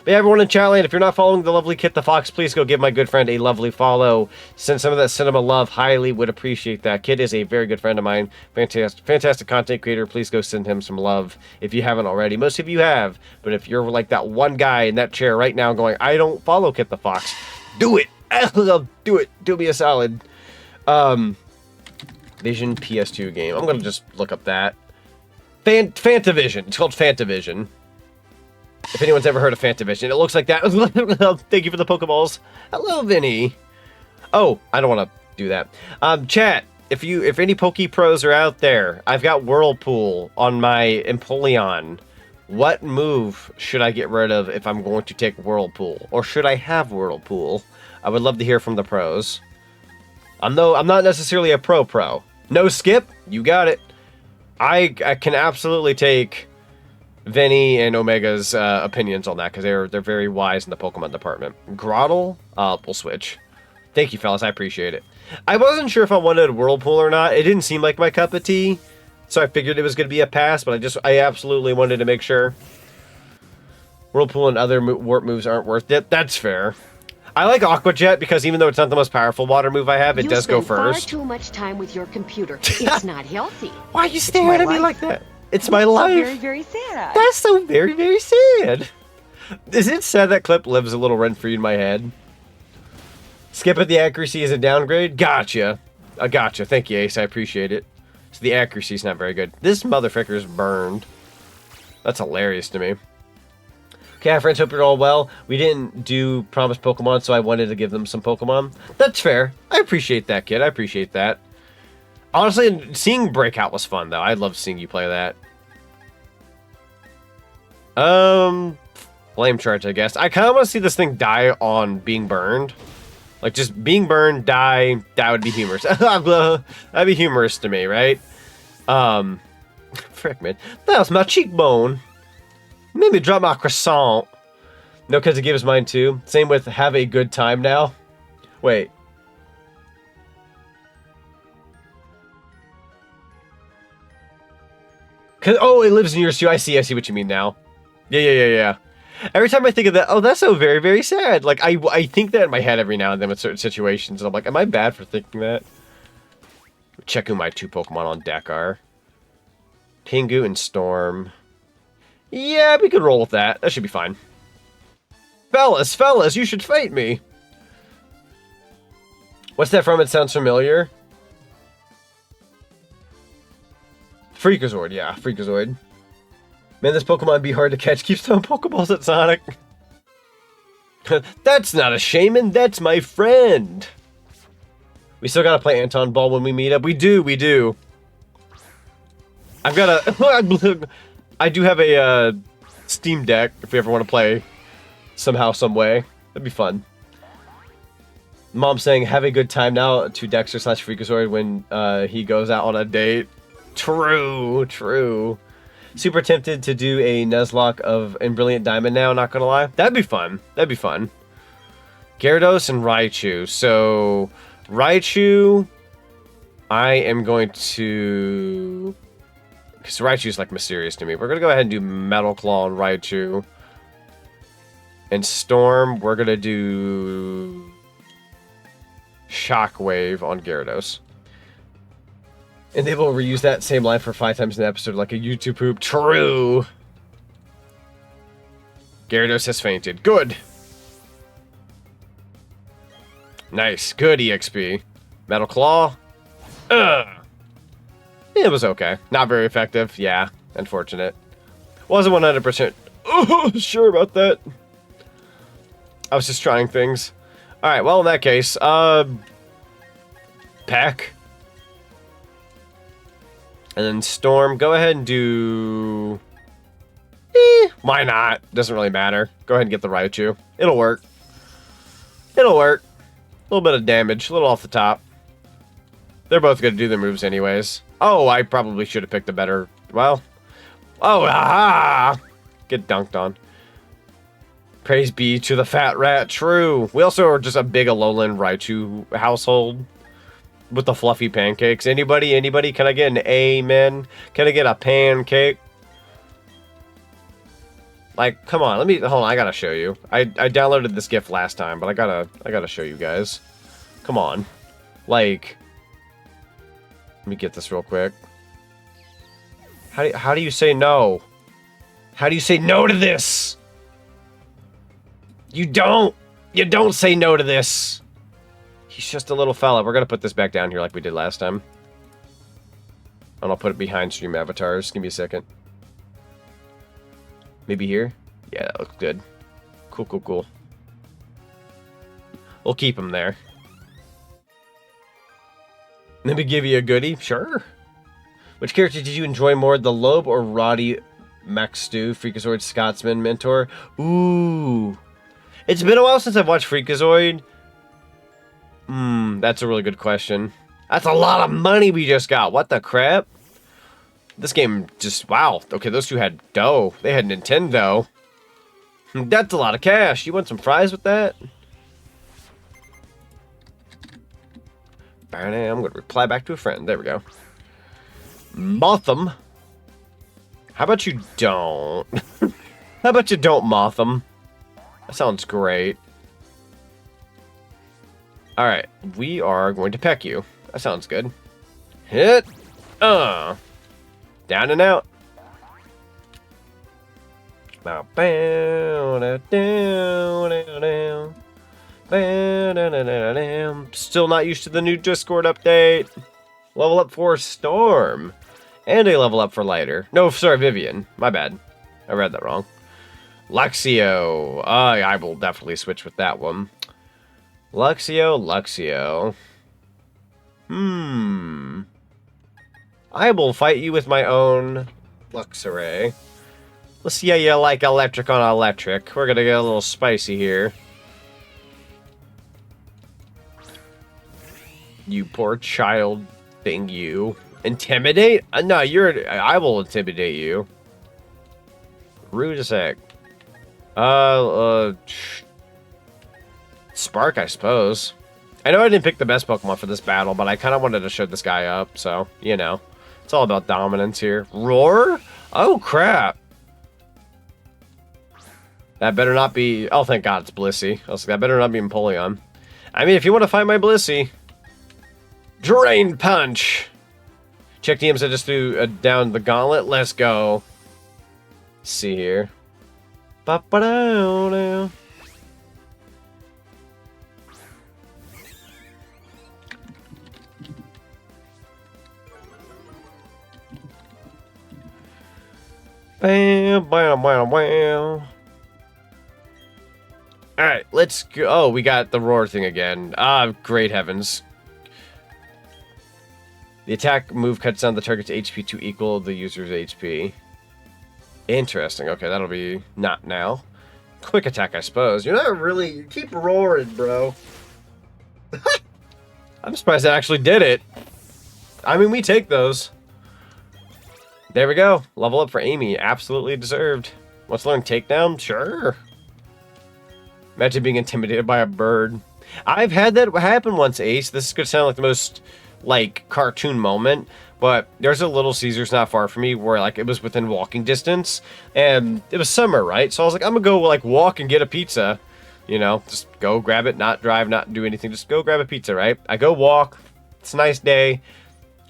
But yeah, everyone in Chatland, if you're not following the lovely Kit the Fox, please go give my good friend a lovely follow. Send some of that cinema love. Highly would appreciate that. Kit is a very good friend of mine. Fantastic content creator. Please go send him some love if you haven't already. Most of you have. But if you're like that one guy in that chair right now going, I don't follow Kit the Fox, do it. Do it. Do me a solid. Vision PS2 game. I'm going to just look up that. Fantavision. It's called Fantavision. If anyone's ever heard of Fantavision, it looks like that. Thank you for the Pokeballs. Hello, Vinny. Oh, I don't want to do that. Chat, if any Poke Pros are out there, I've got Whirlpool on my Empoleon. What move should I get rid of if I'm going to take Whirlpool? Or should I have Whirlpool? I would love to hear from the pros. I'm not necessarily a pro. No skip, you got it. I can absolutely take Vinny and Omega's opinions on that because they're very wise in the Pokemon department. Grottle, we'll switch. Thank you, fellas. I appreciate it. I wasn't sure if I wanted Whirlpool or not. It didn't seem like my cup of tea, so I figured it was going to be a pass. But I absolutely wanted to make sure. Whirlpool and other warp moves aren't worth it. That's fair. I like Aqua Jet because even though it's not the most powerful water move I have, it does go first. You spend far too much time with your computer. It's not healthy. Why are you staring at me like that? It's my life. So very, very sad. That's so very, very sad. Is it sad that clip lives a little rent-free in my head? Skip at the accuracy is a downgrade? Gotcha. I gotcha. Thank you, Ace. I appreciate it. So the accuracy's not very good. This motherfucker's burned. That's hilarious to me. Okay, friends, hope you're all well. We didn't do promised Pokemon, so I wanted to give them some Pokemon. That's fair. I appreciate that, kid. I appreciate that. Honestly, seeing Breakout was fun, though. I loved seeing you play that. Flame Charge, I guess. I kind of want to see this thing die on being burned. Like, just being burned, die, that would be humorous. That'd be humorous to me, right? Frick, man. That was my cheekbone. Made me drop my croissant. No, because it gives mine too. Same with have a good time now. Wait. Oh, it lives in yours too. I see what you mean now. Yeah. Every time I think of that, oh, that's so very, very sad. Like, I think that in my head every now and then with certain situations, and I'm like, am I bad for thinking that? Check who my two Pokemon on deck are. Pingu and Storm. Yeah, we could roll with that. That should be fine. Fellas, you should fight me. What's that from? It sounds familiar. Freakazoid, yeah, Freakazoid. Man, this Pokemon be hard to catch. Keeps throwing Pokeballs at Sonic. That's not a shaman, that's my friend. We still gotta play Anton Ball when we meet up. We do. I've got a... I do have a Steam Deck if we ever want to play somehow, some way. That'd be fun. Mom saying, have a good time now to Dexter / Freakazoid when he goes out on a date. True. Super tempted to do a Nuzlocke in Brilliant Diamond now, not gonna lie. That'd be fun. Gyarados and Raichu. So, Raichu, I am going to... Because Raichu's like mysterious to me. We're going to go ahead and do Metal Claw on Raichu. And Storm, we're going to do Shockwave on Gyarados. And they will reuse that same line for 5 times in the episode like a YouTube poop. True! Gyarados has fainted. Good! Nice. Good EXP. Metal Claw. It was okay. Not very effective. Yeah. Unfortunate. Wasn't 100% sure about that. I was just trying things. Alright, well, in that case, Peck. And then Storm. Go ahead and do... why not? Doesn't really matter. Go ahead and get the Raichu. It'll work. A little bit of damage. A little off the top. They're both going to do their moves anyways. Oh, I probably should have picked a better... Well... Oh, haha! Get dunked on. Praise be to the fat rat. True. We also are just a big Alolan Raichu household with the fluffy pancakes. Anybody? Anybody? Can I get an amen? Can I get a pancake? Like, come on. Let me hold on. I gotta show you. I downloaded this GIF last time, but I gotta show you guys. Come on. Like, let me get this real quick. How do you say no? How do you say no to this? You don't say no to this. He's just a little fella. We're gonna put this back down here like we did last time. And I'll put it behind stream avatars. Give me a second. Maybe here? Yeah, that looks good. Cool, cool, cool. We'll keep him there. Let me give you a goodie. Sure. Which character did you enjoy more, the Lobe or Roddy Maxstu, Freakazoid Scotsman mentor? Ooh. It's been a while since I've watched Freakazoid. That's a really good question. That's a lot of money we just got. What the crap? This game just, wow. Okay, those two had dough. They had Nintendo. That's a lot of cash. You want some fries with that? I'm going to reply back to a friend. There we go. Motham. How about you don't? How about you don't Motham? That sounds great. Alright, we are going to peck you. That sounds good. Hit. Down and out. Still not used to the new Discord update. Level up for Storm. And a level up for Lighter. No, sorry, Vivian. My bad. I read that wrong. Luxio. I will definitely switch with that one. Luxio. I will fight you with my own Luxray. Let's see how you like electric on electric. We're gonna get a little spicy here. You poor child thing, you. Intimidate? No, I will intimidate you. Rude as heck. Spark, I suppose. I know I didn't pick the best Pokemon for this battle, but I kind of wanted to show this guy up, so, you know. It's all about dominance here. Roar? Oh, crap. That better not be... Oh, thank God it's Blissey. I was like, that better not be Empoleon. I mean, if you want to fight my Blissey... Drain Punch! Check DMs, I just threw down the gauntlet. Let's go. Let's see here. Ba-ba-da-da. Bam, bam, bam, bam. Alright, let's go. Oh, we got the roar thing again. Ah, great heavens. The attack move cuts down the target's HP to equal the user's HP. Interesting. Okay, that'll be not now. Quick attack, I suppose. You're not really... You keep roaring, bro. I'm surprised I actually did it. I mean, we take those. There we go. Level up for Amy. Absolutely deserved. Wants to learn takedown? Sure. Imagine being intimidated by a bird. I've had that happen once, Ace. This is going to sound like the most, like, cartoon moment, but there's a Little Caesars not far from me where, like, it was within walking distance, and it was summer, right? So I was like, I'm going to go, like, walk and get a pizza. You know, just go grab it, not drive, not do anything. Just go grab a pizza, right? I go walk. It's a nice day.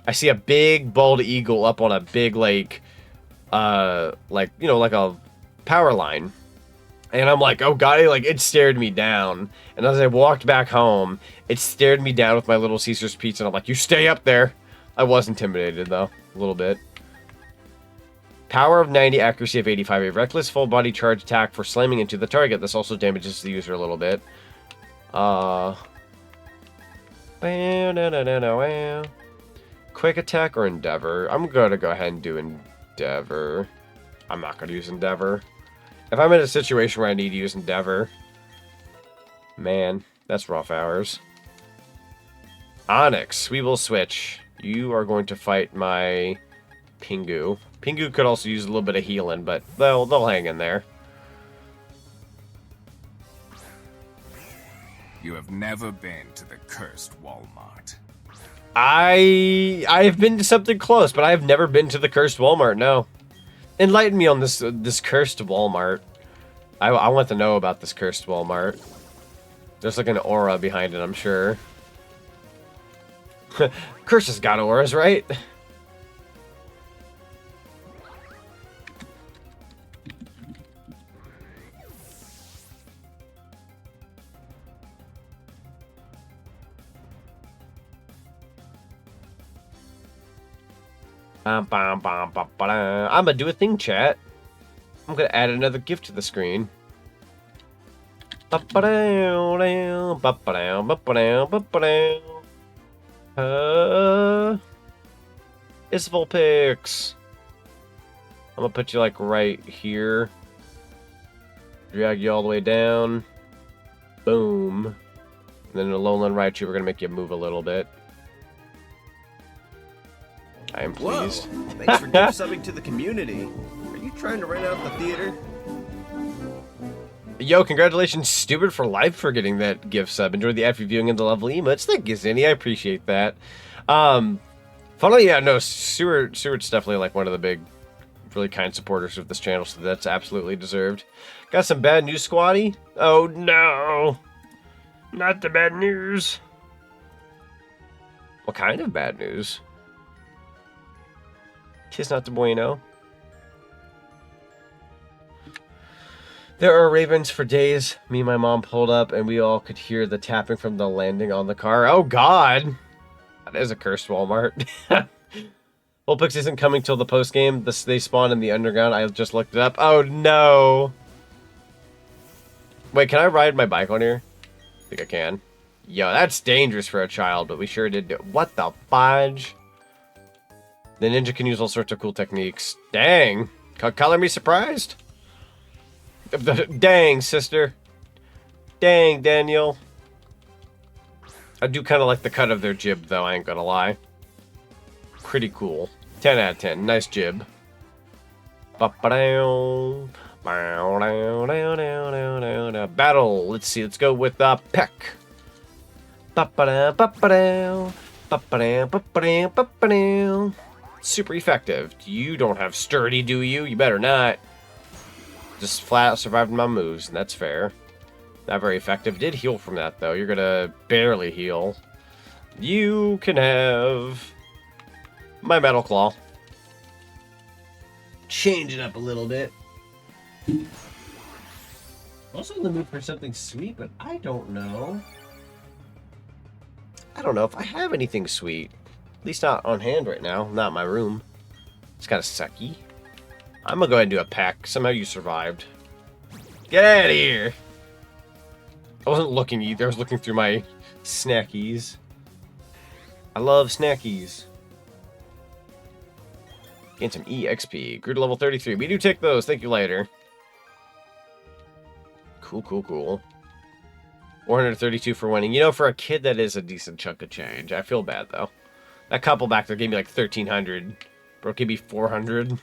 I see a big bald eagle up on a big, like, you know, like a power line. And I'm like, oh god, like, it stared me down. And as I walked back home, it stared me down with my Little Caesars pizza. And I'm like, you stay up there. I was intimidated, though, a little bit. Power of 90, accuracy of 85. A reckless full body charge attack for slamming into the target. This also damages the user a little bit. Quick attack or Endeavor? I'm gonna go ahead and do Endeavor. I'm not gonna use Endeavor. If I'm in a situation where I need to use Endeavor, man, that's rough hours. Onyx, we will switch. You are going to fight my Pingu. Pingu could also use a little bit of healing, but they'll hang in there. You have never been to the cursed Walmart. I've been to something close, but I have never been to the cursed Walmart. No, enlighten me on this cursed Walmart. I want to know about this cursed Walmart. There's like an aura behind it, I'm sure. Curse has got auras, right? I'm gonna do a thing, chat. I'm gonna add another gift to the screen. It's Vulpix. I'm gonna put you like right here. Drag you all the way down. Boom. And then in the Lowland Raichu, we're gonna make you move a little bit. I am pleased. Whoa, thanks for gift subbing to the community. Are you trying to rent out the theater? Yo, congratulations, Stupid for Life, for getting that gift sub. Enjoy the after viewing and the lovely emotes. Thank you, Zinni. I appreciate that. Funnily, yeah, no, Seward's definitely like one of the big, really kind supporters of this channel, so that's absolutely deserved. Got some bad news, Squatty? Oh, no. Not the bad news. What kind of bad news? Tis not the bueno. There are ravens for days. Me and my mom pulled up, and we all could hear the tapping from the landing on the car. Oh, God. That is a cursed Walmart. Vulpix isn't coming till the post-game. They spawn in the underground. I just looked it up. Oh, no. Wait, can I ride my bike on here? I think I can. Yo, that's dangerous for a child, but we sure did do it. What the fudge? The ninja can use all sorts of cool techniques. Dang. Color me surprised. Dang, sister. Dang, Daniel. I do kind of like the cut of their jib, though, I ain't gonna lie. Pretty cool. 10 out of 10. Nice jib. Battle. Let's see. Let's go with Peck. Super effective. You don't have sturdy, do you? You better not. Just flat out survived my moves, and that's fair. Not very effective. Did heal from that, though. You're gonna barely heal. You can have my Metal Claw. Change it up a little bit. Also in the mood for something sweet, but I don't know. I don't know if I have anything sweet. At least not on hand right now. Not in my room. It's kind of sucky. I'm gonna go ahead and do a pack. Somehow you survived. Get out of here! I wasn't looking either. I was looking through my snackies. I love snackies. Gain some EXP. Grew to level 33. We do take those. Thank you later. Cool, cool, cool. 432 for winning. You know, for a kid, that is a decent chunk of change. I feel bad, though. That couple back there gave me like 1,300. Bro, gave me 400.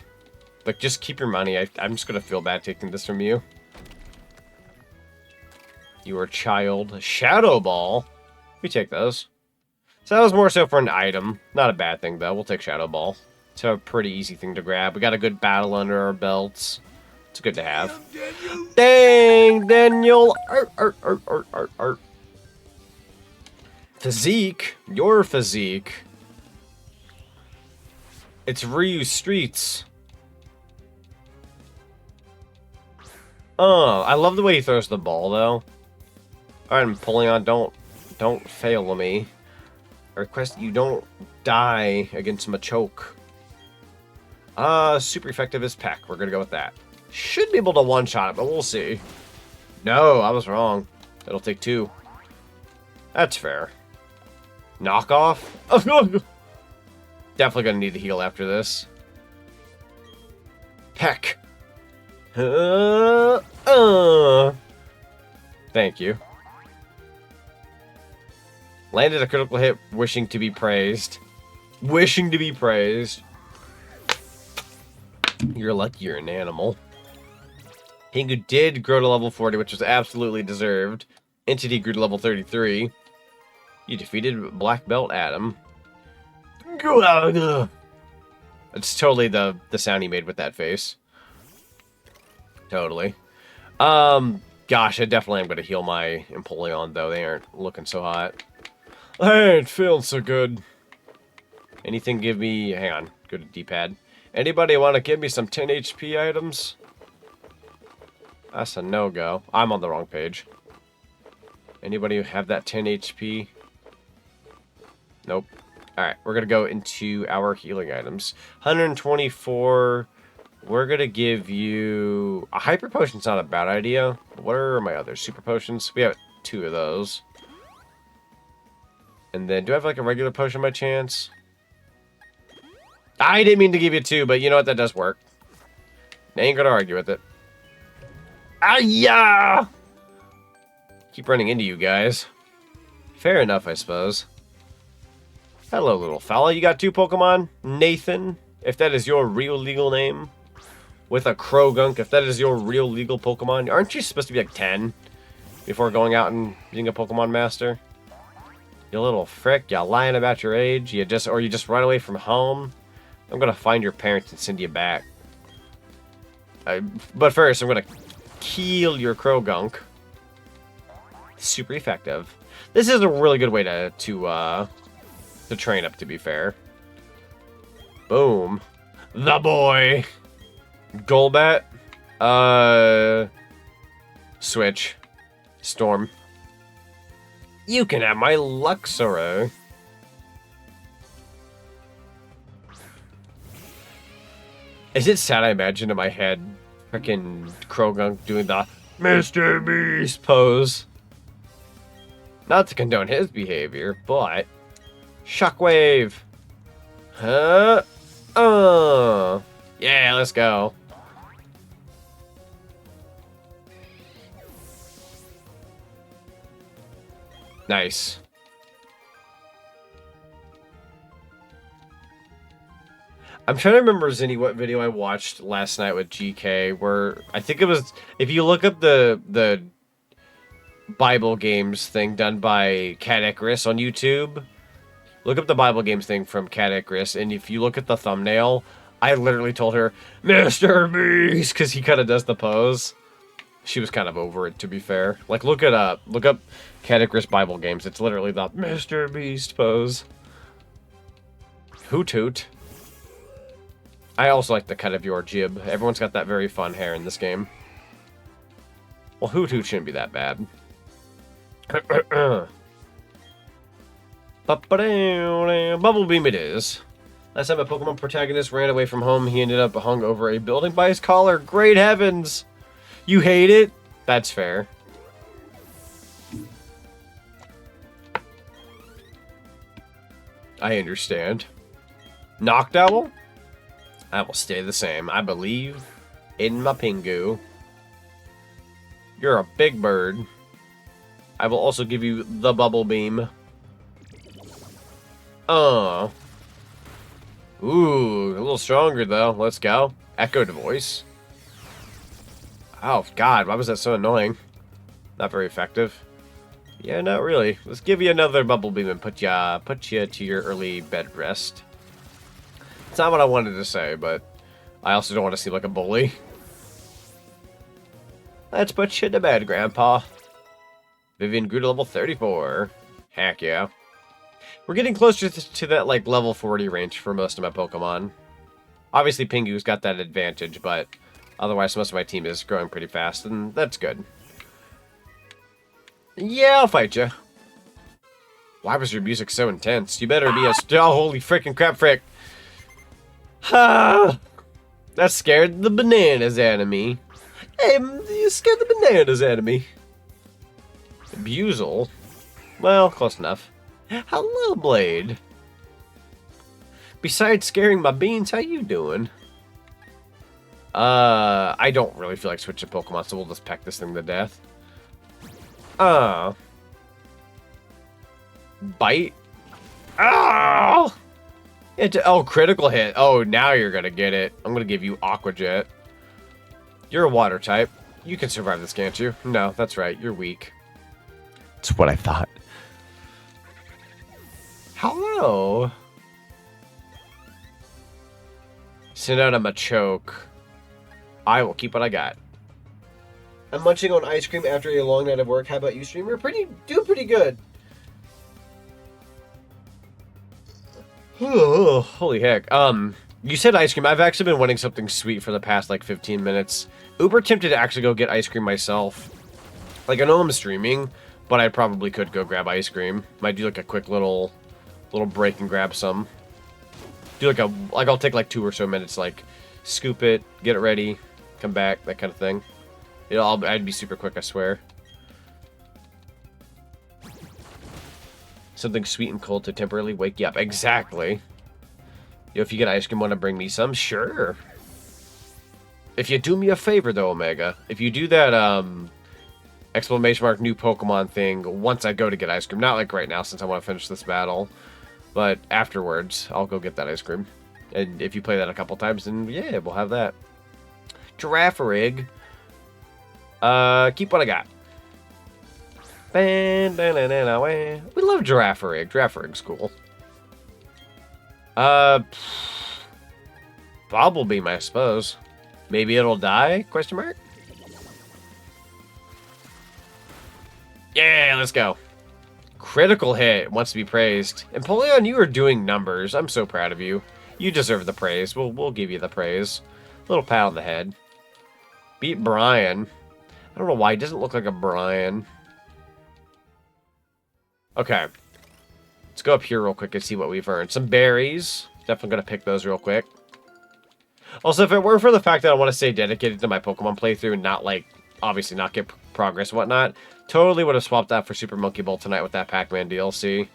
Like, just keep your money. I'm just gonna feel bad taking this from you. You are a child. Shadow Ball. We take those. So that was more so for an item. Not a bad thing, though. We'll take Shadow Ball. It's a pretty easy thing to grab. We got a good battle under our belts. It's good to have. Dang, Daniel! Art. Physique? Your physique. It's Ryu Streets. Oh, I love the way he throws the ball, though. Alright, I'm pulling on. Don't fail me. I request you don't die against Machoke. Super effective as Peck. We're gonna go with that. Should be able to one-shot it, but we'll see. No, I was wrong. It'll take 2. That's fair. Knockoff? Definitely gonna need to heal after this. Peck. Thank you. Landed a critical hit, wishing to be praised. Wishing to be praised. You're lucky you're an animal. Pingu did grow to level 40, which was absolutely deserved. Entity grew to level 33. You defeated Black Belt Adam. It's totally the sound he made with that face. Totally. Gosh, I definitely am going to heal my Empoleon, though. They aren't looking so hot. I ain't feeling so good. Anything give me... Hang on. Go to D-pad. Anybody want to give me some 10 HP items? That's a no-go. I'm on the wrong page. Anybody have that 10 HP? Nope. Alright, we're going to go into our healing items. 124... We're going to give you... A Hyper Potion's not a bad idea. What are my other Super Potions? We have 2 of those. And then, do I have like a regular potion by chance? I didn't mean to give you 2, but you know what? That does work. I ain't going to argue with it. Ah-ya! Keep running into you guys. Fair enough, I suppose. Hello, little fella. You got 2 Pokemon? Nathan, if that is your real legal name. With a Krogunk, if that is your real legal Pokemon. Aren't you supposed to be like 10 before going out and being a Pokemon Master? You little frick, you lying about your age, you just run away from home. I'm gonna find your parents and send you back. But first, I'm gonna kill your Krogunk. Super effective. This is a really good way to train up, to be fair. Boom. The boy. Golbat. Switch. Storm. You can have my Luxoro. Is it sad I imagine in my head frickin' Krogunk doing the Mr. Beast pose? Not to condone his behavior, but... Shockwave! Huh? Yeah, let's go. Nice. I'm trying to remember, Zinni, what video I watched last night with GK, where I think it was, if you look up the Bible games thing done by Cat Icarus on YouTube, look up the Bible games thing from Cat Icarus, and if you look at the thumbnail, I literally told her, Mr. Beast, because he kind of does the pose. She was kind of over it, to be fair. Like, look it up. Look up Cat Icarus Bible games. It's literally the Mr. Beast pose. Hoot hoot. I also like the cut of your jib. Everyone's got that very fun hair in this game. Well, Hoot Hoot shouldn't be that bad. Bubble Beam it is. Last time a Pokemon protagonist ran away from home, he ended up hung over a building by his collar. Great heavens! You hate it? That's fair. I understand. Noctowl? I will stay the same. I believe in my Pingu. You're a big bird. I will also give you the Bubble Beam. Ooh, a little stronger though. Let's go. Echoed voice. Oh god, why was that so annoying? Not very effective. Yeah, not really. Let's give you another Bubble Beam and put you to your early bed rest. It's not what I wanted to say, but I also don't want to seem like a bully. Let's put you to bed, Grandpa. Vivian grew to level 34. Heck yeah. We're getting closer to that, like, level 40 range for most of my Pokemon. Obviously, Pingu's got that advantage, but otherwise most of my team is growing pretty fast, and that's good. Yeah, I'll fight you. Why was your music so intense? You better be a... Oh, holy frickin' crap frick. Ha! That scared the bananas out of me. Hey, you scared the bananas out of me. Buzel? Well, close enough. Hello, Blade. Besides scaring my beans, how you doing? I don't really feel like switching Pokemon, so we'll just peck this thing to death. Bite? Oh! Oh, critical hit. Oh, now you're gonna get it. I'm gonna give you Aqua Jet. You're a water type. You can survive this, can't you? No, that's right. You're weak. That's what I thought. Hello. Send out a Machoke. I will keep what I got. I'm munching on ice cream after a long night of work. How about you, streamer? Doing pretty good. Oh, holy heck. You said ice cream. I've actually been wanting something sweet for the past, like, 15 minutes. Uber tempted to actually go get ice cream myself. Like, I know I'm streaming, but I probably could go grab ice cream. Might do, like, a quick little break and grab some. Do, like, I'll take, like, 2 or so minutes, like, scoop it, get it ready, come back, that kind of thing. I'd be super quick, I swear. Something sweet and cold to temporarily wake you up. Exactly. Yo, if you get ice cream, want to bring me some? Sure. If you do me a favor, though, Omega. If you do that, exclamation mark new Pokemon thing once I go to get ice cream. Not like right now, since I want to finish this battle. But afterwards, I'll go get that ice cream. And if you play that a couple times, then yeah, we'll have that. Girafarig. Keep what I got. We love Girafarig. Girafarig's cool. Bobblebeam, I suppose. Maybe it'll die? Question mark? Yeah, let's go. Critical hit. Wants to be praised. Empoleon, you are doing numbers. I'm so proud of you. You deserve the praise. We'll give you the praise. Little pat on the head. Beat Brian. I don't know why. He doesn't look like a Brian. Okay. Let's go up here real quick and see what we've earned. Some berries. Definitely going to pick those real quick. Also, if it weren't for the fact that I want to stay dedicated to my Pokemon playthrough and not, like, obviously not get progress and whatnot, totally would have swapped that for Super Monkey Ball tonight with that Pac-Man DLC.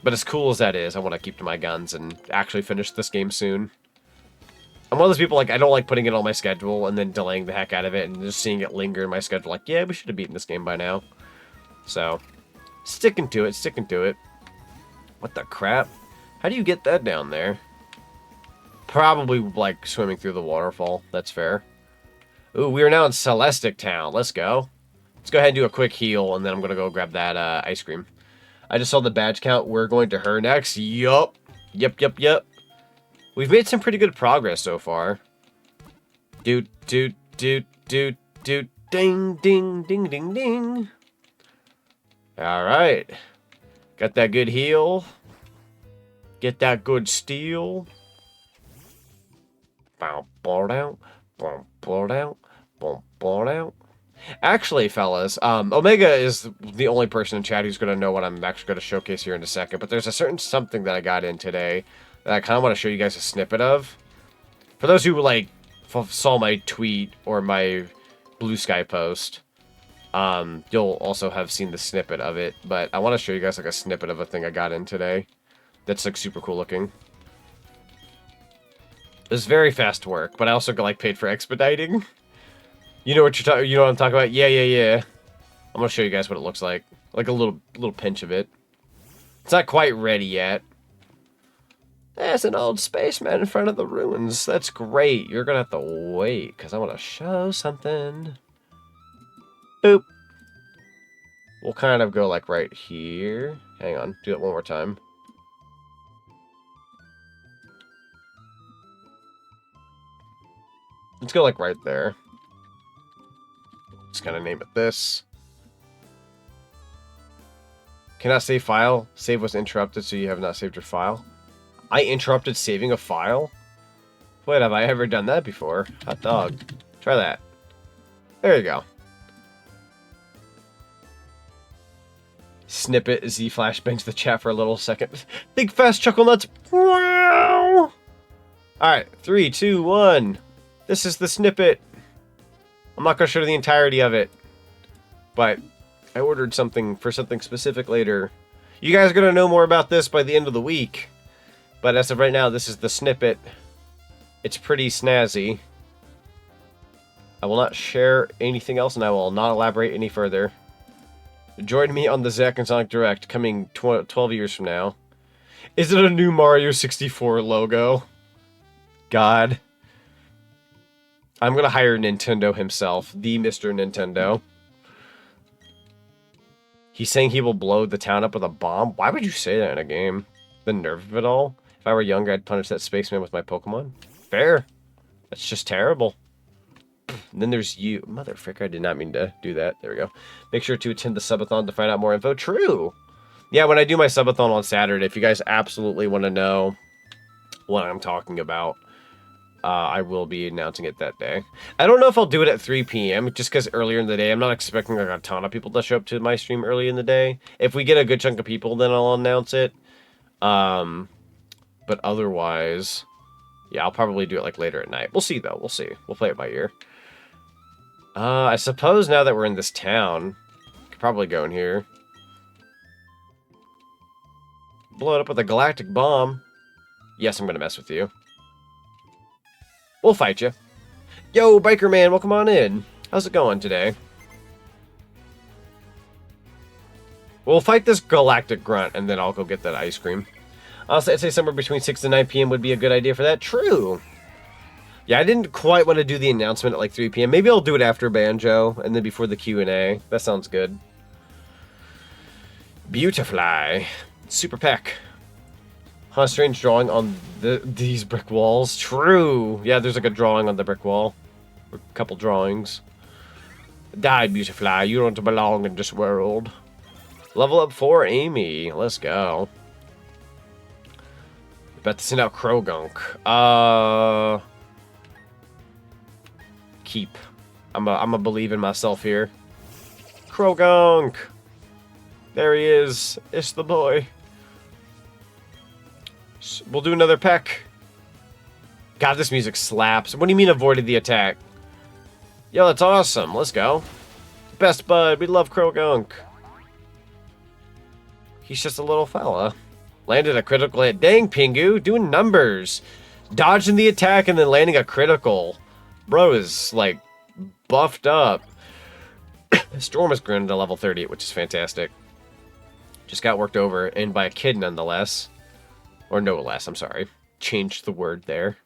But as cool as that is, I want to keep to my guns and actually finish this game soon. I'm one of those people, like, I don't like putting it on my schedule and then delaying the heck out of it and just seeing it linger in my schedule. Like, yeah, we should have beaten this game by now. So, sticking to it. What the crap? How do you get that down there? Probably, like, swimming through the waterfall. That's fair. Ooh, we are now in Celestic Town. Let's go. Let's go ahead and do a quick heal, and then I'm going to go grab that ice cream. I just saw the badge count. We're going to her next. Yup. Yep. We've made some pretty good progress so far. Ding, ding. Alright. Got that good heal. Get that good steal. Actually, fellas, Omega is the only person in chat who's going to know what I'm actually going to showcase here in a second, but there's a certain something that I got in today that I kind of want to show you guys a snippet of. For those who, like, saw my tweet or my Blue Sky post, you'll also have seen the snippet of it, but I want to show you guys, like, a snippet of a thing I got in today that's, like, super cool looking. It was very fast work, but I also got, like, paid for expediting. You know what you know what I'm talking about? Yeah. I'm gonna show you guys what it looks like. Like a little pinch of it. It's not quite ready yet. There's an old spaceman in front of the ruins. That's great. You're gonna have to wait, because I want to show something. Boop. We'll kind of go, like, right here. Hang on. Do it one more time. Let's go, like, right there. Just gonna name it this. Cannot save file. Save was interrupted, so you have not saved your file. I interrupted saving a file? Wait, have I ever done that before? Hot dog. Try that. There you go. Snippet. Z flashbangs the chat for a little second. Think fast, chuckle nuts. Wow! Alright, 3, 2, 1. This is the snippet. I'm not going to show the entirety of it, but I ordered something for something specific later. You guys are going to know more about this by the end of the week, but as of right now, this is the snippet. It's pretty snazzy. I will not share anything else, and I will not elaborate any further. Join me on the Zack and Sonic Direct coming 12 years from now. Is it a new Mario 64 logo? God. I'm gonna hire Nintendo himself, the Mr. Nintendo. He's saying he will blow the town up with a bomb? Why would you say that in a game? The nerve of it all? If I were younger, I'd punish that spaceman with my Pokemon. Fair. That's just terrible. And then there's you. Motherfucker, I did not mean to do that. There we go. Make sure to attend the subathon to find out more info. True. Yeah, when I do my subathon on Saturday, if you guys absolutely want to know what I'm talking about, I will be announcing it that day. I don't know if I'll do it at 3 p.m. just because earlier in the day, I'm not expecting like a ton of people to show up to my stream early in the day. If we get a good chunk of people, then I'll announce it. But otherwise, yeah, I'll probably do it like later at night. We'll see though. We'll see. We'll play it by ear. I suppose now that we're in this town, we could probably go in here. Blow it up with a galactic bomb. Yes, I'm gonna mess with you. We'll fight you. Yo, Biker Man, welcome on in. How's it going today? We'll fight this galactic grunt, and then I'll go get that ice cream. I'd say somewhere between 6 and 9 p.m. would be a good idea for that. True. Yeah, I didn't quite want to do the announcement at like 3 p.m. Maybe I'll do it after Banjo, and then before the Q&A. That sounds good. Beautifly. Super Peck. Huh, strange drawing on these brick walls. True. Yeah, there's like a drawing on the brick wall. Or a couple drawings. Die, Beautifly. You don't belong in this world. Level up 4, Amy. Let's go. About to send out Krogunk. Keep. I'm a believe in myself here. Krogunk. There he is. It's the boy. We'll do another peck. God, this music slaps. What do you mean avoided the attack? Yo, that's awesome. Let's go. Best bud. We love Krogunk. He's just a little fella. Landed a critical hit. Dang, Pingu. Doing numbers. Dodging the attack and then landing a critical. Bro is, like, buffed up. Storm is grown to level 30, which is fantastic. Just got worked over, and by a kid nonetheless. Or no less, I'm sorry. Changed the word there.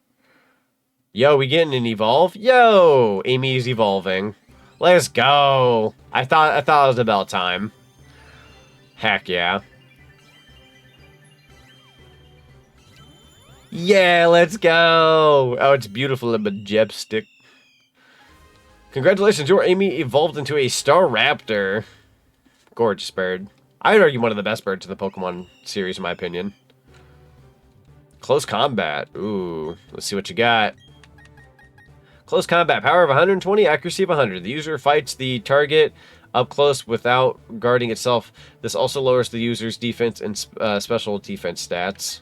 Yo, we getting an evolve? Yo! Amy's evolving. Let's go! I thought it was about time. Heck yeah. Yeah, let's go! Oh, it's beautiful and majestic. Congratulations, your Amy evolved into a Star Raptor. Gorgeous bird. I'd argue one of the best birds in the Pokemon series, in my opinion. Close combat. Ooh, let's see what you got. Close combat. Power of 120, accuracy of 100. The user fights the target up close without guarding itself. This also lowers the user's defense and special defense stats.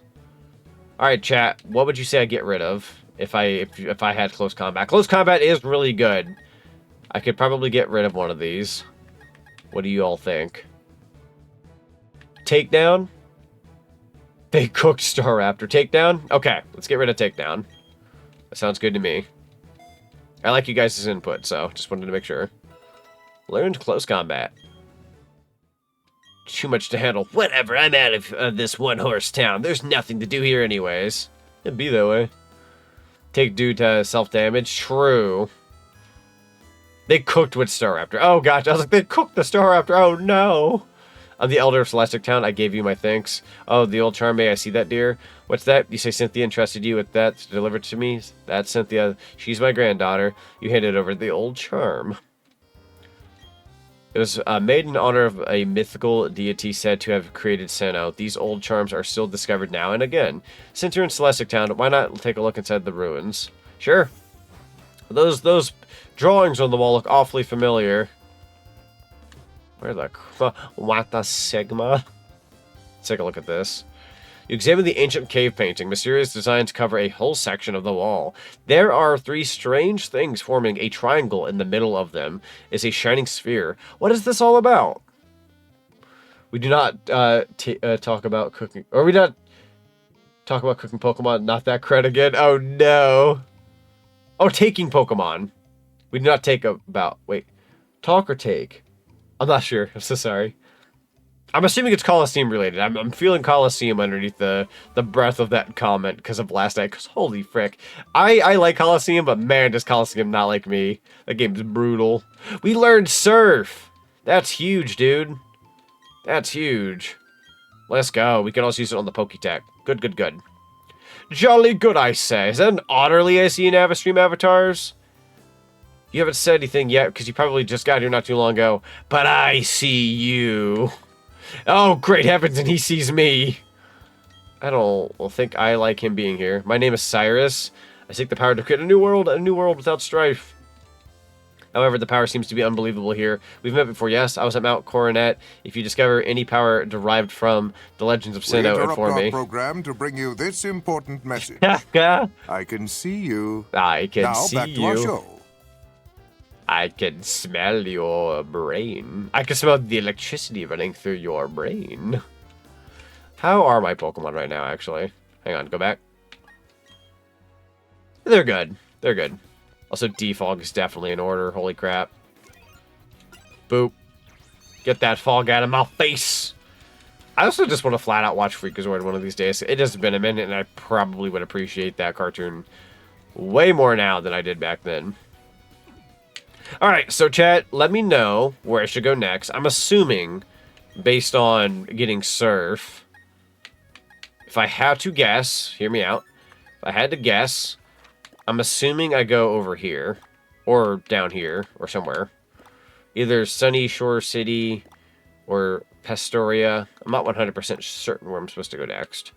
All right, chat. What would you say I get rid of if I had close combat? Close combat is really good. I could probably get rid of one of these. What do you all think? Takedown? They cooked Staraptor. Takedown? Okay, let's get rid of Takedown. That sounds good to me. I like you guys' input, so just wanted to make sure. Learned close combat. Too much to handle. Whatever, I'm out of this one-horse town. There's nothing to do here anyways. It'd be that way. Take due to self-damage. True. They cooked with Staraptor. Oh, gosh. I was like, they cooked the Staraptor. Oh, no. I'm the elder of Celestic Town. I gave you my thanks. Oh, the old charm. May I see that, dear? What's that? You say Cynthia entrusted you with that to deliver to me? That's Cynthia. She's my granddaughter. You handed over the old charm. It was made in honor of a mythical deity said to have created Sinnoh. These old charms are still discovered now and again. Since you're in Celestic Town, why not take a look inside the ruins? Sure. Those drawings on the wall look awfully familiar. Where the... What the Sigma? Let's take a look at this. You examine the ancient cave painting. Mysterious designs cover a whole section of the wall. There are 3 strange things forming a triangle. In the middle of them is a shining sphere. What is this all about? We do not talk about cooking... Or we not talk about cooking Pokemon. Not that cred again. Oh, no. Oh, taking Pokemon. We do not take about... Wait. Talk or take? I'm not sure. I'm so sorry. I'm assuming it's Coliseum related. I'm feeling Coliseum underneath the breath of that comment because of last night. Because holy frick. I like Coliseum, but man, does Coliseum not like me. That game's brutal. We learned Surf. That's huge, dude. That's huge. Let's go. We can also use it on the Poketech. Good, good, good. Jolly good, I say. Is that an Otterly I see in Avastream avatars? You haven't said anything yet because you probably just got here not too long ago. But I see you. Oh, great heavens, and he sees me. I don't think I like him being here. My name is Cyrus. I seek the power to create a new world without strife. However, the power seems to be unbelievable here. We've met before, yes. I was at Mount Coronet. If you discover any power derived from the Legends of Sinnoh, inform me. We interrupt our program to bring you this important message. I can see you. I can now, see back to our you. show. I can smell your brain. I can smell the electricity running through your brain. How are my Pokemon right now, actually? Hang on, go back. They're good. They're good. Also, defog is definitely in order. Holy crap. Boop. Get that fog out of my face. I also just want to flat out watch Freakazoid one of these days. It has been a minute, and I probably would appreciate that cartoon way more now than I did back then. Alright, so chat, let me know where I should go next. I'm assuming, based on getting Surf, if I had to guess, hear me out, if I had to guess, I'm assuming I go over here, or down here, or somewhere. Either Sunny Shore City, or Pastoria. I'm not 100% certain where I'm supposed to go next.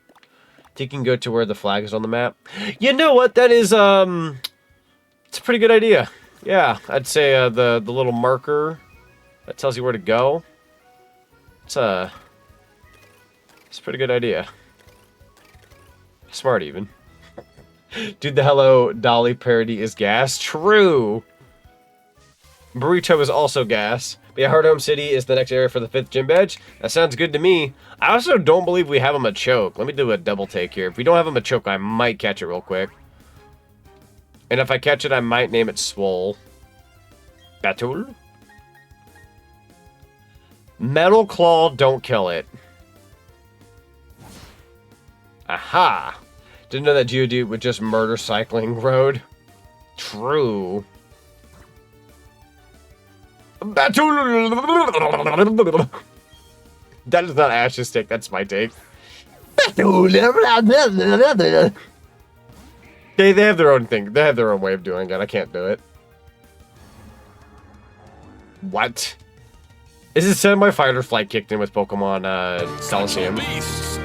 I think you can go to where the flag is on the map. You know what, that is, it's a pretty good idea. Yeah, I'd say the little marker that tells you where to go. It's a pretty good idea. Smart even. Dude, the Hello Dolly parody is gas. True. Burrito is also gas. But yeah, Hard Home City is the next area for the 5th gym badge. That sounds good to me. I also don't believe we have a Machoke. Let me do a double take here. If we don't have a Machoke, I might catch it real quick. And if I catch it, I might name it Swole. Batul? Metal Claw, don't kill it. Aha! Didn't know that Geodude would just murder Cycling Road. True. Batul! That is not Ash's take, that's my take. Batul! They have their own thing. They have their own way of doing it. I can't do it. What? Is it said my fight or flight kicked in with Pokemon Coliseum? Beasts,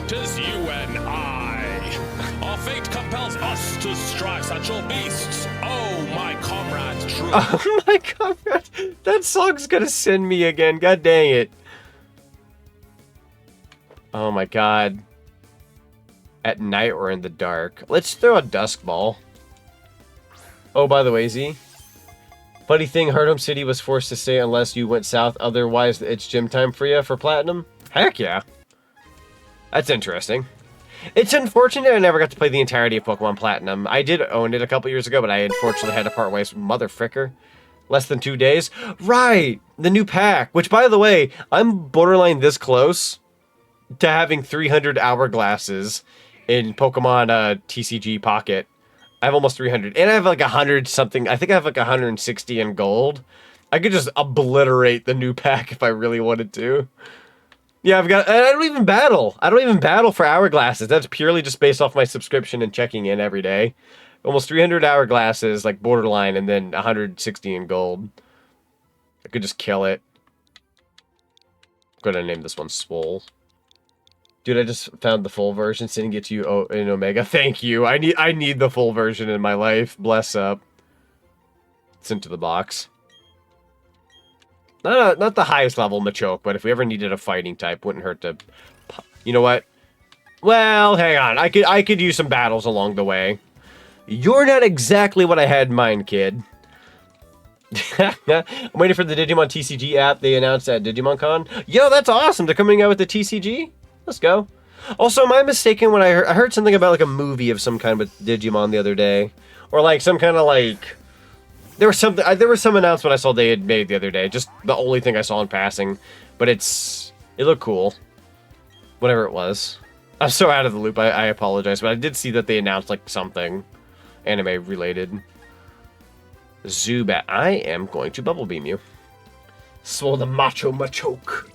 'tis you and I. Our fate compels us to strive such old beasts. Oh, my comrades true. Oh my god, that song's gonna send me again. God dang it. Oh my god. At night or in the dark. Let's throw a Dusk Ball. Oh, by the way, Z. Funny thing, Hardhome City was forced to stay unless you went south. Otherwise, it's gym time for you for Platinum. Heck yeah. That's interesting. It's unfortunate I never got to play the entirety of Pokemon Platinum. I did own it a couple years ago, but I unfortunately had to part ways. Mother fricker. Less than 2 days. Right! The new pack. Which, by the way, I'm borderline this close to having 300 hourglasses in Pokemon TCG Pocket. I have almost 300. And I have like 100 something. I think I have like 160 in gold. I could just obliterate the new pack if I really wanted to. Yeah, I don't even battle. I don't even battle for hourglasses. That's purely just based off my subscription and checking in every day. Almost 300 hourglasses, like borderline, and then 160 in gold. I could just kill it. I'm gonna name this one Swole. Dude, I just found the full version. Sending it to you in Omega. Thank you. I need the full version in my life. Bless up. It's into the box. Not the highest level Machoke, but if we ever needed a fighting type, wouldn't hurt to. You know what? Well, hang on. I could use some battles along the way. You're not exactly what I had in mind, kid. I'm waiting for the Digimon TCG app they announced at DigimonCon. Yo, that's awesome. They're coming out with the TCG. Let's go. Also, am I mistaken when I heard something about like a movie of some kind with Digimon the other day, or like some kind of like there was some announcement I saw they had made the other day. Just the only thing I saw in passing, but it's It looked cool. Whatever it was. I'm so out of the loop, I apologize, but I did see that they announced like something anime related. Zubat, I am going to bubble beam you. Swallow the machoke.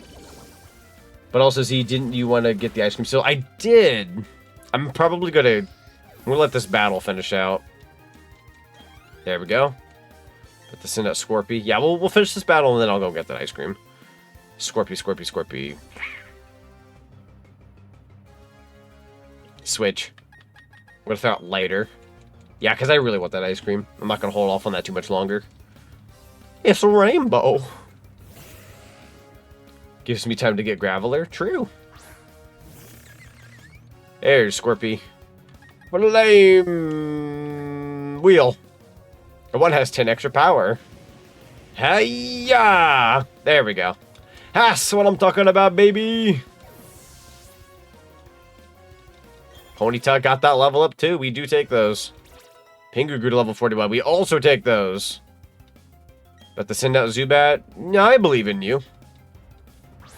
But also, Z, didn't you want to get the ice cream? So I did. I'm probably gonna let this battle finish out. There we go. Put this in at Scorpy. Yeah, we'll finish this battle and then I'll go get that ice cream. Scorpy. Switch. I'm gonna throw out lighter. Yeah, because I really want that ice cream. I'm not gonna hold off on that too much longer. It's a rainbow. Gives me time to get Graveler. True. There's Scorpy. Flame wheel. The one has 10 extra power. Hiya! There we go. That's what I'm talking about, baby. Ponyta got that level up too. We do take those. Pingu grew to level 41. We also take those. But to send out Zubat, I believe in you.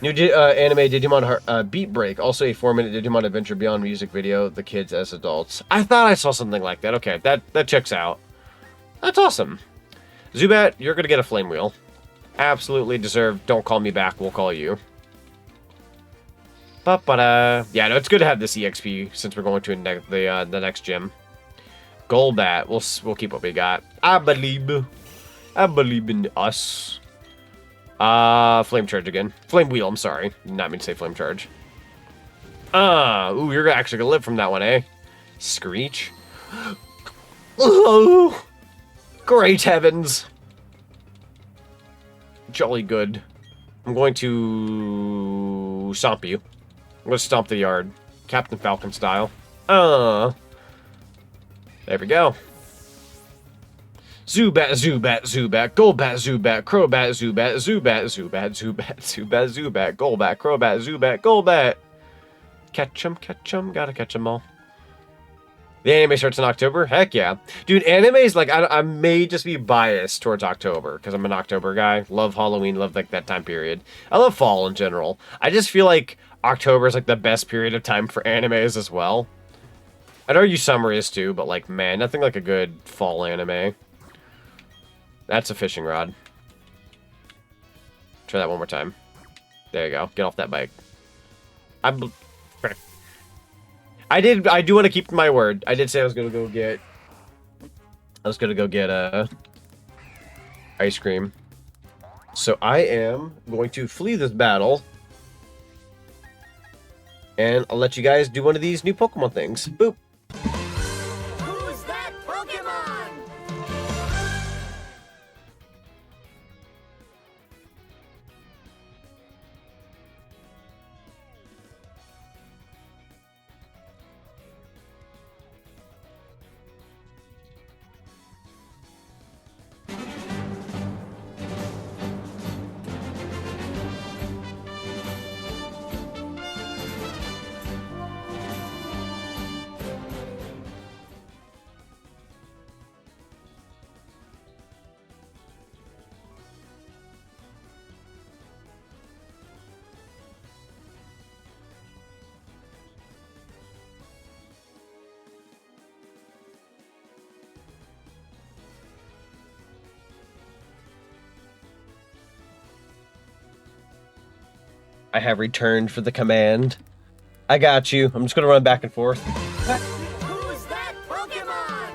New anime Digimon Beat Break. Also a 4-minute Digimon Adventure Beyond music video. The kids as adults. I thought I saw something like that. Okay, that checks out. That's awesome. Zubat, you're going to get a Flame Wheel. Absolutely deserved. Don't call me back. We'll call you. Ba-ba-da. Yeah, no, it's good to have this EXP since we're going to the next gym. Golbat. We'll keep what we got. I believe in us. Flame Charge again. Flame Wheel, I'm sorry. Did not mean to say Flame Charge. Ooh, you're actually gonna live from that one, eh? Screech. Oh, great heavens. Jolly good. I'm going to stomp you. I'm gonna stomp the yard. Captain Falcon style. There we go. Zubat, Golbat, Zubat, Crobat, Zubat, Golbat, Crobat, Golbat. Catch 'em, gotta catch 'em all. The anime starts in October? Heck yeah. Dude, anime's like, I may just be biased towards October, because I'm an October guy. Love Halloween, love like that time period. I love fall in general. I just feel like October is like the best period of time for animes as well. I'd argue summer is too, but like, man, nothing like a good fall anime. That's a fishing rod. Try that one more time. There you go. Get off that bike. I do want to keep my word. I did say I was gonna go get ice cream. So I am going to flee this battle. And I'll let you guys do one of these new Pokemon things. Boop. Who's that Pokemon? I have returned for the command. I got you. I'm just gonna run back and forth. Who's that Pokemon?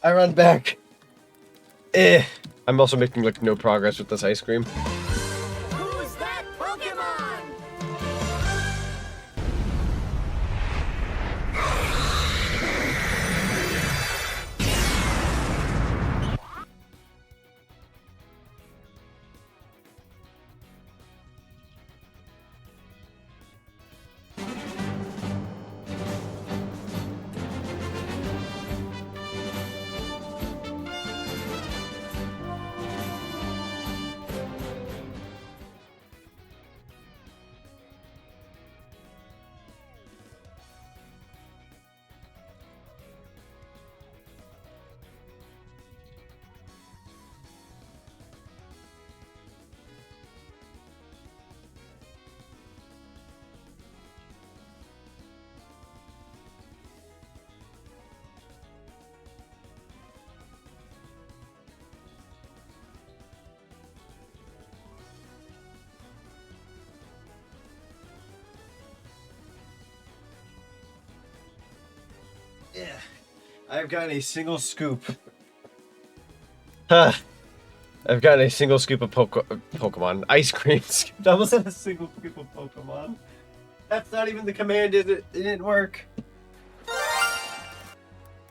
I run back. Eh. I'm also making like no progress with this ice cream. Who's that Pokemon? Yeah, I've gotten a single scoop. Huh. I've gotten a single scoop of Pokemon ice cream. I almost had a single scoop of Pokemon. That's not even the command, is it? It didn't work.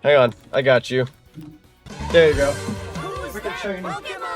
Hang on, I got you. There you go. Who's Freaking that shiny. Pokemon?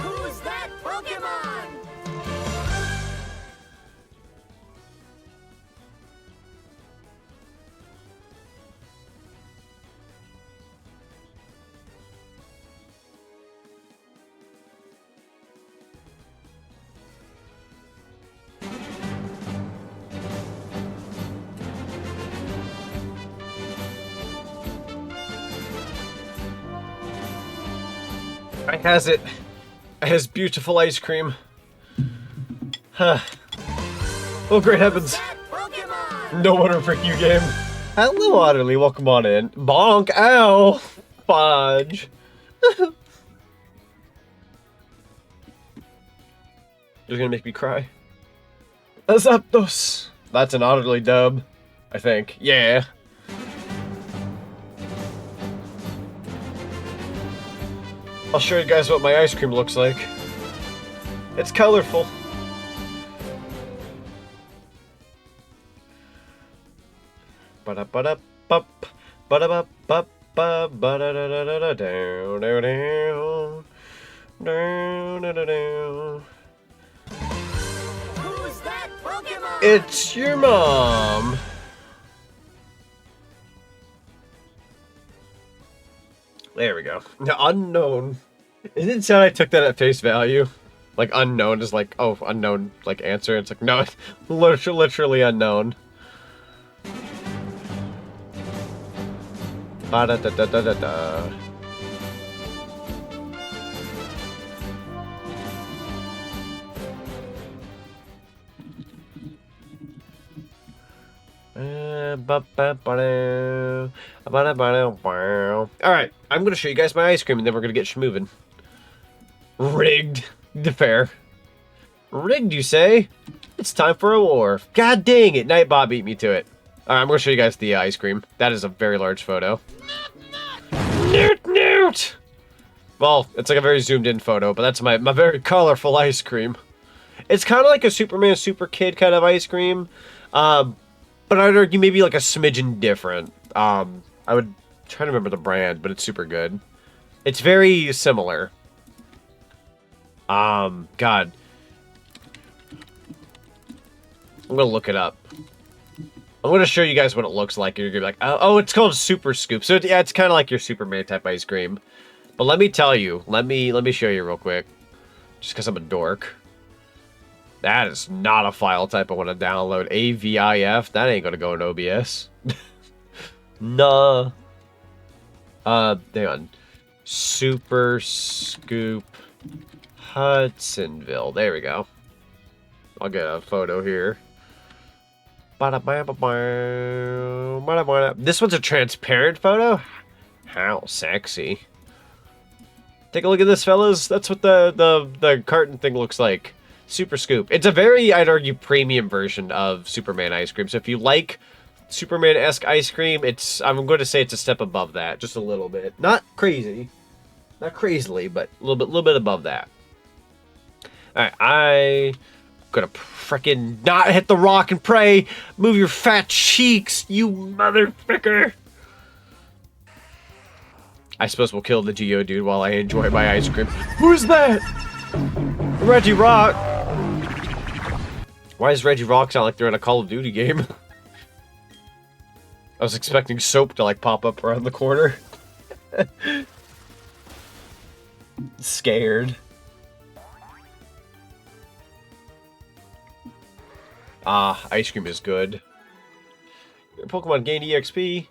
Who's that Pokemon? I has it. It has beautiful ice cream. Huh. Oh, great heavens. That Pokemon? No wonder for you game. Hello, Otterly. Welcome on in. Bonk. Ow. Fudge. You're gonna make me cry. Azapdos. That's an Otterly dub, I think. Yeah. I'll show you guys what my ice cream looks like. It's colorful. Ba-da-ba-da-bup, ba-da-ba-bup, ba-da-da-da-da-da, down, down, down, down. Who's that Pokemon? It's your mom. There we go. Unknown. It didn't sound I took that at face value. Like unknown is like, oh, unknown like answer. It's like, no, it's literally unknown. Ba-da-da-da-da-da-da. Alright, I'm gonna show you guys my ice cream and then we're gonna get moving. Rigged. Fair. Rigged, you say? It's time for a war. God dang it, Nightbot beat me to it. Alright, I'm gonna show you guys the ice cream. That is a very large photo. Newt! Well, it's like a very zoomed in photo, but that's my very colorful ice cream. It's kind of like a Superman Super Kid kind of ice cream. But I'd argue maybe like a smidgen different. I would try to remember the brand, but it's super good. It's very similar. God. I'm gonna look it up. I'm gonna show you guys what it looks like. You're gonna be like, oh, it's called Super Scoop. So yeah, it's kind of like your Superman type ice cream. But let me tell you, let me show you real quick. Just because I'm a dork. That is not a file type I want to download. AVIF? That ain't going to go in OBS. Nah. Hang on. Super Scoop Hudsonville. There we go. I'll get a photo here. This one's a transparent photo? How sexy. Take a look at this, fellas. That's what the carton thing looks like. Super Scoop. It's a very, I'd argue, premium version of Superman ice cream. So if you like Superman-esque ice cream, I'm going to say it's a step above that. Just a little bit. Not crazy. Not crazily, but a little bit above that. Alright, I'm gonna frickin' not hit the rock and pray. Move your fat cheeks, you motherfucker. I suppose we'll kill the Geodude while I enjoy my ice cream. Who's that? Reggie Rock. Why does Reggie Rock sound like they're in a Call of Duty game? I was expecting soap to like pop up around the corner. Scared. Ah, ice cream is good. Your Pokemon gain EXP.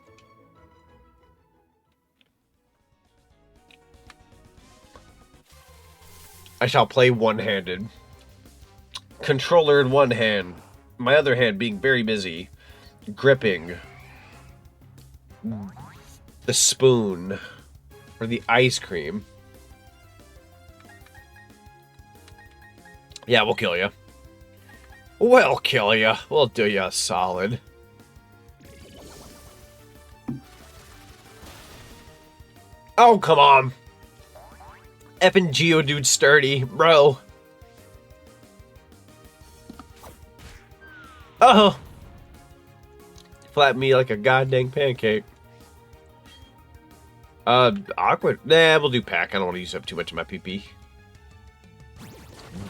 I shall play one-handed. Controller in one hand. My other hand being very busy. Gripping the spoon. Or the ice cream. Yeah, we'll kill you. We'll kill you. We'll do you a solid. Oh, come on. Effing Geodude sturdy, bro. Oh. Flat me like a goddamn pancake. Awkward. Nah, we'll do pack. I don't want to use up too much of my PP.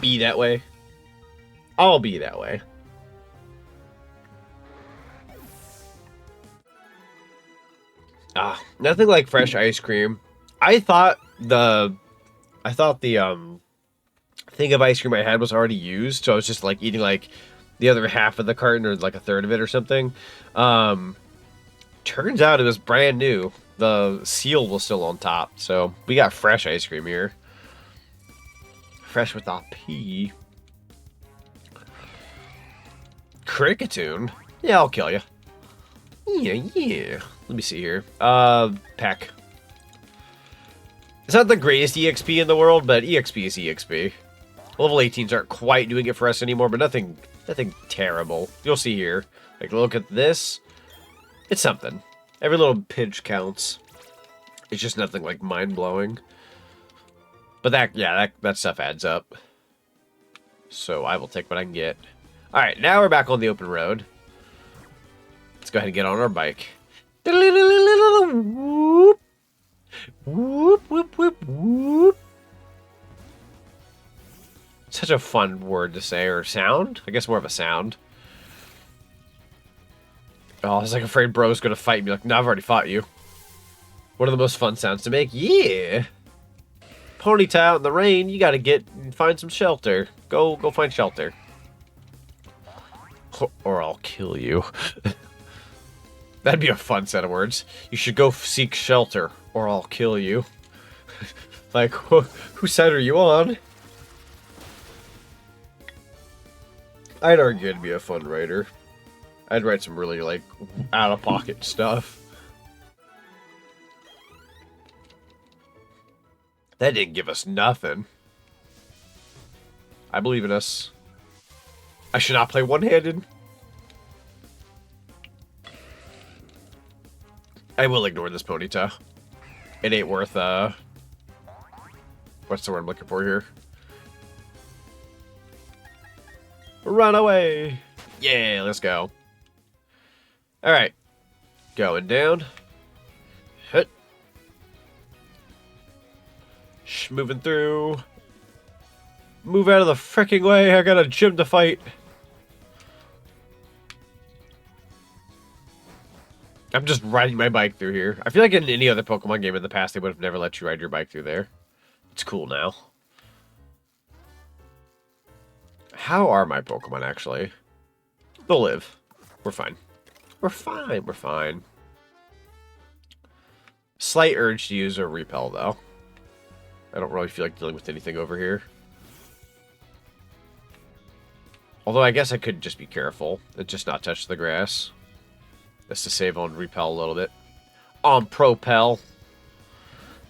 Be that way. I'll be that way. Ah, nothing like fresh ice cream. I thought the thing of ice cream I had was already used, so I was just like eating like the other half of the carton or like a third of it or something. Turns out it was brand new. The seal was still on top, so we got fresh ice cream here. Fresh with a P. Cricketune? Yeah, I'll kill you. Yeah. Let me see here. Peck. It's not the greatest EXP in the world, but EXP is EXP. Level 18s aren't quite doing it for us anymore, but nothing terrible. You'll see here. Like, look at this. It's something. Every little pinch counts. It's just nothing, like, mind-blowing. But that stuff adds up. So I will take what I can get. Alright, now we're back on the open road. Let's go ahead and get on our bike. Whoop. Whoop, whoop, whoop, whoop. Such a fun word to say, or sound? I guess more of a sound. Oh, I was like afraid bro's gonna fight me. Like, no, I've already fought you. One of the most fun sounds to make. Yeah! Ponyta out in the rain, you gotta find some shelter. Go find shelter. Or I'll kill you. That'd be a fun set of words. You should go seek shelter, or I'll kill you. Like, whose side are you on? I'd argue it'd be a fun writer. I'd write some really, like, out-of-pocket stuff. That didn't give us nothing. I believe in us. I should not play one-handed. I will ignore this Ponyta. It ain't worth, what's the word I'm looking for here? Run away! Yeah, let's go. Alright. Going down. Hit. Moving through. Move out of the freaking way, I got a gym to fight. I'm just riding my bike through here. I feel like in any other Pokemon game in the past, they would have never let you ride your bike through there. It's cool now. How are my Pokemon, actually? They'll live. We're fine. We're fine. We're fine. Slight urge to use a repel, though. I don't really feel like dealing with anything over here. Although I guess I could just be careful and just not touch the grass. That's to save on repel a little bit. On propel.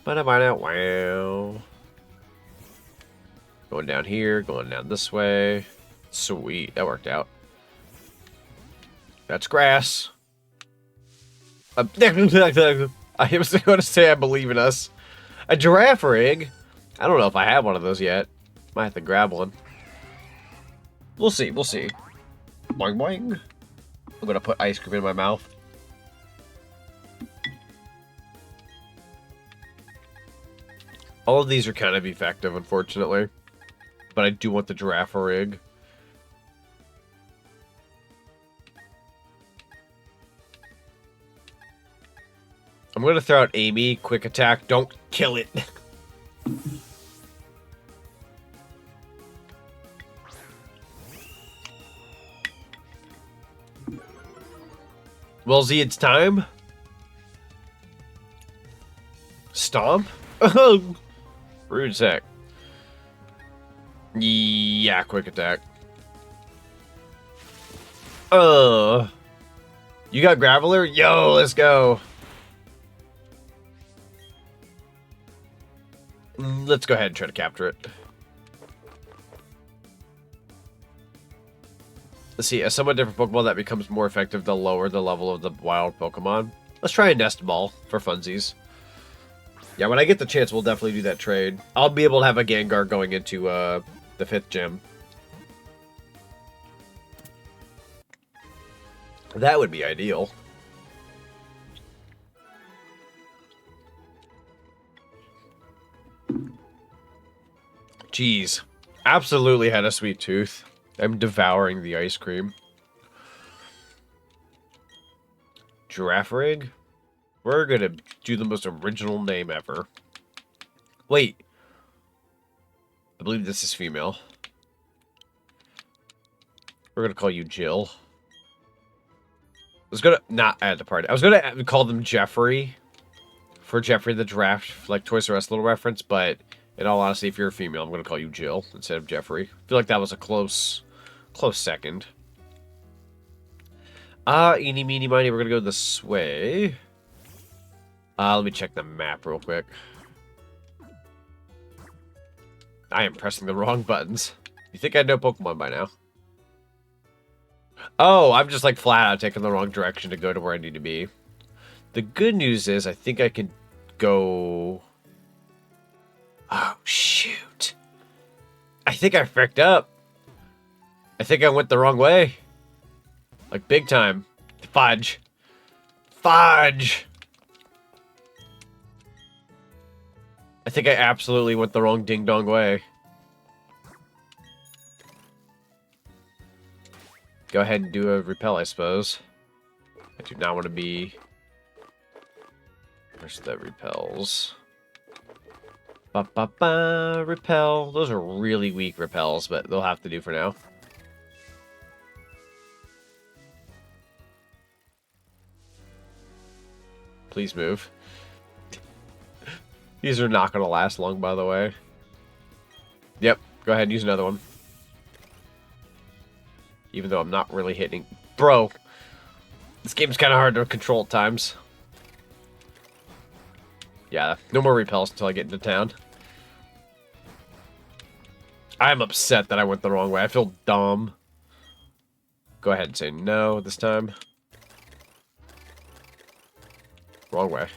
Wow. Going down here, going down this way. Sweet, that worked out. That's grass. I was going to say I believe in us. A giraffe rig. I don't know if I have one of those yet. Might have to grab one. We'll see, we'll see. Boing boing. I'm going to put ice cream in my mouth. All of these are kind of effective, unfortunately. But I do want the giraffe rig. I'm going to throw out Amy. Quick attack. Don't kill it. Well, Z, it's time. Stomp? Rude attack. Yeah, quick attack. You got Graveler? Yo, let's go. Let's go ahead and try to capture it. Let's see, a somewhat different Pokemon that becomes more effective the lower the level of the wild Pokemon. Let's try a Nest Ball for funsies. Yeah, when I get the chance, we'll definitely do that trade. I'll be able to have a Gengar going into the 5th gym. That would be ideal. Jeez. Absolutely had a sweet tooth. I'm devouring the ice cream. Giraffe rig? We're gonna do the most original name ever. Wait. I believe this is female. We're gonna call you Jill. I was gonna not add the party. I was gonna call them Jeffrey. For Jeffrey the Giraffe, like Toys R Us little reference, but in all honesty, if you're a female, I'm gonna call you Jill instead of Jeffrey. I feel like that was a close second. Eeny, meeny, miny, we're gonna go this way. Let me check the map real quick. I am pressing the wrong buttons. You think I know Pokemon by now? Oh, I'm just like flat out taking the wrong direction to go to where I need to be. The good news is I think I can go... Oh, shoot. I think I fricked up. I think I went the wrong way. Like, big time. Fudge. Fudge! I think I absolutely went the wrong ding-dong way. Go ahead and do a repel, I suppose. I do not want to be... Where's the repels? Ba-ba-ba, repel. Those are really weak repels, but they'll have to do for now. Please move. These are not going to last long, by the way. Yep, go ahead and use another one. Even though I'm not really hitting... Bro! This game's kind of hard to control at times. Yeah, no more repels until I get into town. I'm upset that I went the wrong way. I feel dumb. Go ahead and say no this time. Wrong way.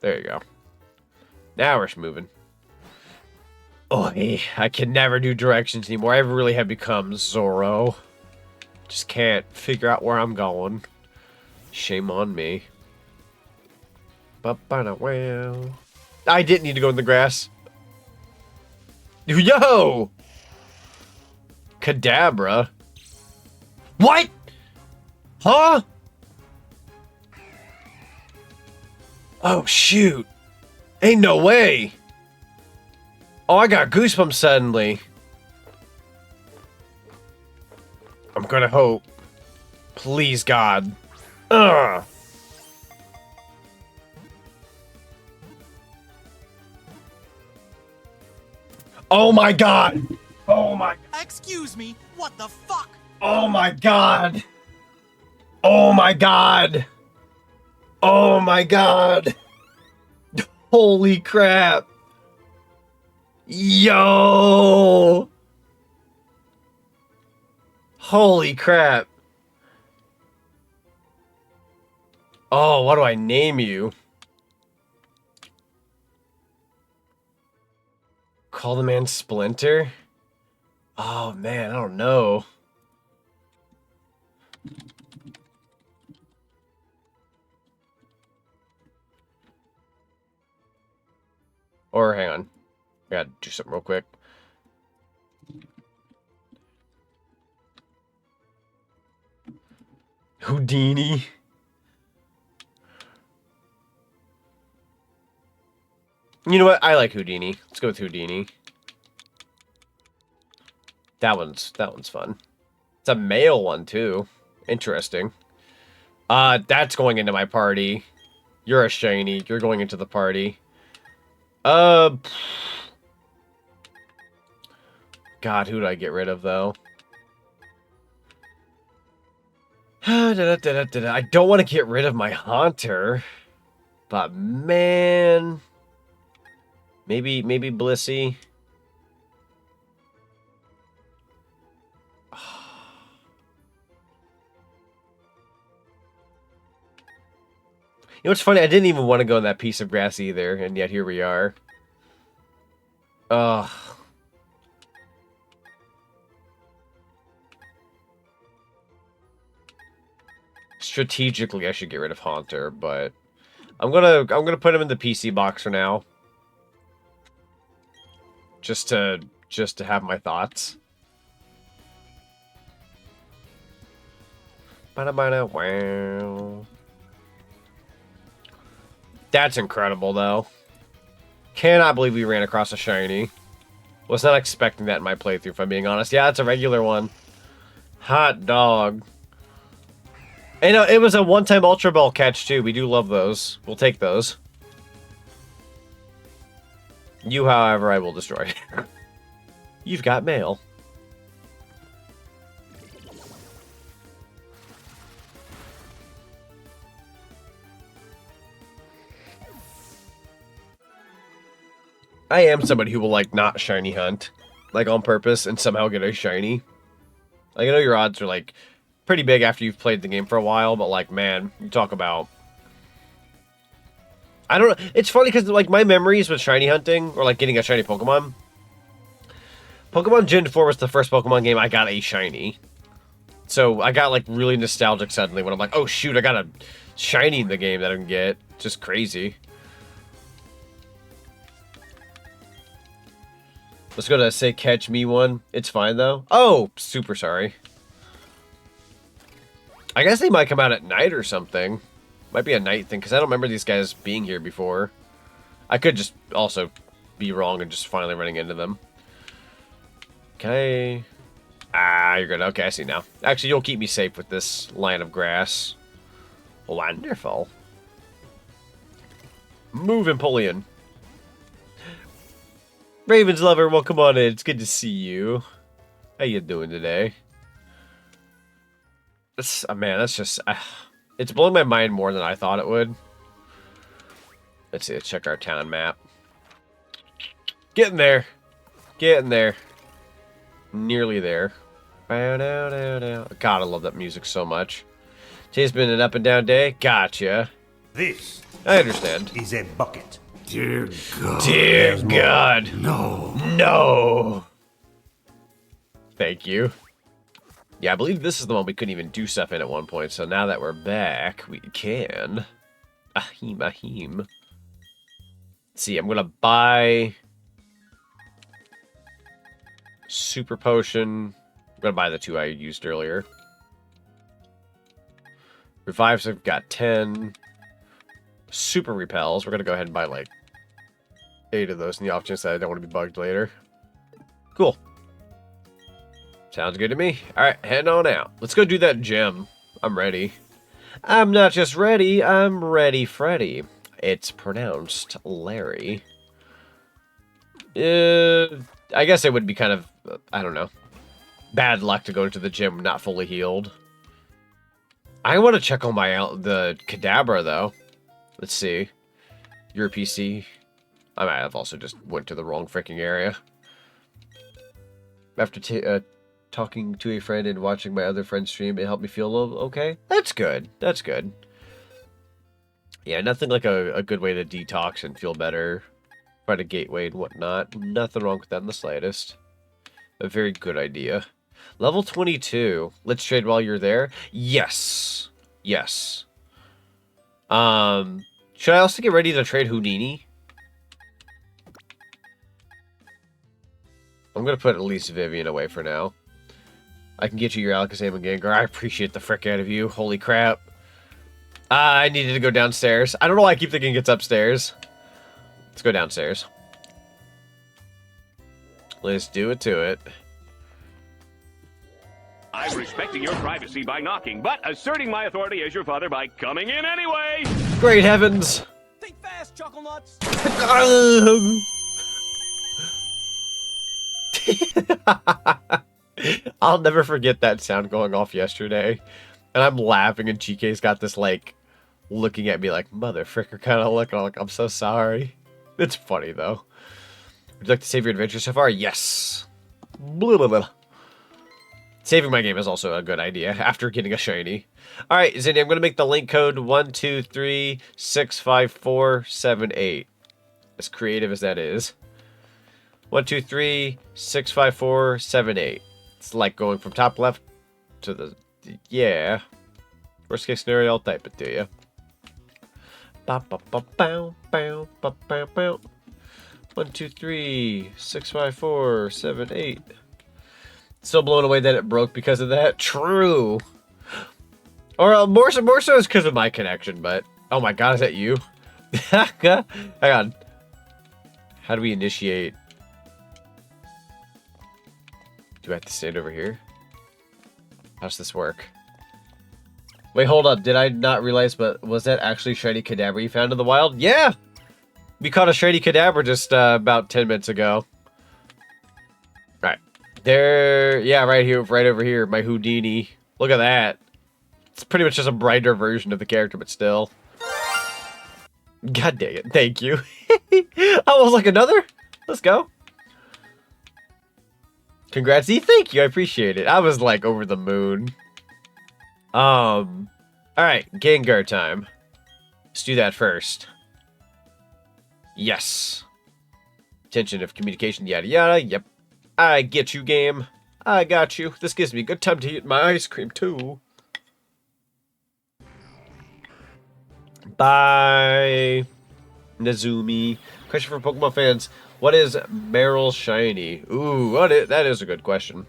There you go. Now we're moving. Oh, I can never do directions anymore. I really have become Zorro. Just can't figure out where I'm going. Shame on me. I didn't need to go in the grass. Yo! Kadabra. What? Huh? Oh, shoot. Ain't no way. Oh, I got goosebumps suddenly. I'm gonna hope. Please, God. Ugh. Oh my God. Oh my. Excuse me, what the fuck? Oh my God. Oh my God. Oh my God. Holy crap. Yo. Holy crap. Oh, what do I name you? Call the man Splinter? Oh man, I don't know. Or hang on. I gotta do something real quick. Houdini. You know what? I like Houdini. Let's go with Houdini. That one's fun. It's a male one too. Interesting. That's going into my party. You're a shiny. You're going into the party. God, who do I get rid of though? I don't want to get rid of my Haunter, but man, maybe Blissey. You know what's funny? I didn't even want to go in that piece of grass either, and yet here we are. Ugh. Strategically, I should get rid of Haunter, but I'm gonna put him in the PC box for now. Just to have my thoughts. Wow. That's incredible, though. Cannot believe we ran across a shiny. Was not expecting that in my playthrough, if I'm being honest. Yeah, it's a regular one. Hot dog. And it was a one-time Ultra Ball catch, too. We do love those. We'll take those. You, however, I will destroy. You've got mail. I am somebody who will, like, not shiny hunt. Like, on purpose, and somehow get a shiny. Like, I know your odds are, like, pretty big after you've played the game for a while, but, like, man, you talk about... I don't know. It's funny because, like, my memories with shiny hunting, or, like, getting a shiny Pokemon... Pokemon Gen 4 was the first Pokemon game I got a shiny. So, I got, like, really nostalgic suddenly when I'm like, oh, shoot, I got a shiny in the game that I can get. Just crazy. Let's go to say catch me one. It's fine, though. Oh, super sorry. I guess they might come out at night or something. Might be a night thing, because I don't remember these guys being here before. I could just also be wrong and just finally running into them. Okay. Ah, you're good. Okay, I see now. Actually, you'll keep me safe with this line of grass. Wonderful. Move, Empoleon. Raven's lover, welcome on in. It's good to see you. How you doing today? This, man, that's just... it's blowing my mind more than I thought it would. Let's see, let's check our town map. Getting there. Getting there. Nearly there. God, I love that music so much. Today's been an up and down day. Gotcha. This I understand. is a bucket. Dear God. Dear God. No. No. Thank you. Yeah, I believe this is the one we couldn't even do stuff in at one point, so now that we're back, we can. Ahim, ahim. Let's see, I'm gonna buy... Super Potion. I'm gonna buy the 2 I used earlier. Revives, I've got 10. Super Repels. We're gonna go ahead and buy like 8 of those in the off chance that I don't want to be bugged later. Cool. Sounds good to me. Alright, heading on out. Let's go do that gym. I'm ready. I'm not just ready, I'm ready Freddy. It's pronounced Larry. I guess it would be kind of, I don't know, bad luck to go to the gym not fully healed. I want to check on the Kadabra, though. Let's see. Your PC. I might have also just went to the wrong freaking area. After talking to a friend and watching my other friend's stream, it helped me feel a little okay. That's good. That's good. Yeah, nothing like a good way to detox and feel better. Find a gateway and whatnot. Nothing wrong with that in the slightest. A very good idea. Level 22. Let's trade while you're there. Yes. Yes. Should I also get ready to trade Houdini? I'm going to put at least Vivian away for now. I can get you your Alakazam and Gengar. I appreciate the frick out of you. Holy crap. I needed to go downstairs. I don't know why I keep thinking it's upstairs. Let's go downstairs. Let's do it to it. I'm respecting your privacy by knocking, but asserting my authority as your father by coming in anyway. Great heavens. Think fast, Chuckle Nuts. I'll never forget that sound going off yesterday. And I'm laughing and GK's got this like looking at me like mother fricker kind of look. Like I'm so sorry. It's funny though. Would you like to save your adventure so far? Yes. Blah, blah, blah. Saving my game is also a good idea after getting a shiny. Alright, Zinni, I'm going to make the link code 123654778. As creative as that is. 123654778. It's like going from top left to the... Yeah. Worst case scenario, I'll type it to you. 123654778. Still blown away that it broke because of that. True. Or more so is because of my connection, but... Oh my god, is that you? Hang on. How do we initiate? Do I have to stand over here? How's this work? Wait, hold up. Did I not realize, but was that actually shiny Kadabra you found in the wild? Yeah! We caught a shiny Kadabra just about 10 minutes ago. Right. There, yeah, right here, right over here, my Houdini. Look at that. It's pretty much just a brighter version of the character, but still. God dang it. Thank you. I was like, another? Let's go. Congrats, E. Thank you. I appreciate it. I was like over the moon. Alright, Gengar time. Let's do that first. Yes. Tension of communication, yada yada. Yep. I get you, game. I got you. This gives me a good time to eat my ice cream, too. Bye. Nazumi. Question for Pokemon fans. What is Meryl Shiny? Ooh, that is a good question.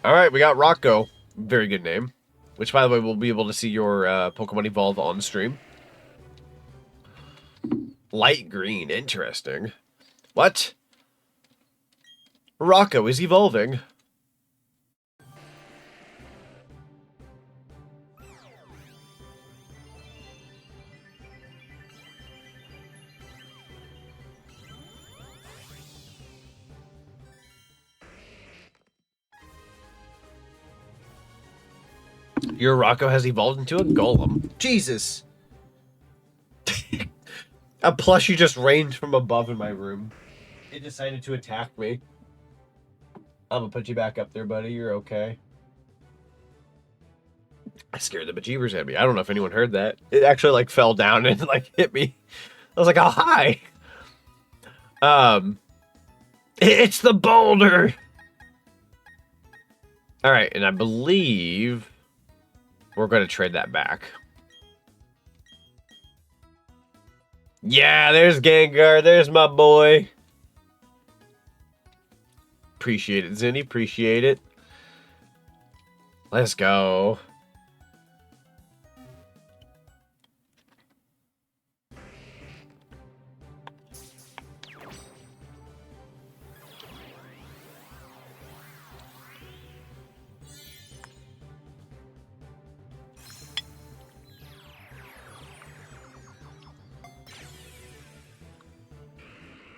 Alright, we got Rocco. Very good name. Which, by the way, we'll be able to see your Pokemon evolve on stream. Light green. Interesting. What? Rocco is evolving. Your Rocco has evolved into a golem. Jesus. A plushie just rained from above in my room. It decided to attack me. I'm gonna put you back up there, buddy. You're okay. I scared the bejeebers at me. I don't know if anyone heard that. It actually like fell down and like hit me. I was like, oh, hi. It's the boulder. All right, and I believe we're going to trade that back. Yeah, there's Gengar. There's my boy. Appreciate it, Zinni. Appreciate it. Let's go.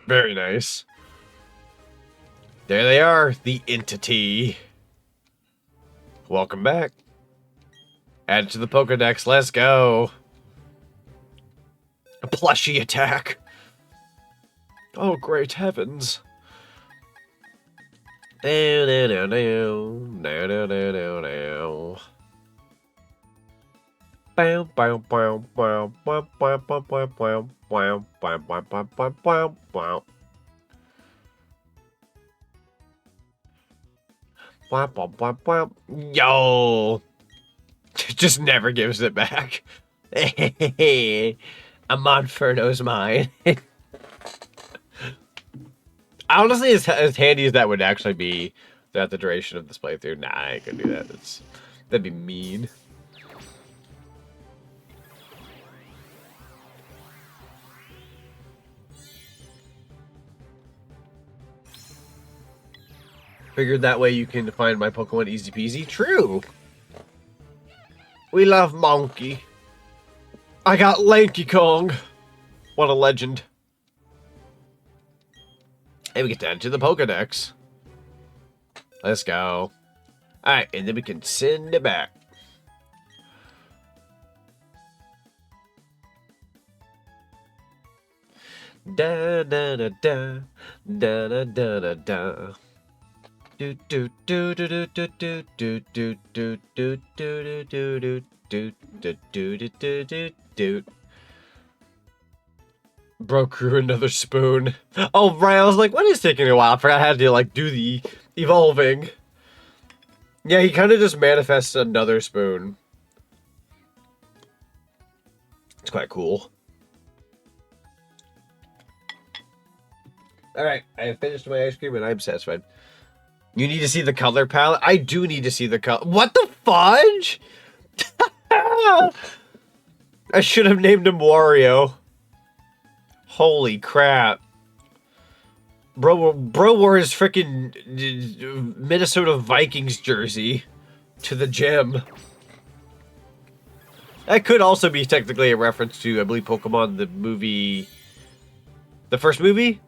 Very nice. There they are, the entity. Welcome back. Add to the Pokedex. Let's go. A plushie attack. Oh, great heavens. Down, down, down, down, down, down, down, down, down. Bow, bow, bow, bow, bow, bow, bow, bow, bow, bow, bow, bow, bow, bow, bow, bow. Bow, bow, bow, bow. Yo! Just never gives it back. A Monferno's mine. Honestly, as handy as that would actually be throughout the duration of this playthrough, nah, I ain't gonna do that. That'd be mean. Figured that way you can find my Pokemon easy peasy. True. We love Monkey. I got Lanky Kong. What a legend. And we get to add to the Pokedex. Let's go. Alright, and then we can send it back. Da da da da da da da da da. Do do do do do do do do do do do do do do do do do do do. Bro grew another spoon. Oh right, I was like, what is taking a while? I forgot how to like do the evolving. Yeah, he kind of just manifests another spoon. It's quite cool. Alright, I have finished my ice cream and I'm satisfied. You need to see the color palette? I do need to see the color. What the fudge? I should have named him Wario. Holy crap. Bro wore his freaking Minnesota Vikings jersey to the gym. That could also be technically a reference to, I believe, Pokemon, the movie. The first movie?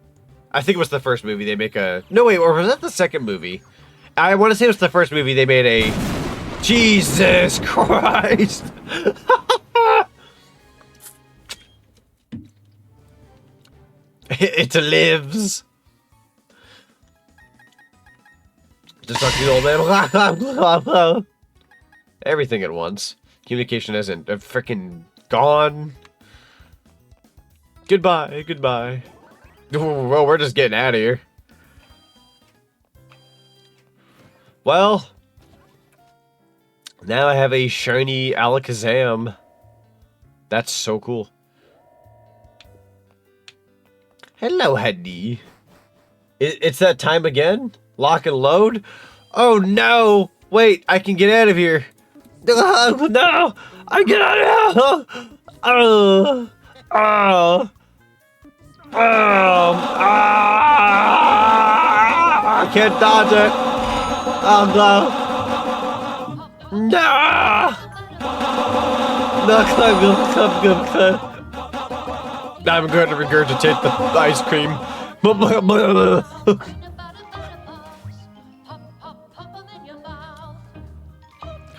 I think it was the first movie. They make a... No, wait, or was that the second movie? I want to say it was the first movie. They made a... Jesus Christ! It lives. Just talk to the old man. Everything at once. Communication isn't freaking gone. Goodbye, goodbye. Well, we're just getting out of here. Well, now I have a shiny Alakazam. That's so cool. Hello, honey. It's that time again? Lock and load? Oh no! Wait, I can get out of here. No! I get out of here! I can't dodge it. Oh no! No! I'm going to regurgitate the ice cream.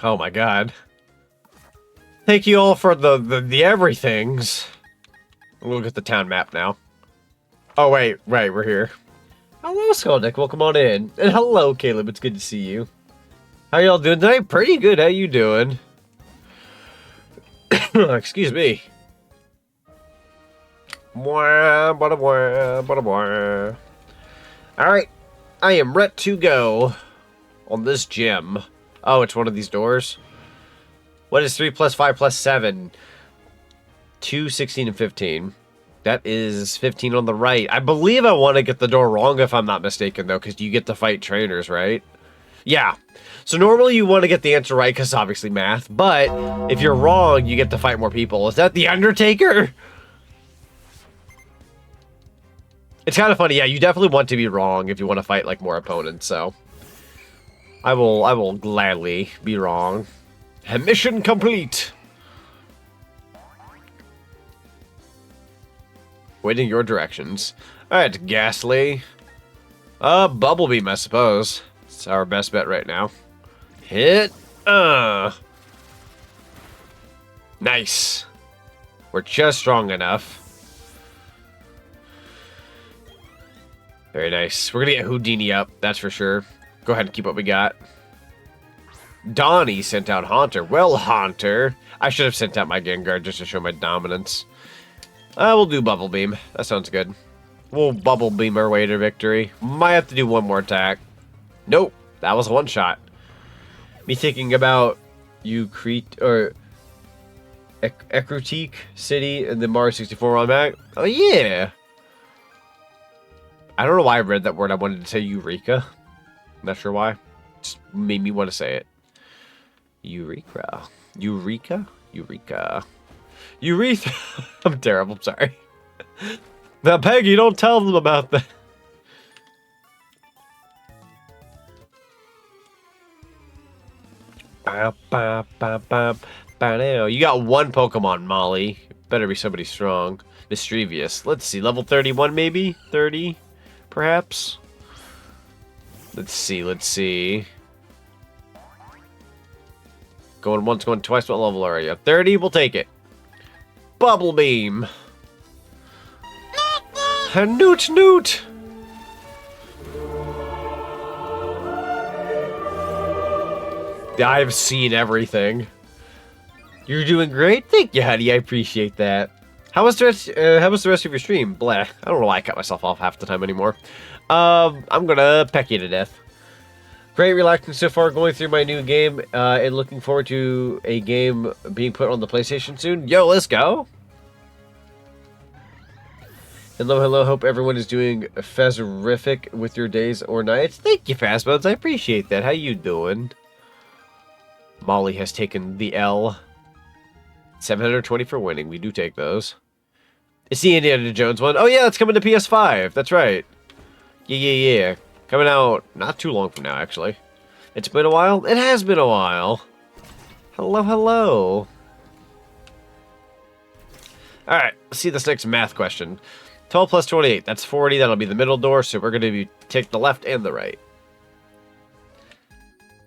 Oh my god. Thank you all for the everythings. We'll look at the town map now. Oh wait, right, we're here. Hello, Zonic, welcome on in. And hello, Caleb, it's good to see you. How y'all doing tonight? Pretty good, how you doing? Excuse me. Alright, I am ready to go on this gym. Oh, it's one of these doors. What is 3 plus 5 plus 7? 2, 16, and 15. That is 15 on the right. I believe I want to get the door wrong if I'm not mistaken, though, because you get to fight trainers, right? Yeah. So normally you want to get the answer right, because obviously math. But if you're wrong, you get to fight more people. Is that the Undertaker? It's kind of funny. Yeah, you definitely want to be wrong if you want to fight like more opponents. So I will gladly be wrong. Mission complete. Waiting your directions. Alright, Ghastly. Bubble Beam, I suppose. It's our best bet right now. Hit. Nice. We're just strong enough. Very nice. We're gonna get Houdini up, that's for sure. Go ahead and keep what we got. Donnie sent out Haunter. Well, Haunter. I should have sent out my Gengar just to show my dominance. We'll do Bubble Beam. That sounds good. We'll Bubble Beam our way to victory. Might have to do one more attack. Nope. That was a one shot. Me thinking about Eucrete or Ekrutique City and the Mario 64 on back. Oh yeah. I don't know why I read that word. I wanted to say Eureka. I'm not sure why. Just made me want to say it. Eureka. Eureka? Eureka. Urethra. I'm terrible. I'm sorry. Now, Peggy, don't tell them about that. You got one Pokemon, Molly. Better be somebody strong. Mischievous. Let's see. Level 31, maybe? 30, perhaps? Let's see. Let's see. Going once, going twice. What level are you? 30? We'll take it. Bubble Beam. Newt, Newt. I've seen everything. You're doing great. Thank you, honey. I appreciate that. How was the rest of your stream? Blah. I don't know why I cut myself off half the time anymore. I'm gonna peck you to death. Great, relaxing so far. Going through my new game and looking forward to a game being put on the PlayStation soon. Yo, let's go. Hello, hello. Hope everyone is doing Fezrific with your days or nights. Thank you, Fastbuds. I appreciate that. How you doing? Molly has taken the L. 720 for winning. We do take those. It's the Indiana Jones one. Oh, yeah, it's coming to PS5. That's right. Yeah. Coming out not too long from now, actually. It's been a while? It has been a while. Hello, hello. Alright, let's see this next math question. 12 plus 28, that's 40. That'll be the middle door, so we're going to take the left and the right.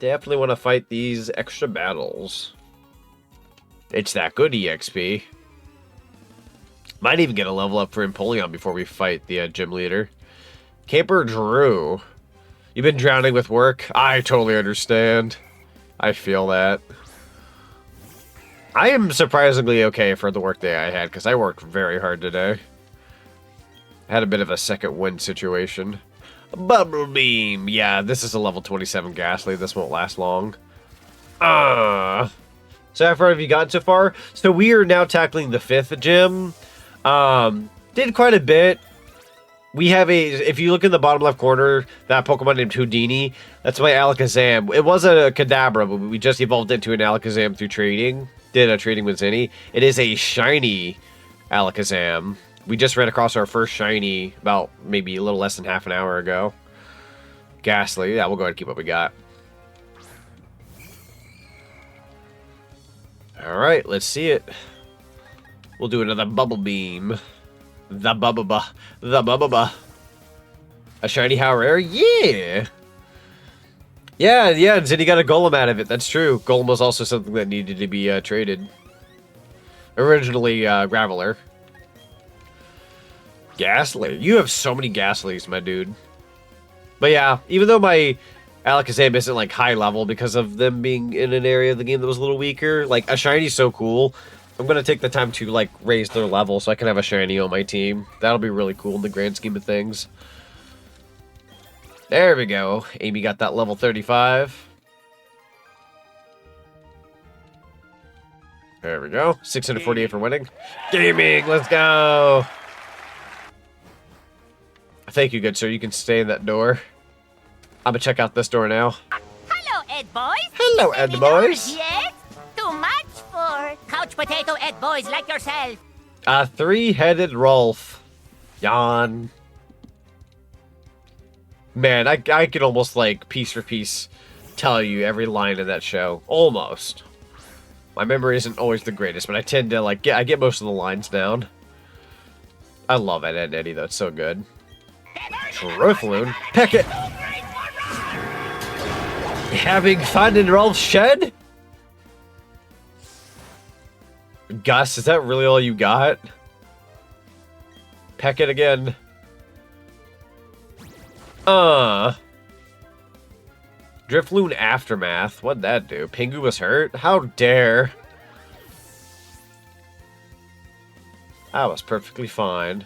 Definitely want to fight these extra battles. It's that good EXP. Might even get a level up for Empoleon before we fight the gym leader. Camper Drew. You've been drowning with work? I totally understand. I feel that. I am surprisingly okay for the work day I had, because I worked very hard today. I had a bit of a second wind situation. Bubble Beam! Yeah, this is a level 27 Ghastly. This won't last long. So how far have you gotten so far? So we are now tackling the 5th gym. Did quite a bit. We have if you look in the bottom left corner, that Pokemon named Houdini, that's my Alakazam. It was a Kadabra, but we just evolved into an Alakazam through trading. Did a trading with Zinni. It is a shiny Alakazam. We just ran across our first shiny about maybe a little less than half an hour ago. Ghastly. Yeah, we'll go ahead and keep what we got. Alright, let's see it. We'll do another Bubble Beam. The Bubba. The Bubba. A shiny Howrare? Yeah! Yeah, and Zinni got a Golem out of it. That's true. Golem was also something that needed to be traded. Originally, Graveler. Ghastly. You have so many Ghastlys, my dude. But yeah, even though my Alakazam isn't like high level because of them being in an area of the game that was a little weaker, like a shiny's so cool. I'm gonna take the time to like raise their level so I can have a shiny on my team. That'll be really cool in the grand scheme of things. There we go. Amy got that level 35. There we go. 648 for winning. Gaming, let's go. Thank you, good sir. You can stay in that door. I'm gonna check out this door now. Hello, Ed boys. Hello, Ed boys. Yes? Too much for couch potato Ed boys like yourself. A three-headed Rolf. Yawn. Man, I could almost, like, piece for piece tell you every line in that show. Almost. My memory isn't always the greatest, but I tend to, like, I get most of the lines down. I love Ed, Ed, Eddie, though. It's so good. Drifloon? Peck it! Having fun in Rolf's shed? Gus, is that really all you got? Peck it again. Drifloon Aftermath. What'd that do? Pingu was hurt? How dare. I was perfectly fine.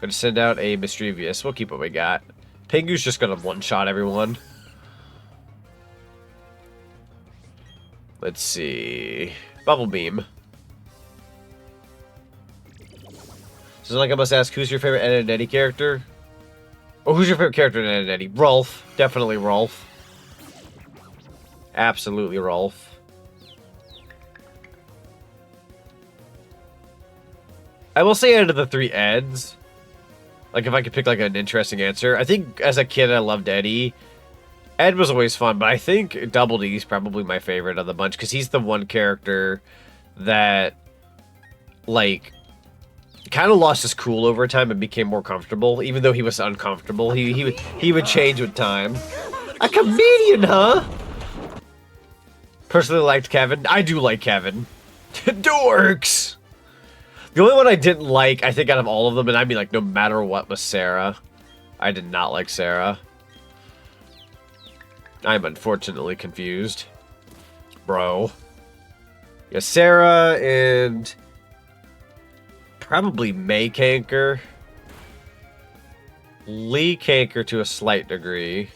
Gonna send out a Mischievous. We'll keep what we got. Pingu's just gonna one-shot everyone. Let's see. Bubble Beam. So like I must ask, who's your favorite Ed and Eddie character? Oh, who's your favorite character in Ed and Eddie? Rolf. Definitely Rolf. Absolutely Rolf. I will say out of the 3 Eds, like if I could pick like an interesting answer, I think as a kid I loved Eddie. Ed was always fun, but I think Double D is probably my favorite of the bunch because he's the one character that, like, kind of lost his cool over time and became more comfortable. Even though he was uncomfortable, he would change with time. A comedian, huh? Personally liked Kevin. I do like Kevin. Dorks. The only one I didn't like, I think, out of all of them, and I mean like no matter what, was Sarah. I did not like Sarah. I'm unfortunately confused. Bro. Yeah, Sarah and probably May Canker. Lee Canker to a slight degree.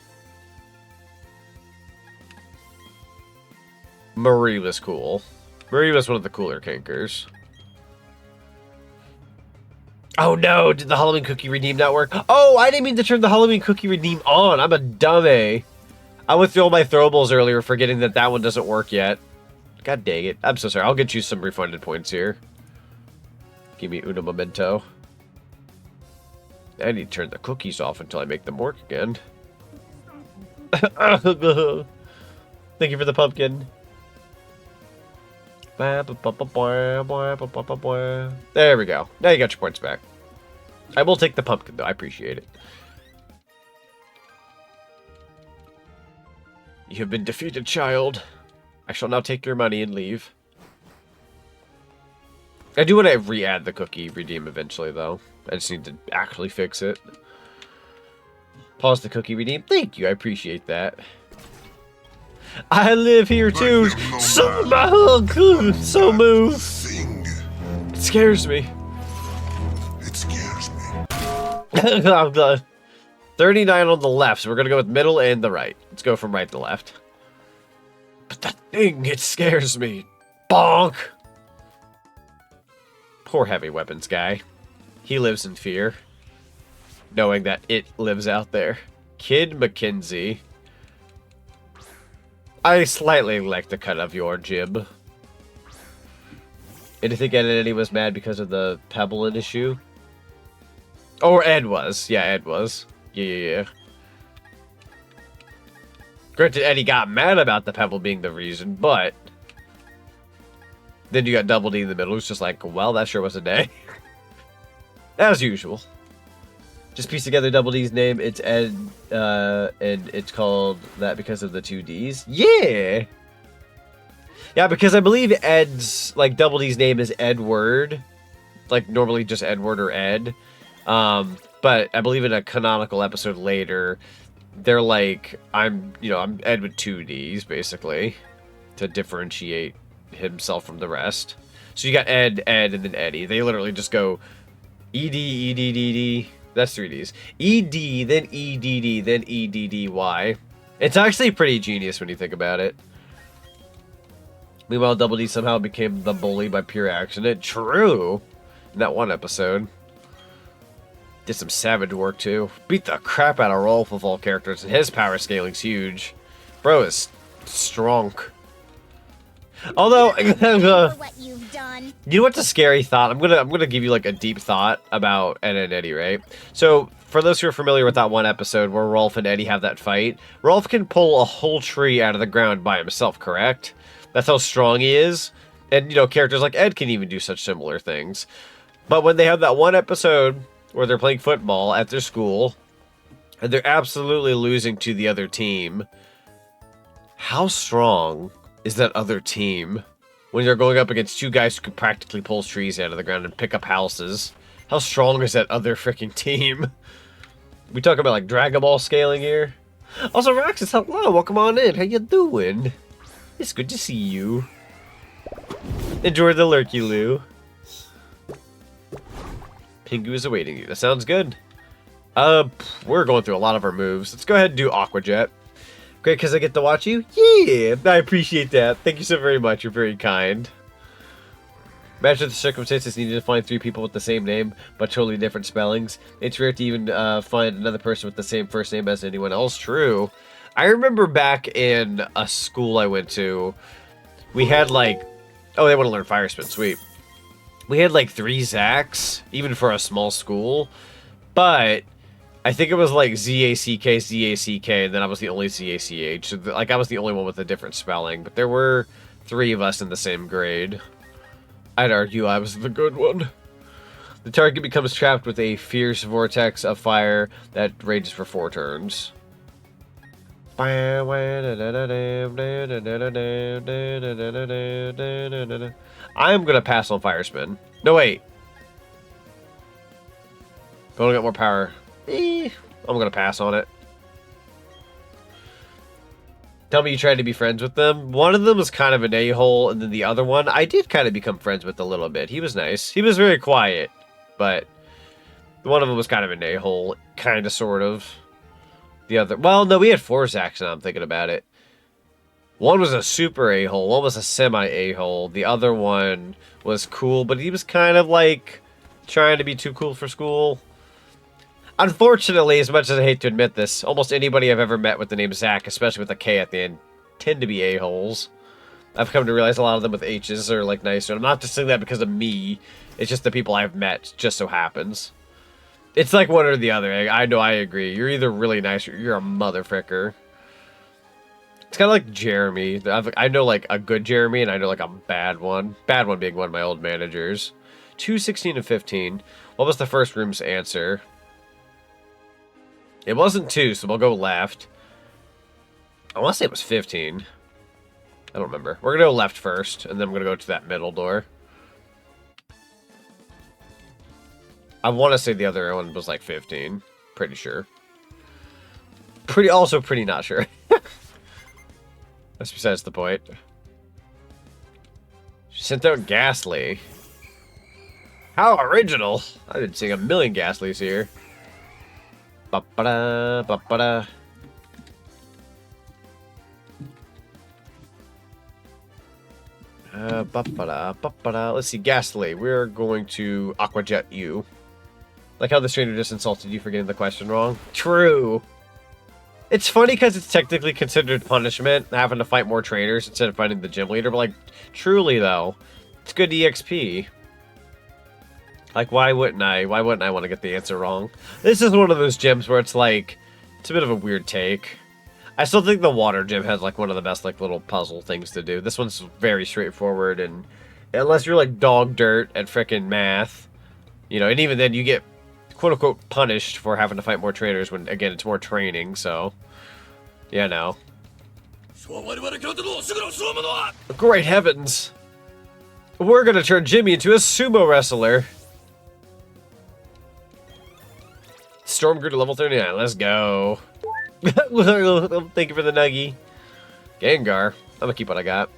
Marie was cool. Marie was one of the cooler Cankers. Oh no, did the Halloween cookie redeem not work? Oh, I didn't mean to turn the Halloween cookie redeem on. I'm a dummy. I went through all my throwables earlier forgetting that that one doesn't work yet. God dang it. I'm so sorry. I'll get you some refunded points here. Give me uno momento. I need to turn the cookies off until I make them work again. Thank you for the pumpkin. There we go. Now you got your points back. I will take the pumpkin, though. I appreciate it. You have been defeated, child. I shall now take your money and leave. I do want to re-add the cookie redeem eventually, though. I just need to actually fix it. Pause the cookie redeem. Thank you. I appreciate that. I live here too. So move. It scares me. It scares me. I'm done. 39 on the left, so we're gonna go with middle and the right. Let's go from right to left. But that thing, it scares me. Bonk. Poor heavy weapons guy. He lives in fear, knowing that it lives out there. Kid McKenzie. I slightly like the cut of your jib. And I think Ed and Eddie was mad because of the Pebble issue. Or Ed was. Yeah, Ed was. Yeah. Granted, Eddie got mad about the Pebble being the reason, but then you got Double D in the middle, who's just like, well, that sure was a day. As usual. Just piece together Double D's name. It's Ed, and it's called that because of the 2 D's. Yeah! Yeah, because I believe Ed's, like, Double D's name is Edward. Like, normally just Edward or Ed. But I believe in a canonical episode later, they're like, I'm Ed with 2 D's, basically, to differentiate himself from the rest. So you got Ed, and then Eddie. They literally just go E-D, E-D-D-D. That's 3 Ds. E-D, then E-D-D, then E-D-D-Y. It's actually pretty genius when you think about it. Meanwhile, Double D somehow became the bully by pure accident. True! In that one episode. Did some savage work, too. Beat the crap out of Rolf of all characters, and his power scaling's huge. Bro is strong. Although, what you've done. You know what's a scary thought? I'm gonna give you like a deep thought about Ed and Eddie, right? So, for those who are familiar with that one episode where Rolf and Eddie have that fight, Rolf can pull a whole tree out of the ground by himself, correct? That's how strong he is. And, characters like Ed can even do such similar things. But when they have that one episode where they're playing football at their school, and they're absolutely losing to the other team. How strong is that other team when you're going up against two guys who can practically pull trees out of the ground and pick up houses? How strong is that other freaking team? We talking about like Dragon Ball scaling here? Also, Roxas, hello, welcome on in. How you doing? It's good to see you. Enjoy the lurky loo. Pingu is awaiting you. That sounds good. We're going through a lot of our moves. Let's go ahead and do Aqua Jet. Great, because I get to watch you? Yeah, I appreciate that. Thank you so very much. You're very kind. Imagine the circumstances needed to find 3 people with the same name, but totally different spellings. It's rare to even find another person with the same first name as anyone else. True. I remember back in a school I went to, we had like... Oh, they want to learn Fire Spin. Sweet. We had like 3 Zacks, even for a small school. But I think it was like Z-A-C-K, Z-A-C-K, and then I was the only Z-A-C-H. So like I was the only one with a different spelling. But there were 3 of us in the same grade. I'd argue I was the good one. The target becomes trapped with a fierce vortex of fire that rages for 4 turns. I'm gonna pass on Fire Spin. No, wait. Gonna get more power. I'm gonna pass on it. Tell me you tried to be friends with them. One of them was kind of an a-hole, and then the other one, I did kind of become friends with a little bit. He was nice. He was very quiet, but one of them was kind of an a-hole, kind of, sort of. The other, well, no, we had 4 Zacks now I'm thinking about it. One was a super a-hole, one was a semi-a-hole. The other one was cool, but he was kind of like trying to be too cool for school. Unfortunately, as much as I hate to admit this, almost anybody I've ever met with the name Zach, especially with a K at the end, tend to be a-holes. I've come to realize a lot of them with H's are like nicer. I'm not just saying that because of me. It's just the people I've met, just so happens. It's like one or the other. I know, I agree. You're either really nice or you're a motherfucker. It's kind of like Jeremy. I know like a good Jeremy and I know like a bad one. Bad one being one of my old managers. 2, 16, and 15. What was the first room's answer? It wasn't 2, so we'll go left. I want to say it was 15. I don't remember. We're going to go left first, and then I'm going to go to that middle door. I want to say the other one was like 15. Pretty sure. Also pretty not sure. That's besides the point. She sent out Ghastly. How original! I've been seeing a million Ghastlies here. Ba-ba-da, ba-ba-da. Ba-ba-da, ba-ba-da. Let's see, Ghastly. We're going to Aqua Jet you. Like how the stranger just insulted you for getting the question wrong. True. It's funny because it's technically considered punishment, having to fight more trainers instead of fighting the gym leader, but like, truly though, it's good EXP. Like, why wouldn't I? Why wouldn't I want to get the answer wrong? This is one of those gyms where it's like, it's a bit of a weird take. I still think the water gym has like one of the best like little puzzle things to do. This one's very straightforward, and unless you're like dog dirt at frickin' math, you know, and even then you get quote-unquote punished for having to fight more trainers when, again, it's more training, so, yeah, no. Great heavens! We're gonna turn Jimmy into a sumo wrestler. Storm grew to level 39, let's go. Thank you for the nuggie. Gengar, I'm gonna keep what I got.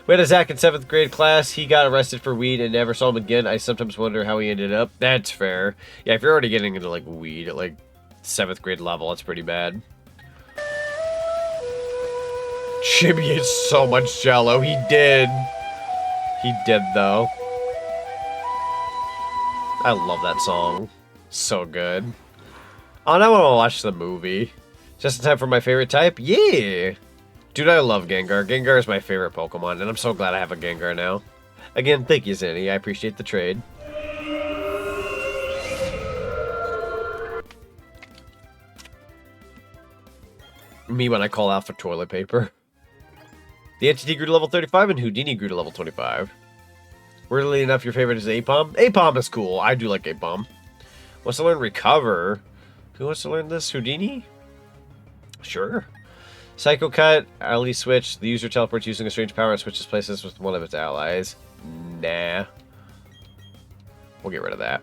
We had a Zach in 7th grade class. He got arrested for weed and never saw him again. I sometimes wonder how he ended up. That's fair. Yeah, if you're already getting into, like, weed at, like, 7th grade level, that's pretty bad. Jimmy ate so much Jell-O. He did. He did, though. I love that song. So good. Oh, now I want to watch the movie. Just in time for my favorite type? Yeah! Dude, I love Gengar. Gengar is my favorite Pokemon, and I'm so glad I have a Gengar now. Again, thank you, Zinni. I appreciate the trade. Me when I call out for toilet paper. The Entity grew to level 35, and Houdini grew to level 25. Weirdly enough, your favorite is Apom? Apom is cool. I do like Apom. Wants to learn Recover. Who wants to learn this? Houdini? Sure. Psycho Cut, ally switch. The user teleports using a strange power and switches places with one of its allies. Nah. We'll get rid of that.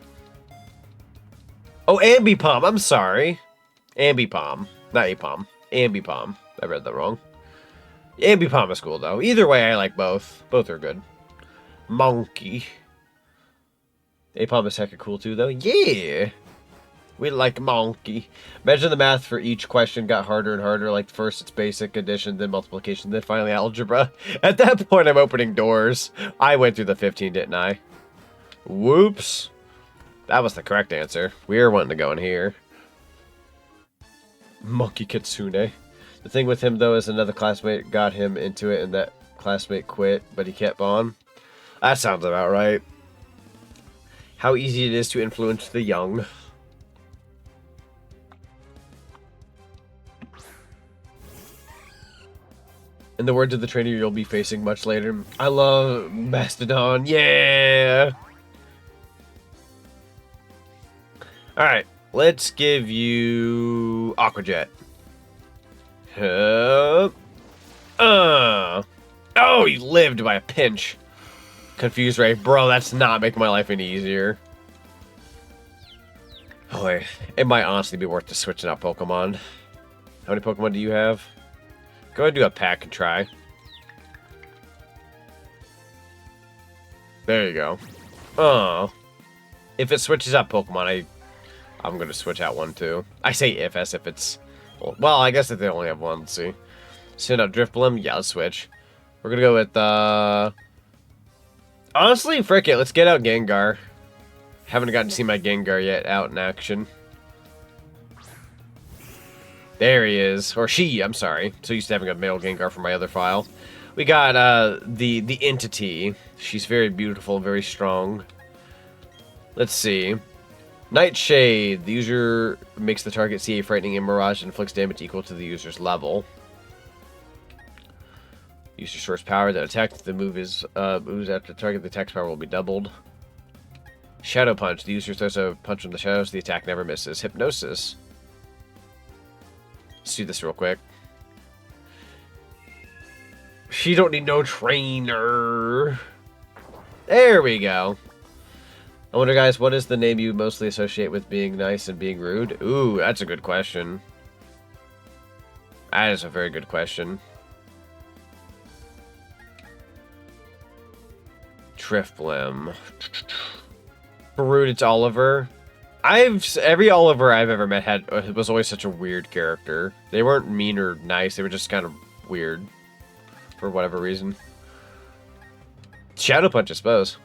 Oh, Ambipom. I'm sorry. Ambipom. Not Apom. Ambipom. I read that wrong. Ambipom is cool, though. Either way, I like both. Both are good. Monkey. Apom is hecka cool, too, though. Yeah. We like monkey. Imagine the math for each question got harder and harder. Like first it's basic, addition, then multiplication, then finally algebra. At that point, I'm opening doors. I went through the 15, didn't I? Whoops. That was the correct answer. We were wanting to go in here. Monkey Kitsune. The thing with him, though, is another classmate got him into it, and that classmate quit, but he kept on. That sounds about right. How easy it is to influence the young. In the words of the trainer you'll be facing much later, I love Mastodon. Yeah! Alright, let's give you Aquajet. Oh, you lived by a pinch. Confused Ray. Bro, that's not making my life any easier. Oh, wait. It might honestly be worth just switching out Pokemon. How many Pokemon do you have? Go ahead and do a pack and try. There you go. Oh. If it switches out Pokemon, I'm going to switch out one too. I say if, as if it's... Well, I guess if they only have one, let's see. Send out Drifblim? Yeah, let's switch. We're going to go with, honestly, frick it. Let's get out Gengar. Haven't gotten to see my Gengar yet out in action. There he is. Or she, I'm sorry. So used to having a male Gengar from my other file. We got the entity. She's very beautiful, very strong. Let's see. Nightshade. The user makes the target see a frightening mirage and inflicts damage equal to the user's level. User source power that attacks. The move is moves after the target. The attack's power will be doubled. Shadow Punch. The user throws a punch from the shadows. The attack never misses. Hypnosis. Let's do this real quick. She don't need no trainer. There we go. I wonder, guys, what is the name you mostly associate with being nice and being rude? Ooh, that's a good question. That is a very good question. Drifblim. For rude, it's Oliver. Every Oliver I've ever met was always such a weird character. They weren't mean or nice. They were just kind of weird for whatever reason. Shadow Punch, I suppose.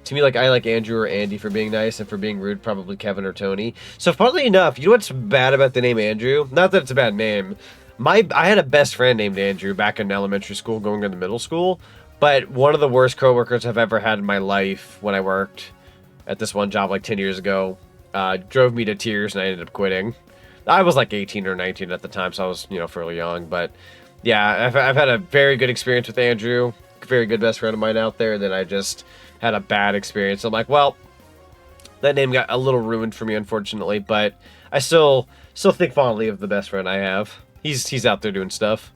To me, like I like Andrew or Andy for being nice, and for being rude, probably Kevin or Tony. So, funnily enough, you know what's bad about the name Andrew? Not that it's a bad name. I had a best friend named Andrew back in elementary school, going into middle school. But one of the worst coworkers I've ever had in my life when I worked at this one job like 10 years ago. Drove me to tears, and I ended up quitting. I was like 18 or 19 at the time, so I was, fairly young. But yeah, I've had a very good experience with Andrew. Very good best friend of mine out there. Then I just had a bad experience. I'm like, well, that name got a little ruined for me, unfortunately. But I still think fondly of the best friend I have. He's out there doing stuff.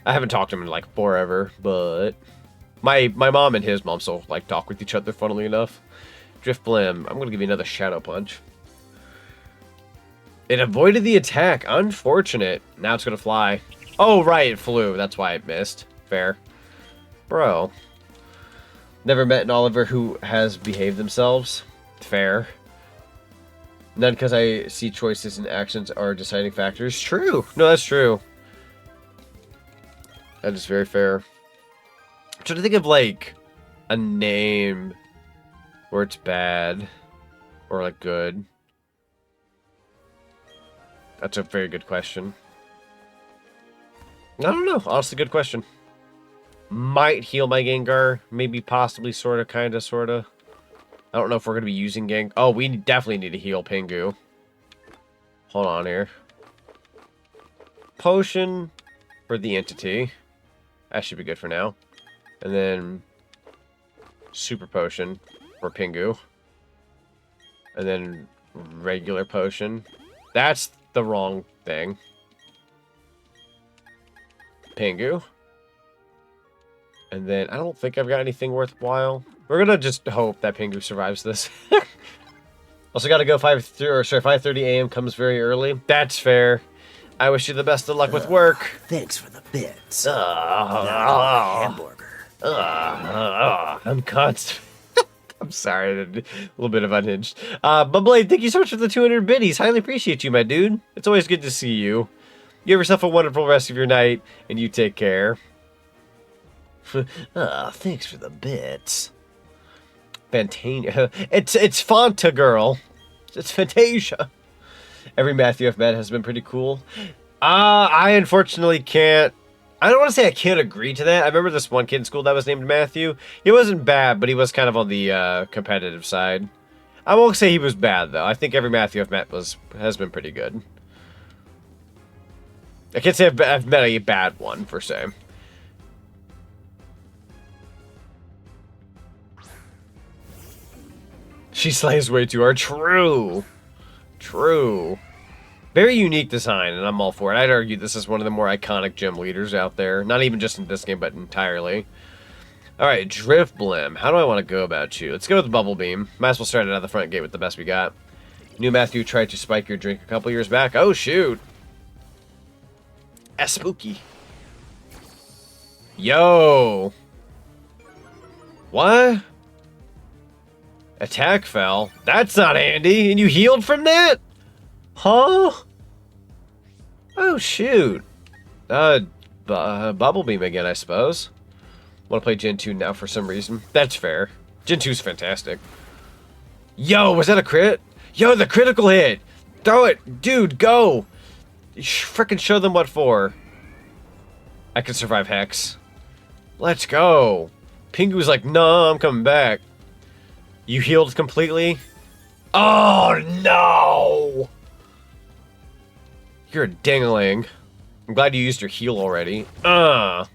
I haven't talked to him in like forever, but my mom and his mom still like talk with each other, funnily enough. Drifblim. I'm going to give you another Shadow Punch. It avoided the attack. Unfortunate. Now it's going to fly. Oh, right. It flew. That's why it missed. Fair. Bro. Never met an Oliver who has behaved themselves. Fair. None because I see choices and actions are deciding factors. True. No, that's true. That is very fair. I'm trying to think of, like, a name where it's bad or, like, good. That's a very good question. I don't know. Honestly, good question. Might heal my Gengar. Maybe, possibly, sorta, kinda, sorta. I don't know if we're going to be using Gengar. Oh, we definitely need to heal Pingu. Hold on here. Potion for the entity. That should be good for now. And then Super Potion for Pingu. And then regular potion. That's the wrong thing. Pingu. And then I don't think I've got anything worthwhile. We're gonna just hope that Pingu survives this. Also gotta go 5:30 a.m. comes very early. That's fair. I wish you the best of luck with work. Thanks for the bits. Hamburger. I'm constipated. I'm sorry, a little bit of unhinged. But Blade, thank you so much for the 200 biddies. Highly appreciate you, my dude. It's always good to see you. You have yourself a wonderful rest of your night, and you take care. Thanks for the bits. Fantasia. It's Fanta Girl. It's Fantasia. Every Matthew I've met has been pretty cool. I unfortunately can't. I don't want to say I can't agree to that. I remember this one kid in school that was named Matthew. He wasn't bad, but he was kind of on the competitive side. I won't say he was bad, though. I think every Matthew I've met has been pretty good. I can't say I've met a bad one, per se. She slays way too hard. True. True. Very unique design, and I'm all for it. I'd argue this is one of the more iconic gym leaders out there. Not even just in this game, but entirely. Alright, Drift Blim. How do I want to go about you? Let's go with Bubble Beam. Might as well start it out of the front gate with the best we got. New Matthew tried to spike your drink a couple years back. Oh, shoot. That's spooky. Yo. What? Attack fell. That's not handy. And you healed from that? Huh? Oh, shoot. Bubble Beam again, I suppose. Want to play Gen 2 now for some reason. That's fair. Gen 2's fantastic. Yo, was that a crit? Yo, the critical hit. Throw it. Dude, go. Frickin' show them what for. I can survive Hex. Let's go. Pingu's like, no, I'm coming back. You healed completely? Oh, no. You're a dingling. I'm glad you used your heal already. Alright,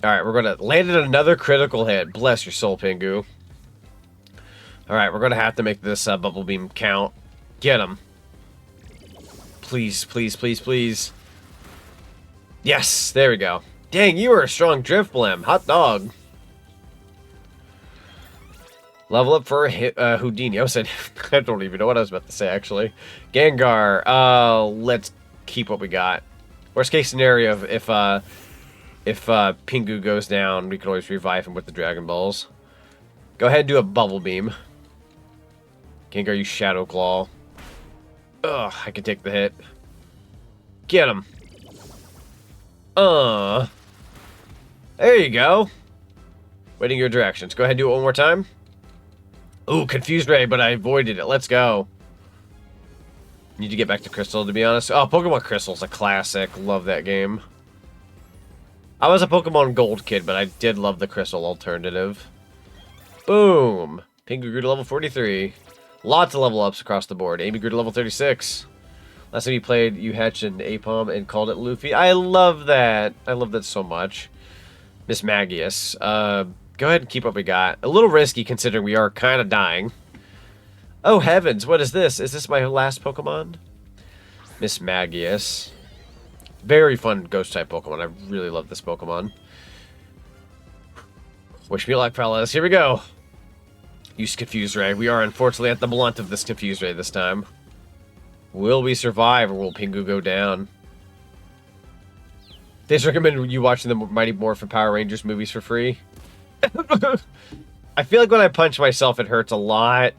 we're gonna land in another critical hit. Bless your soul, Pingu. Alright, we're gonna have to make this Bubble Beam count. Get him. Please, please, please, please. Yes, there we go. Dang, you were a strong Drift Blim. Hot dog. Level up for Houdini. I said, I don't even know what I was about to say, actually. Gengar. Let's keep what we got. Worst case scenario, if Pingu goes down, we can always revive him with the Dragon Balls. Go ahead and do a Bubble Beam. Gengar, you Shadow Claw. Ugh, I can take the hit. Get him. There you go. Waiting your directions. Go ahead and do it one more time. Ooh, Confused Ray, but I avoided it. Let's go. Need to get back to Crystal, to be honest. Oh, Pokemon Crystal's a classic. Love that game. I was a Pokemon Gold kid, but I did love the Crystal alternative. Boom. Pingu grew to level 43. Lots of level ups across the board. Amy grew to level 36. Last time you played, you hatched an Apom and called it Luffy. I love that. I love that so much. Miss Magius. Go ahead and keep what we got. A little risky considering we are kind of dying. Oh heavens, what is this? Is this my last Pokemon? Miss Magius. Very fun Ghost-type Pokemon. I really love this Pokemon. Wish me luck, fellas. Here we go. Use Confused Ray. We are unfortunately at the blunt of this Confused Ray this time. Will we survive or will Pingu go down? They just recommend you watching the Mighty Morphin Power Rangers movies for free. I feel like when I punch myself, it hurts a lot.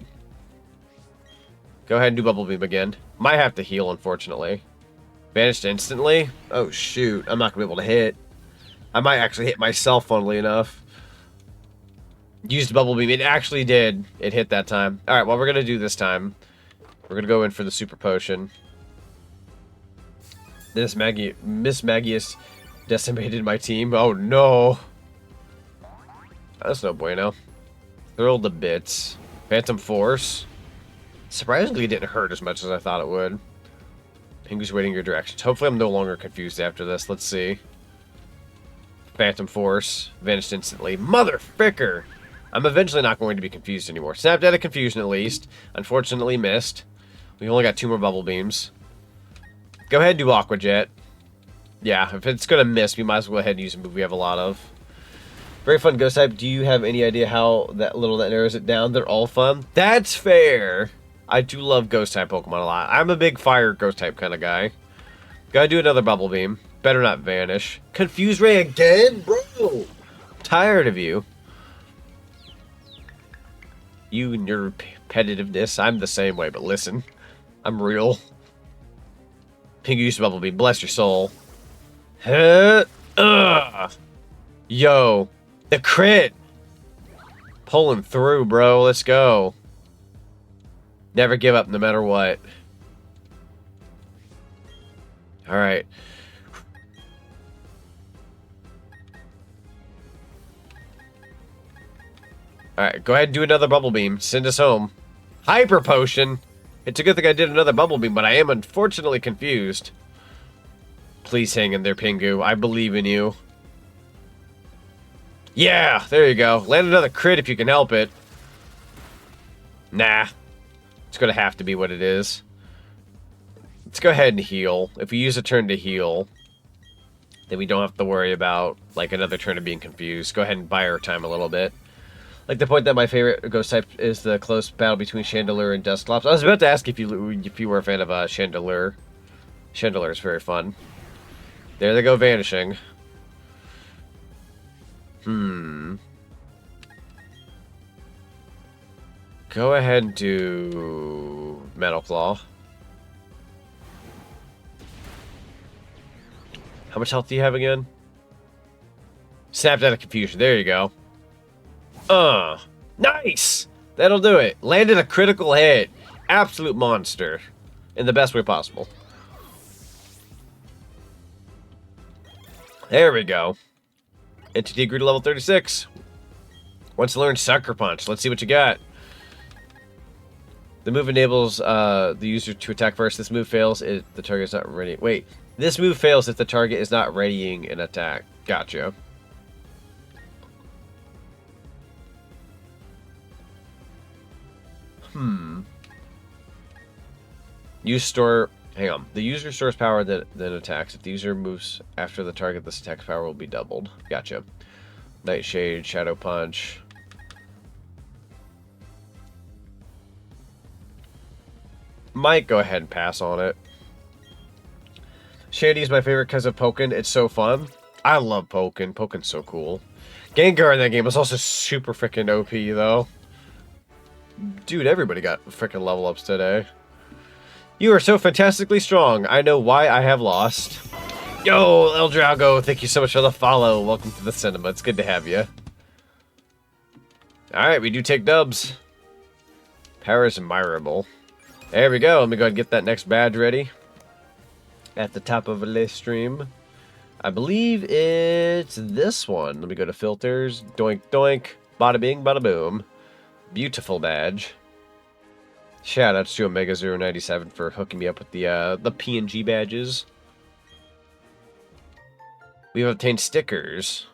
Go ahead and do Bubble Beam again. Might have to heal, unfortunately. Vanished instantly? Oh, shoot. I'm not going to be able to hit. I might actually hit myself, funnily enough. Used Bubble Beam. It actually did. It hit that time. Alright, what we're going to do this time, we're going to go in for the Super Potion. Miss Magius decimated my team. Oh, no. That's no bueno. Thrilled to bits. Phantom Force. Surprisingly, it didn't hurt as much as I thought it would. Pingu's waiting your directions. Hopefully I'm no longer confused after this. Let's see. Phantom Force. Vanished instantly. Mother fricker! I'm eventually not going to be confused anymore. Snapped out of confusion at least. Unfortunately missed. We only got 2 more bubble beams. Go ahead and do Aqua Jet. Yeah, if it's gonna miss, we might as well go ahead and use a move we have a lot of. Very fun ghost type. Do you have any idea how that narrows it down? They're all fun. That's fair. I do love ghost type Pokemon a lot. I'm a big fire ghost type kind of guy. Gotta do another bubble beam. Better not vanish. Confuse Ray again, bro. Tired of you. You and your repetitiveness. I'm the same way, but listen, I'm real. Pink use bubble beam. Bless your soul. Yo, the crit. Pulling through, bro. Let's go. Never give up, no matter what. All right. Alright, go ahead and do another bubble beam. Send us home. Hyper Potion! It's a good thing I did another bubble beam, but I am unfortunately confused. Please hang in there, Pingu. I believe in you. Yeah, there you go. Land another crit if you can help it. Nah. It's gonna have to be what it is. Let's go ahead and heal. If we use a turn to heal, then we don't have to worry about, like, another turn of being confused. Go ahead and buy our time a little bit. Like the point that my favorite ghost type is the close battle between Chandelure and Dusclops. I was about to ask if you were a fan of Chandelure. Chandelure is very fun. There they go, vanishing. Go ahead and do Metal Claw. How much health do you have again? Snapped out of confusion. There you go. Nice! That'll do it. Landed a critical hit. Absolute monster. In the best way possible. There we go. Entity grew to level 36. Wants to learn Sucker Punch. Let's see what you got. The move enables the user to attack first. This move fails if the target is not ready. Wait. This move fails if the target is not readying an attack. Gotcha. Use store. Hang on. The user stores power then attacks. If the user moves after the target, this attack power will be doubled. Gotcha. Nightshade, Shadow Punch. Might go ahead and pass on it. Shandy is my favorite because of Pokken. It's so fun. I love Pokken. Pokken's so cool. Gengar in that game was also super freaking OP, though. Dude, everybody got freaking level ups today. You are so fantastically strong. I know why I have lost. Yo, El Drago, thank you so much for the follow. Welcome to the cinema. It's good to have you. Alright, we do take dubs. Power is admirable. There we go. Let me go ahead and get that next badge ready. At the top of a stream. I believe it's this one. Let me go to filters. Doink, doink. Bada bing, bada boom. Beautiful badge. Shoutouts to Omega097 for hooking me up with the PNG badges. We've obtained stickers.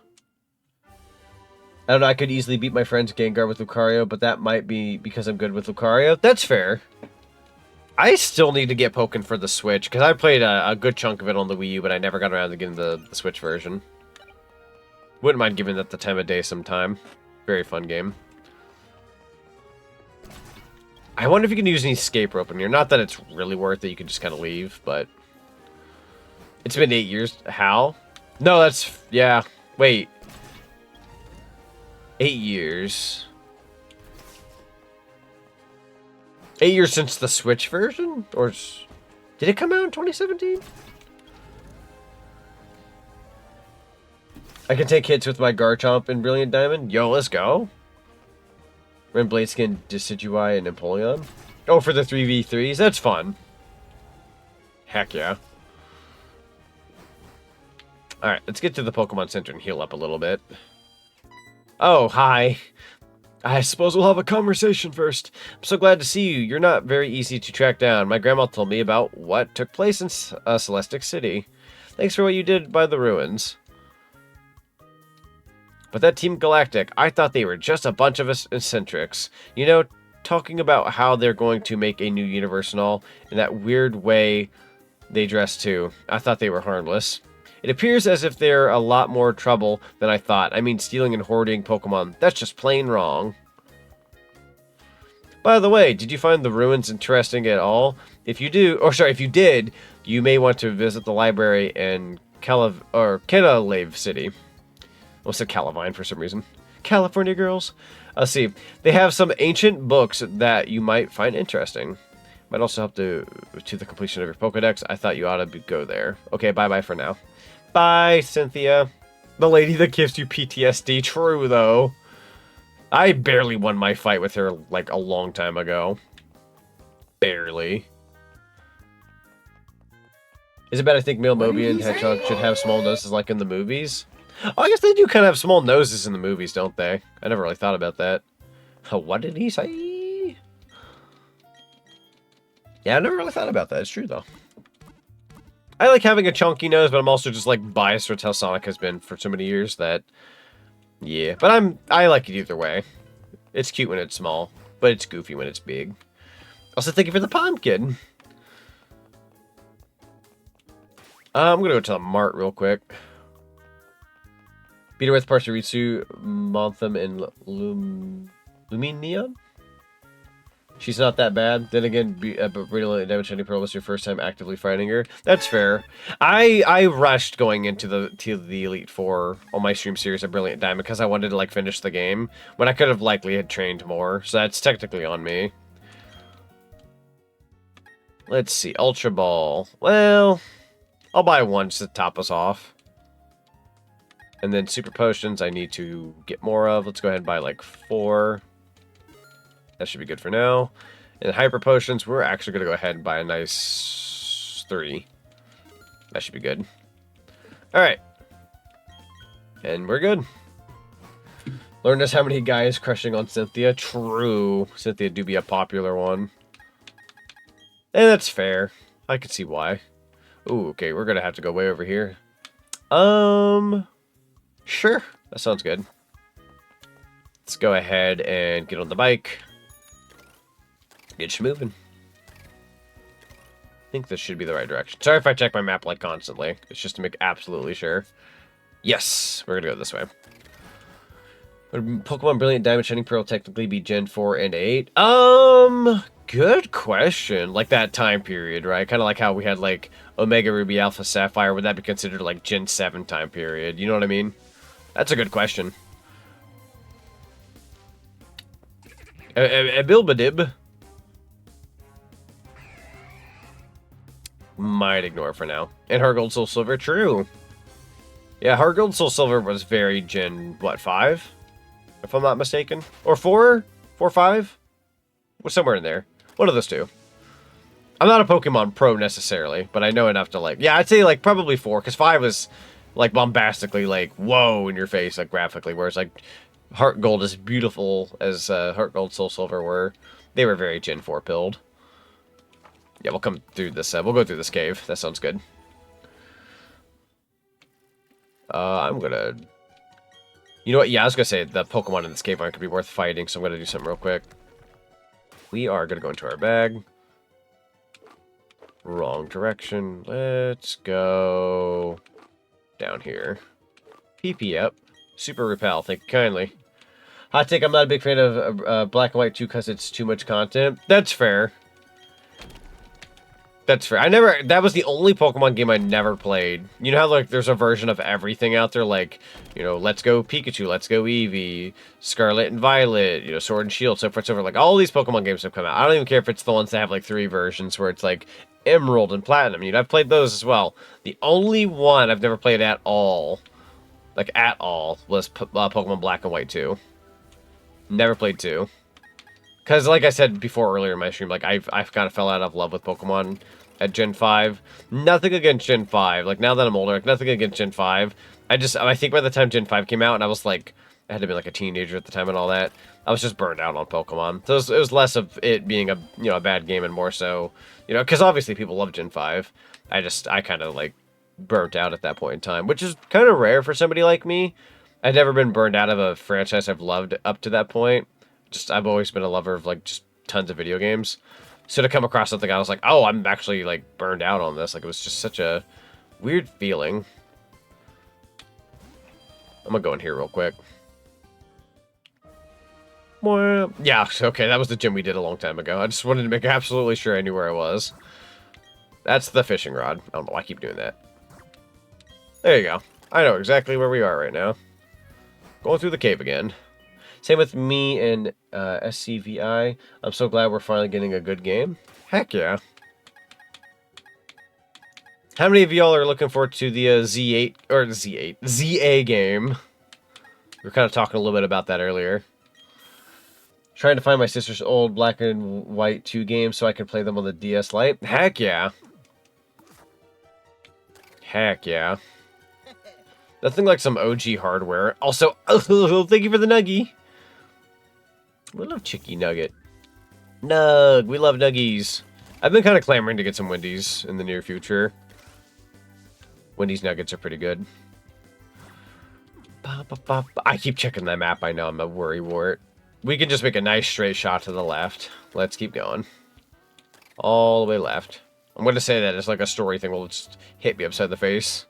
I don't know, I could easily beat my friend's Gengar with Lucario, but that might be because I'm good with Lucario. That's fair. I still need to get Pokken for the Switch, because I played a good chunk of it on the Wii U, but I never got around to getting the Switch version. Wouldn't mind giving that the time of day sometime. Very fun game. I wonder if you can use any escape rope in here. Not that it's really worth it, you can just kind of leave, but... It's been 8 years. How? No, that's... Yeah. Wait. 8 years. 8 years since the Switch version? Or... Did it come out in 2017? I can take hits with my Garchomp and Brilliant Diamond. Yo, let's go. Ren Bladeskin, Decidueye, and Empoleon. Oh, for the 3v3s? That's fun. Heck yeah. Alright, let's get to the Pokemon Center and heal up a little bit. Oh, hi. I suppose we'll have a conversation first. I'm so glad to see you. You're not very easy to track down. My grandma told me about what took place in Celestic City. Thanks for what you did by the ruins. But that Team Galactic, I thought they were just a bunch of us eccentrics. You know, talking about how they're going to make a new universe and all, in that weird way they dress too. I thought they were harmless. It appears as if they're a lot more trouble than I thought. I mean, stealing and hoarding Pokemon, that's just plain wrong. By the way, did you find the ruins interesting at all? If you did, you may want to visit the library in Kenalave City. I almost said Calavine for some reason. California girls. Let's see. They have some ancient books that you might find interesting. Might also help to the completion of your Pokedex. I thought you ought to go there. Okay, bye-bye for now. Bye, Cynthia. The lady that gives you PTSD. True, though. I barely won my fight with her, like, a long time ago. Barely. Is it bad I think male Mobian Hedgehog should have small noses like in the movies? Oh, I guess they do kind of have small noses in the movies, don't they? I never really thought about that. What did he say? Yeah, I never really thought about that. It's true, though. I like having a chunky nose, but I'm also just, like, biased towards how Sonic has been for so many years that... Yeah, but I like it either way. It's cute when it's small, but it's goofy when it's big. Also, thank you for the pumpkin. I'm gonna go to the mart real quick. Beat her with Parcheritsu, Montham, and Luminion? She's not that bad. Then again, Brilliant Damage Shining Pearl was your first time actively fighting her. That's fair. I rushed going into the Elite Four on my stream series of Brilliant Diamond because I wanted to like finish the game when I could have likely had trained more. So that's technically on me. Let's see, Ultra Ball. Well, I'll buy one just to top us off. And then Super Potions I need to get more of. Let's go ahead and buy like 4. That should be good for now. And Hyper Potions, we're actually going to go ahead and buy a nice 3. That should be good. Alright. And we're good. Learned us how many guys crushing on Cynthia. True. Cynthia do be a popular one. And that's fair. I can see why. Ooh, okay, we're going to have to go way over here. Sure. That sounds good. Let's go ahead and get on the bike. Get you moving. I think this should be the right direction. Sorry if I check my map like constantly. It's just to make absolutely sure. Yes, we're gonna go this way. Would Pokemon Brilliant Diamond Shining Pearl technically be Gen 4 and 8? Good question. Like that time period, right? Kind of like how we had like Omega Ruby Alpha Sapphire. Would that be considered like Gen 7 time period? You know what I mean? That's a good question. Bilbadib. Might ignore for now. And Heart Gold Soul Silver, true. Yeah, Heart Gold Soul Silver was very Gen, what, 5? If I'm not mistaken. Or 4? 4, 5? Was somewhere in there. One of those two. I'm not a Pokemon pro necessarily, but I know enough to like... Yeah, I'd say like probably 4, because 5 was like bombastically like, whoa, in your face, like graphically, whereas like Heart Gold, as beautiful as Heart Gold Soul Silver were, they were very Gen 4 pilled. Yeah, we'll come through this. We'll go through this cave. That sounds good. I'm gonna... You know what? Yeah, I was gonna say the Pokemon in this cave aren't gonna be worth fighting, so I'm gonna do something real quick. We are gonna go into our bag. Wrong direction. Let's go down here. PP up. Super Repel. Thank you kindly. Hot take, I'm not a big fan of Black and White 2 because it's too much content. That's fair. That's fair. That was the only Pokemon game I never played. You know how, like, there's a version of everything out there? Like, you know, Let's Go Pikachu, Let's Go Eevee, Scarlet and Violet, you know, Sword and Shield, so forth, so forth. Like, all these Pokemon games have come out. I don't even care if it's the ones that have, like, 3 versions where it's, like, Emerald and Platinum. You know, I've played those as well. The only one I've never played at all, like, at all, was Pokemon Black and White 2. Never played 2. Because, like I said before earlier in my stream, like, I've kind of fell out of love with Pokemon at Gen 5. Nothing against Gen 5. Like, now that I'm older, like, nothing against Gen 5. I think by the time Gen 5 came out, and I was, like, I had to be, like, a teenager at the time and all that, I was just burned out on Pokemon. So it was less of it being a, you know, a bad game and more so, you know, because obviously people love Gen 5. I kind of, like, burnt out at that point in time, which is kind of rare for somebody like me. I've never been burned out of a franchise I've loved up to that point. I've always been a lover of, like, just tons of video games. So to come across something, I was like, oh, I'm actually like burned out on this. Like it was just such a weird feeling. I'm gonna go in here real quick. Yeah, okay, that was the gym we did a long time ago. I just wanted to make absolutely sure I knew where I was. That's the fishing rod. I don't know why I keep doing that. There you go. I know exactly where we are right now. Going through the cave again. Same with me and SCVI. I'm so glad we're finally getting a good game. Heck yeah. How many of y'all are looking forward to the Z8 or Z8 ZA game? We were kind of talking a little bit about that earlier. Trying to find my sister's old black and white 2 games so I can play them on the DS Lite. Heck yeah. Heck yeah. Nothing like some OG hardware. Also, thank you for the nuggie. We love Chicky Nugget. Nug. We love nuggies. I've been kind of clamoring to get some Wendy's in the near future. Wendy's nuggets are pretty good. I keep checking that map. I know I'm a worrywart. We can just make a nice straight shot to the left. Let's keep going. All the way left. I'm going to say that it's like a story thing will just hit me upside the face.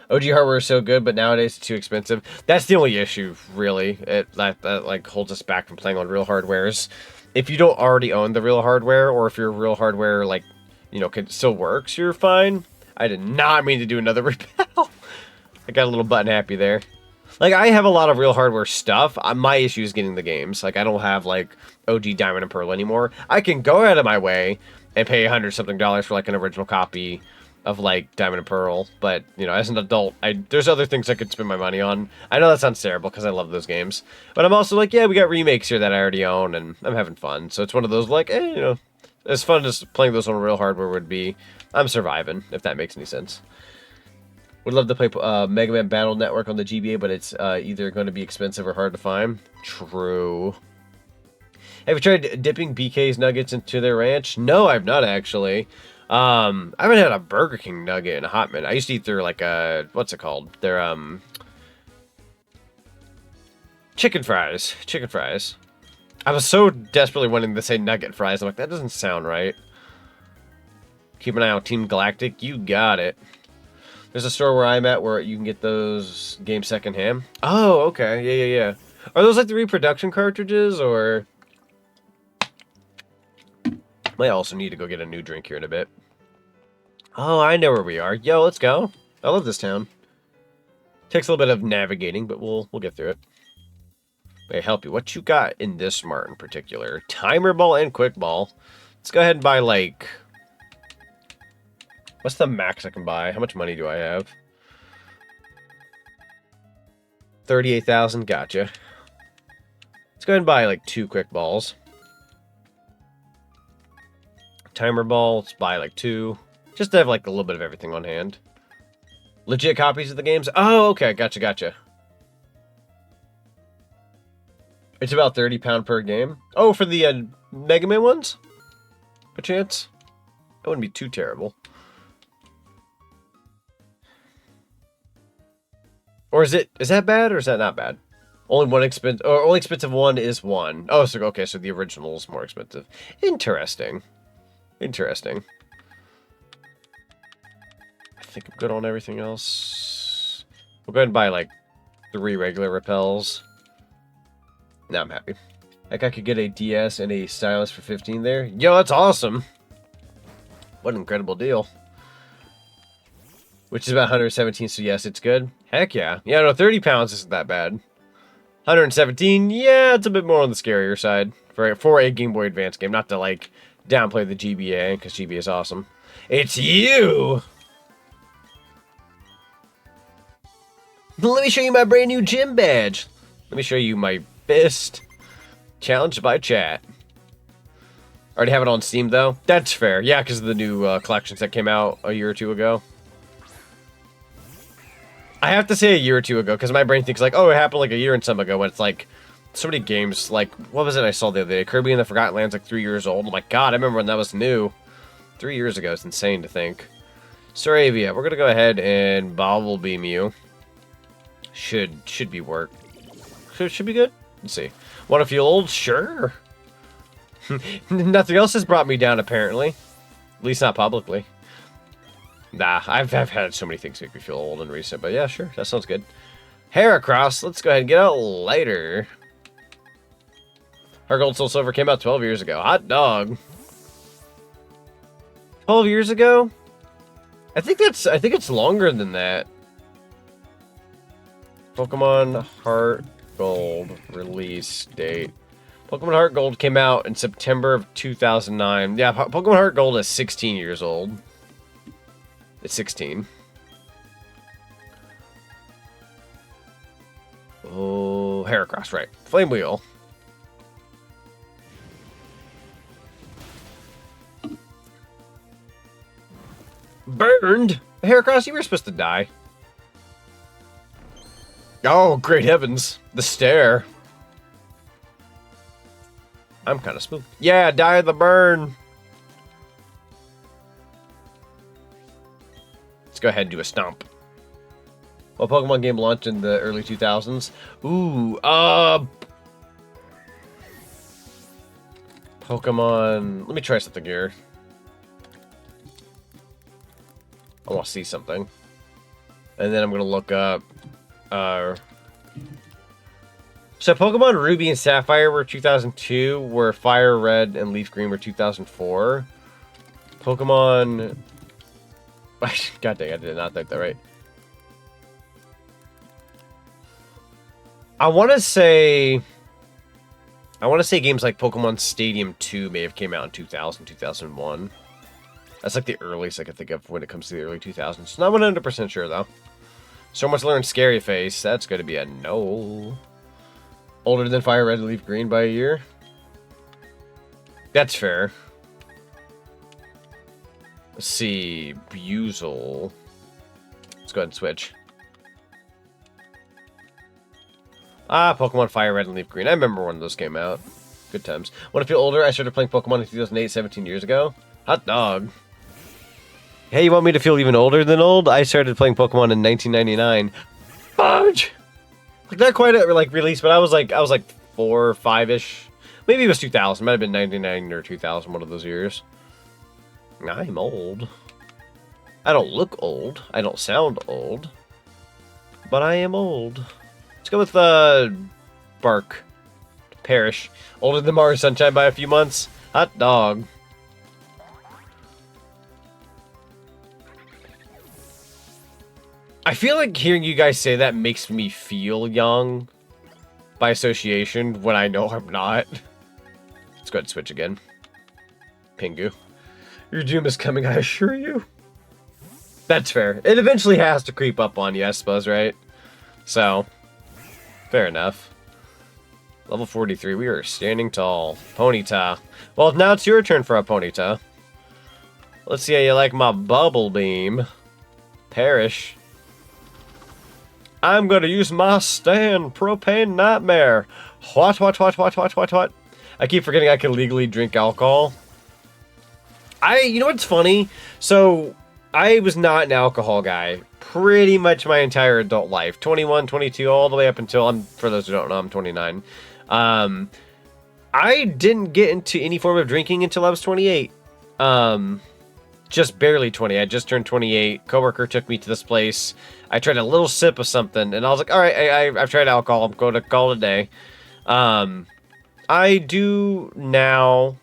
OG hardware is so good, but nowadays it's too expensive. That's the only issue, really. That like holds us back from playing on real hardwares. If you don't already own the real hardware, or if your real hardware, like, you know, still works, you're fine. I did not mean to do another repel. I got a little button happy there. Like, I have a lot of real hardware stuff. My issue is getting the games. Like, I don't have, like, OG Diamond and Pearl anymore. I can go out of my way and pay $100-something for, like, an original copy of, like, Diamond and Pearl. But, you know, as an adult, there's other things I could spend my money on. I know that sounds terrible because I love those games. But I'm also like, yeah, we got remakes here that I already own, and I'm having fun. So it's one of those, like, you know, as fun as playing those on real hardware would be, I'm surviving, if that makes any sense. Would love to play Mega Man Battle Network on the GBA, but it's either going to be expensive or hard to find. True. Have you tried dipping BK's nuggets into their ranch? No, I've not actually. I haven't had a Burger King nugget in a hot minute. I used to eat their, like, what's it called? Their, chicken fries. Chicken fries. I was so desperately wanting to say nugget fries. I'm like, that doesn't sound right. Keep an eye on Team Galactic. You got it. There's a store where I'm at where you can get those games secondhand. Oh, okay. Yeah. Are those like the reproduction cartridges, or... Might also need to go get a new drink here in a bit. Oh, I know where we are. Yo, let's go. I love this town. Takes a little bit of navigating, but we'll get through it. May I help you? What you got in this mart in particular? Timer ball and quick ball. Let's go ahead and buy, like... What's the max I can buy? How much money do I have? 38,000. Gotcha. Let's go ahead and buy like 2 quick balls. Timer ball. Let's buy like 2. Just to have like a little bit of everything on hand. Legit copies of the games? Oh, okay. Gotcha. It's about £30 per game. Oh, for the Mega Man ones? By chance? That wouldn't be too terrible. Or is that bad, or is that not bad? Only expensive one is 1. Oh, so okay, so the original is more expensive. Interesting. I think I'm good on everything else. We'll go ahead and buy like 3 regular repels. Now I'm happy. Like, I could get a DS and a stylus for 15 there. Yo, that's awesome. What an incredible deal. Which is about 117, so yes, it's good. Heck yeah. Yeah, no, 30 pounds isn't that bad. 117, yeah, it's a bit more on the scarier side. For a Game Boy Advance game, not to, like, downplay the GBA, because GBA is awesome. It's you! Let me show you my brand new gym badge. Let me show you my fist. Challenged by chat. Already have it on Steam, though. That's fair. Yeah, because of the new collections that came out a year or 2 ago. I have to say a year or 2 ago, because my brain thinks like, oh, it happened like a year and some ago, when it's like, so many games, like, what was it I saw the other day? Kirby and the Forgotten Land's like 3 years old. I'm like, God, I remember when that was new. 3 years ago. It's insane to think. Saravia, we're going to go ahead and Bobble Beam you. Should be work. Should be good. Let's see. Want to feel old? Sure. Nothing else has brought me down, apparently. At least not publicly. Nah, I've had so many things make me feel old and recent, but yeah, sure, that sounds good. Heracross, let's go ahead and get out later. Our Gold Soul Silver came out 12 years ago. Hot dog. 12 years ago? I think it's longer than that. Pokemon Heart Gold release date. Pokemon Heart Gold came out in September of 2009. Yeah, Pokemon Heart Gold is 16 years old. It's 16. Oh, Heracross, right. Flame Wheel. Burned? Heracross, you were supposed to die. Oh, great heavens. The stare. I'm kind of spooked. Yeah, die of the burn. Let's go ahead and do a stomp. Well, Pokemon game launched in the early 2000s. Ooh, Pokemon... Let me try something here. I want to see something. And then I'm going to look up... So Pokemon Ruby and Sapphire were 2002, where Fire Red and Leaf Green were 2004. Pokemon... God dang, I did not think that right. I want to say games like Pokemon Stadium 2 may have came out in 2000, 2001. That's like the earliest I can think of when it comes to the early 2000s. Not 100% sure, though. So much learn Scary Face. That's going to be a no. Older than Fire Red and Leaf Green by a year? That's fair. Let's see. Buzel. Let's go ahead and switch. Pokemon Fire Red and Leaf Green. I remember when those came out. Good times. Want to feel older? I started playing Pokemon in 2008, 17 years ago. Hot dog. Hey, you want me to feel even older than old? I started playing Pokemon in 1999. Fudge! Like, not quite at like release, but I was like 4 or 5-ish. Maybe it was 2000. Might have been 99 or 2000, one of those years. I'm old. I don't look old. I don't sound old. But I am old. Let's go with Bark. Parrish. Older than Mars Sunshine by a few months. Hot dog. I feel like hearing you guys say that makes me feel young by association when I know I'm not. Let's go ahead and switch again. Pingu. Your doom is coming, I assure you. That's fair. It eventually has to creep up on you, I suppose, right? So, fair enough. Level 43, we are standing tall. Ponyta. Well, now it's your turn for a Ponyta. Let's see how you like my Bubble Beam. Parrish. I'm gonna use my stand. Propane Nightmare. What? I keep forgetting I can legally drink alcohol. You know what's funny? So, I was not an alcohol guy pretty much my entire adult life. 21, 22, all the way up until, for those who don't know, I'm 29. I didn't get into any form of drinking until I was 28. Just barely 20. I just turned 28. Coworker took me to this place. I tried a little sip of something, and I was like, all right, I've tried alcohol. I'm going to call it a day. I do now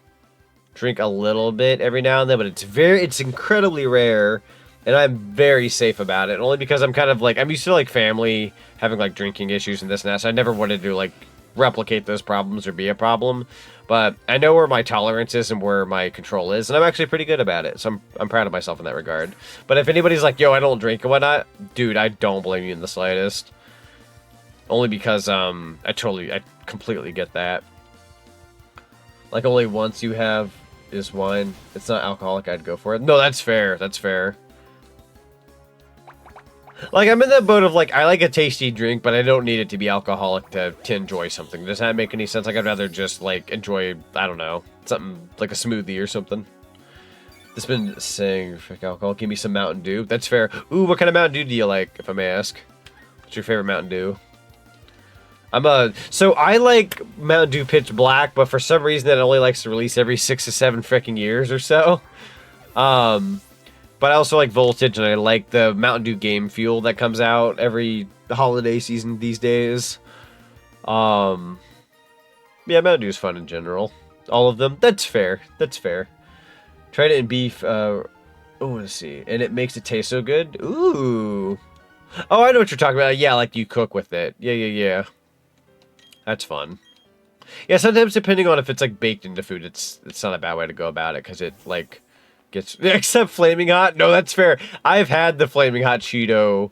drink a little bit every now and then, but it's incredibly rare, and I'm very safe about it. Only because I'm kind of like, I'm used to like family having like drinking issues and this and that, so I never wanted to like replicate those problems or be a problem. But I know where my tolerance is and where my control is, and I'm actually pretty good about it. So I'm proud of myself in that regard. But if anybody's like, yo, I don't drink and whatnot, dude, I don't blame you in the slightest. Only because I completely get that. Like, only once you have is wine. It's not alcoholic, I'd go for it. No, that's fair. That's fair. Like, I'm in that boat of, like, I like a tasty drink, but I don't need it to be alcoholic to enjoy something. Does that make any sense? Like, I'd rather just, like, enjoy, I don't know, something like a smoothie or something. This been saying, frick alcohol, give me some Mountain Dew. That's fair. Ooh, what kind of Mountain Dew do you like, if I may ask? What's your favorite Mountain Dew? So I like Mountain Dew Pitch Black, but for some reason it only likes to release every 6 to 7 freaking years or so. But I also like Voltage, and I like the Mountain Dew Game Fuel that comes out every holiday season these days. Yeah, Mountain Dew is fun in general. All of them. That's fair. That's fair. Tried it in beef. Oh, let's see. And it makes it taste so good. Ooh. Oh, I know what you're talking about. Yeah, like you cook with it. Yeah. That's fun. Yeah, sometimes depending on if it's like baked into food, it's not a bad way to go about it because it like gets except Flaming Hot. No, that's fair. I've had the Flaming Hot Cheeto.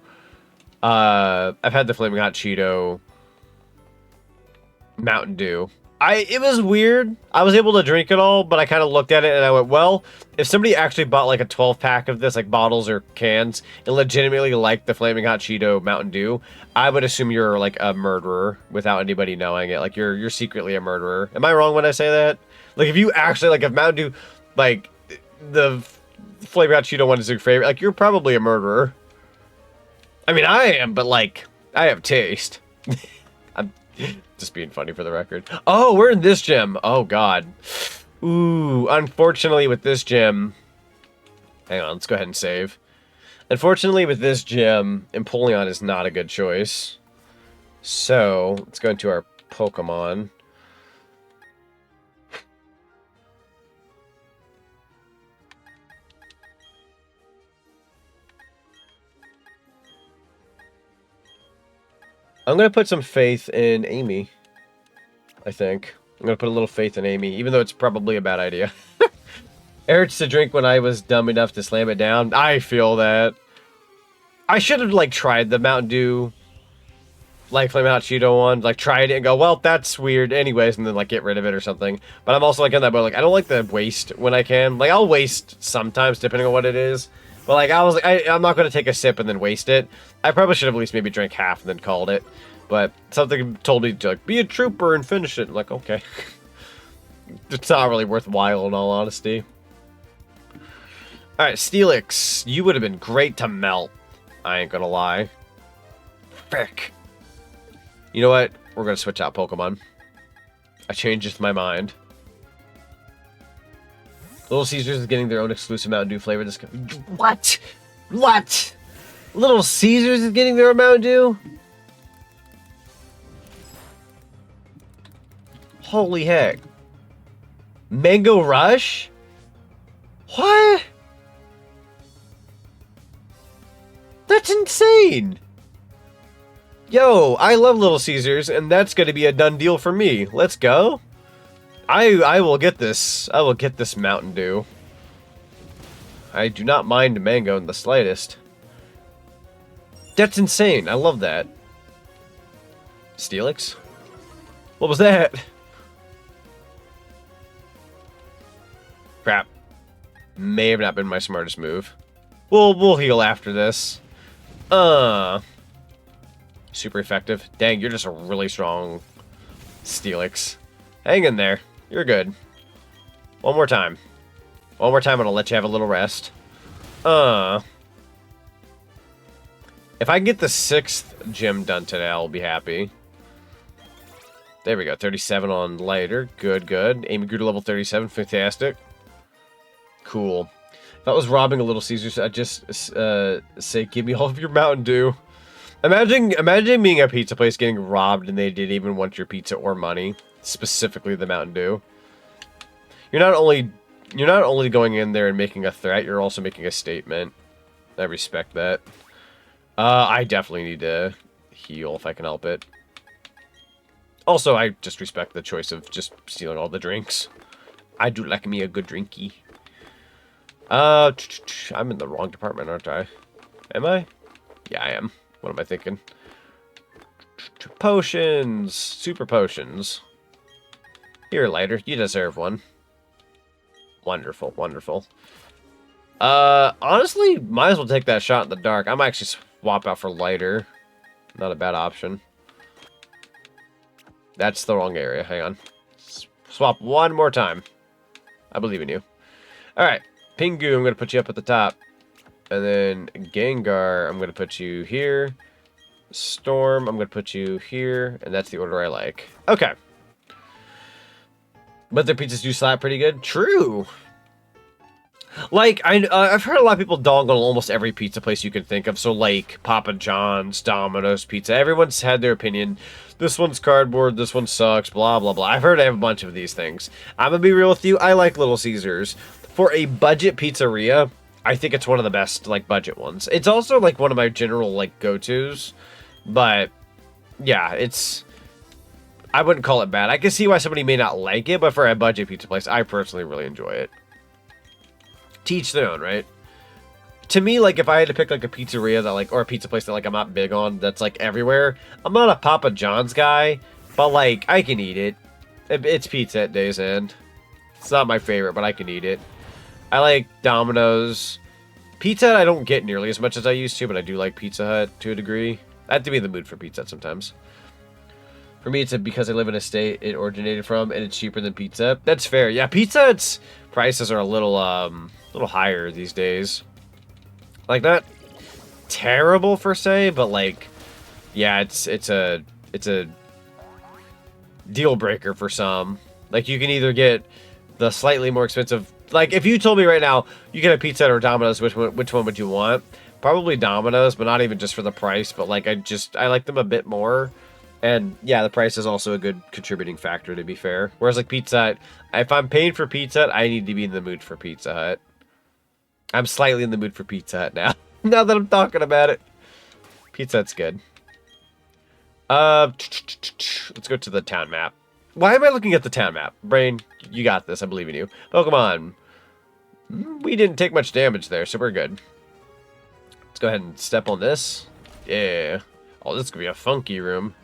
Mountain Dew. It was weird. I was able to drink it all, but I kind of looked at it and I went, well, if somebody actually bought like a 12-pack of this, like bottles or cans, and legitimately liked the Flaming Hot Cheeto Mountain Dew, I would assume you're like a murderer without anybody knowing it. Like you're secretly a murderer. Am I wrong when I say that? Like if you actually like if Mountain Dew, like the Flaming Hot Cheeto one is your favorite, like you're probably a murderer. I mean, I am, but like I have taste. I'm just being funny for the record. Oh, we're in this gym. Oh, God. Ooh, unfortunately with this gym... Hang on, let's go ahead and save. Unfortunately with this gym, Empoleon is not a good choice. So, let's go into our Pokemon. I'm going to put some faith in Amy, I think. I'm going to put a little faith in Amy, even though it's probably a bad idea. It hurts to drink when I was dumb enough to slam it down. I feel that. I should have, like, tried the Mountain Dew, like, Flamin' Hot Cheeto one. Like, tried it and go, well, that's weird anyways, and then, like, get rid of it or something. But I'm also, like, in that boat, like, I don't like the waste when I can. Like, I'll waste sometimes, depending on what it is. But, like, I was like, I'm not going to take a sip and then waste it. I probably should have at least maybe drank half and then called it. But something told me to, like, be a trooper and finish it. I'm like, okay. It's not really worthwhile, in all honesty. Alright, Steelix. You would have been great to melt. I ain't gonna lie. Frick. You know what? We're gonna switch out Pokemon. I changed my mind. Little Caesars is getting their own exclusive Mountain Dew flavor. What? What? Little Caesars is getting their own Mountain Dew? Holy heck. Mango Rush? What? That's insane. Yo, I love Little Caesars, and that's going to be a done deal for me. Let's go. I will get this. I will get this Mountain Dew. I do not mind mango in the slightest. That's insane. I love that. Steelix? What was that? Crap. May have not been my smartest move. We'll heal after this. Super effective. Dang, you're just a really strong Steelix. Hang in there. You're good. One more time. One more time, and I'll let you have a little rest. If I can get the 6th gym done today, I'll be happy. There we go. 37 on lighter. Good, good. Amy grew to level 37. Fantastic. Cool. If I was robbing a Little Caesars, I'd just say, give me all of your Mountain Dew. Imagine being a pizza place getting robbed and they didn't even want your pizza or money. Specifically the Mountain Dew. You're not only going in there and making a threat, you're also making a statement. I respect that. I definitely need to heal if I can help it. Also, I just respect the choice of just stealing all the drinks. I do like me a good drinky. I'm in the wrong department, aren't I? Am I? Yeah, I am. What am I thinking? Potions! Super potions. Here, Lighter. You deserve one. Wonderful, wonderful. Honestly, might as well take that shot in the dark. I might actually swap out for Lighter. Not a bad option. That's the wrong area. Hang on. Swap one more time. I believe in you. Alright. Pingu, I'm going to put you up at the top. And then Gengar, I'm going to put you here. Storm, I'm going to put you here, and that's the order I like. Okay. But their pizzas do slap pretty good. True. Like, I've heard a lot of people dog on almost every pizza place you can think of. So, like, Papa John's, Domino's Pizza. Everyone's had their opinion. This one's cardboard, this one sucks, blah, blah, blah. I've heard a bunch of these things. I'm going to be real with you. I like Little Caesars. For a budget pizzeria, I think it's one of the best, like, budget ones. It's also, like, one of my general, like, go-tos. But, yeah, it's... I wouldn't call it bad. I can see why somebody may not like it, but for a budget pizza place, I personally really enjoy it. Teach their own, right? To me, like, if I had to pick, like, a pizzeria that, like, or a pizza place that, like, I'm not big on, that's, like, everywhere, I'm not a Papa John's guy, but, like, I can eat it. It's pizza at day's end. It's not my favorite, but I can eat it. I like Domino's. Pizza Hut I don't get nearly as much as I used to, but I do like Pizza Hut to a degree. I have to be in the mood for Pizza Hut sometimes. For me, it's because I live in a state it originated from, and it's cheaper than pizza. That's fair. Yeah, Pizza Hut's prices are a little higher these days. Like, not terrible per se, but like, yeah, it's a deal breaker for some. Like, you can either get the slightly more expensive. Like, if you told me right now you get a Pizza Hut or Domino's, which one would you want? Probably Domino's, but not even just for the price. But like, I like them a bit more. And yeah, the price is also a good contributing factor, to be fair. Whereas like Pizza Hut, if I'm paying for Pizza Hut, I need to be in the mood for Pizza Hut. I'm slightly in the mood for Pizza Hut now. Now that I'm talking about it. Pizza Hut's good. Let's go to the town map. Why am I looking at the town map? Brain, you got this. I believe in you. Pokemon. We didn't take much damage there, so we're good. Let's go ahead and step on this. Yeah. Oh, this could be a funky room.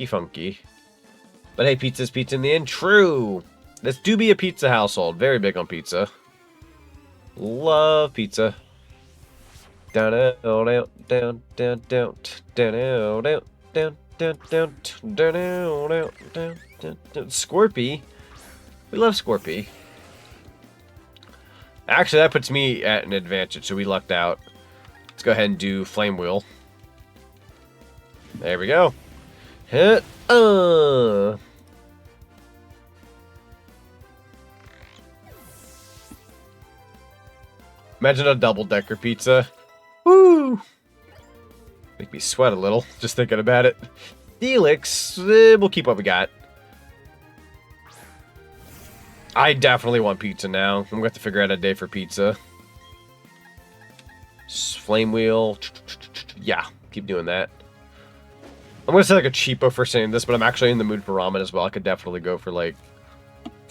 Funky. But hey, pizza's pizza in the end. True. This do be a pizza household. Very big on pizza. Love pizza. Down, down, down, down, down, down, down, down, down, down, down, down, down. Scorpy. We love Scorpy. Actually, that puts me at an advantage, so we lucked out. Let's go ahead and do Flame Wheel. There we go. Hit. Imagine a double-decker pizza. Woo! Make me sweat a little, just thinking about it. Felix, we'll keep what we got. I definitely want pizza now. I'm going to have to figure out a day for pizza. Flame Wheel. Yeah, keep doing that. I'm going to say like a cheapo for saying this, but I'm actually in the mood for ramen as well. I could definitely go for like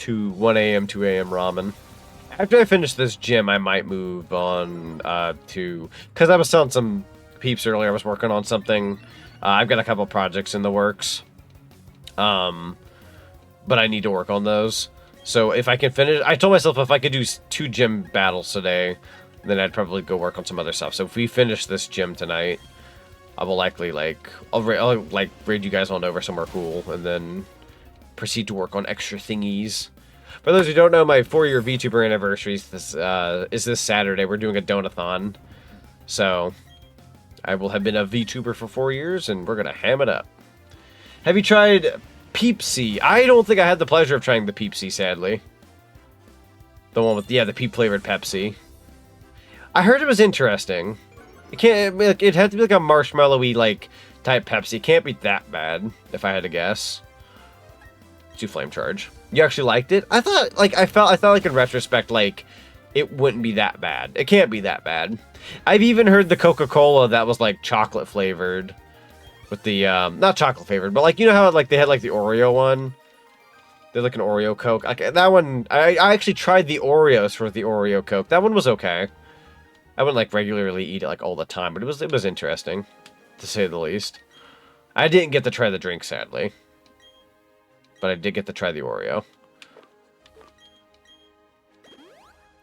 1 a.m., 2 a.m. ramen. After I finish this gym, I might move on to... Because I was selling some peeps earlier. I was working on something. I've got a couple projects in the works. But I need to work on those. So if I can finish... I told myself if I could do 2 gym battles today, then I'd probably go work on some other stuff. So if we finish this gym tonight, I will likely, like... I'll raid you guys on over somewhere cool, and then proceed to work on extra thingies. For those who don't know, my 4-year VTuber anniversary is this Saturday. We're doing a donathon. So, I will have been a VTuber for 4 years, and we're going to ham it up. Have you tried Peepsy? I don't think I had the pleasure of trying the Peepsy, sadly. The one with, yeah, the peep-flavored Pepsi. I heard it was interesting. It can't, like, it had to be like a marshmallowy, like, type Pepsi. It can't be that bad, if I had to guess. Do Flame Charge. You actually liked it? I thought like in retrospect, like, it wouldn't be that bad. It can't be that bad. I've even heard the Coca-Cola that was like chocolate flavored. With the, not chocolate flavored, but like, you know how like they had like the Oreo one? They had like an Oreo Coke. Like that one, I actually tried the Oreos for the Oreo Coke. That one was okay. I wouldn't like regularly eat it like all the time, but it was interesting, to say the least. I didn't get to try the drink, sadly. But I did get to try the Oreo.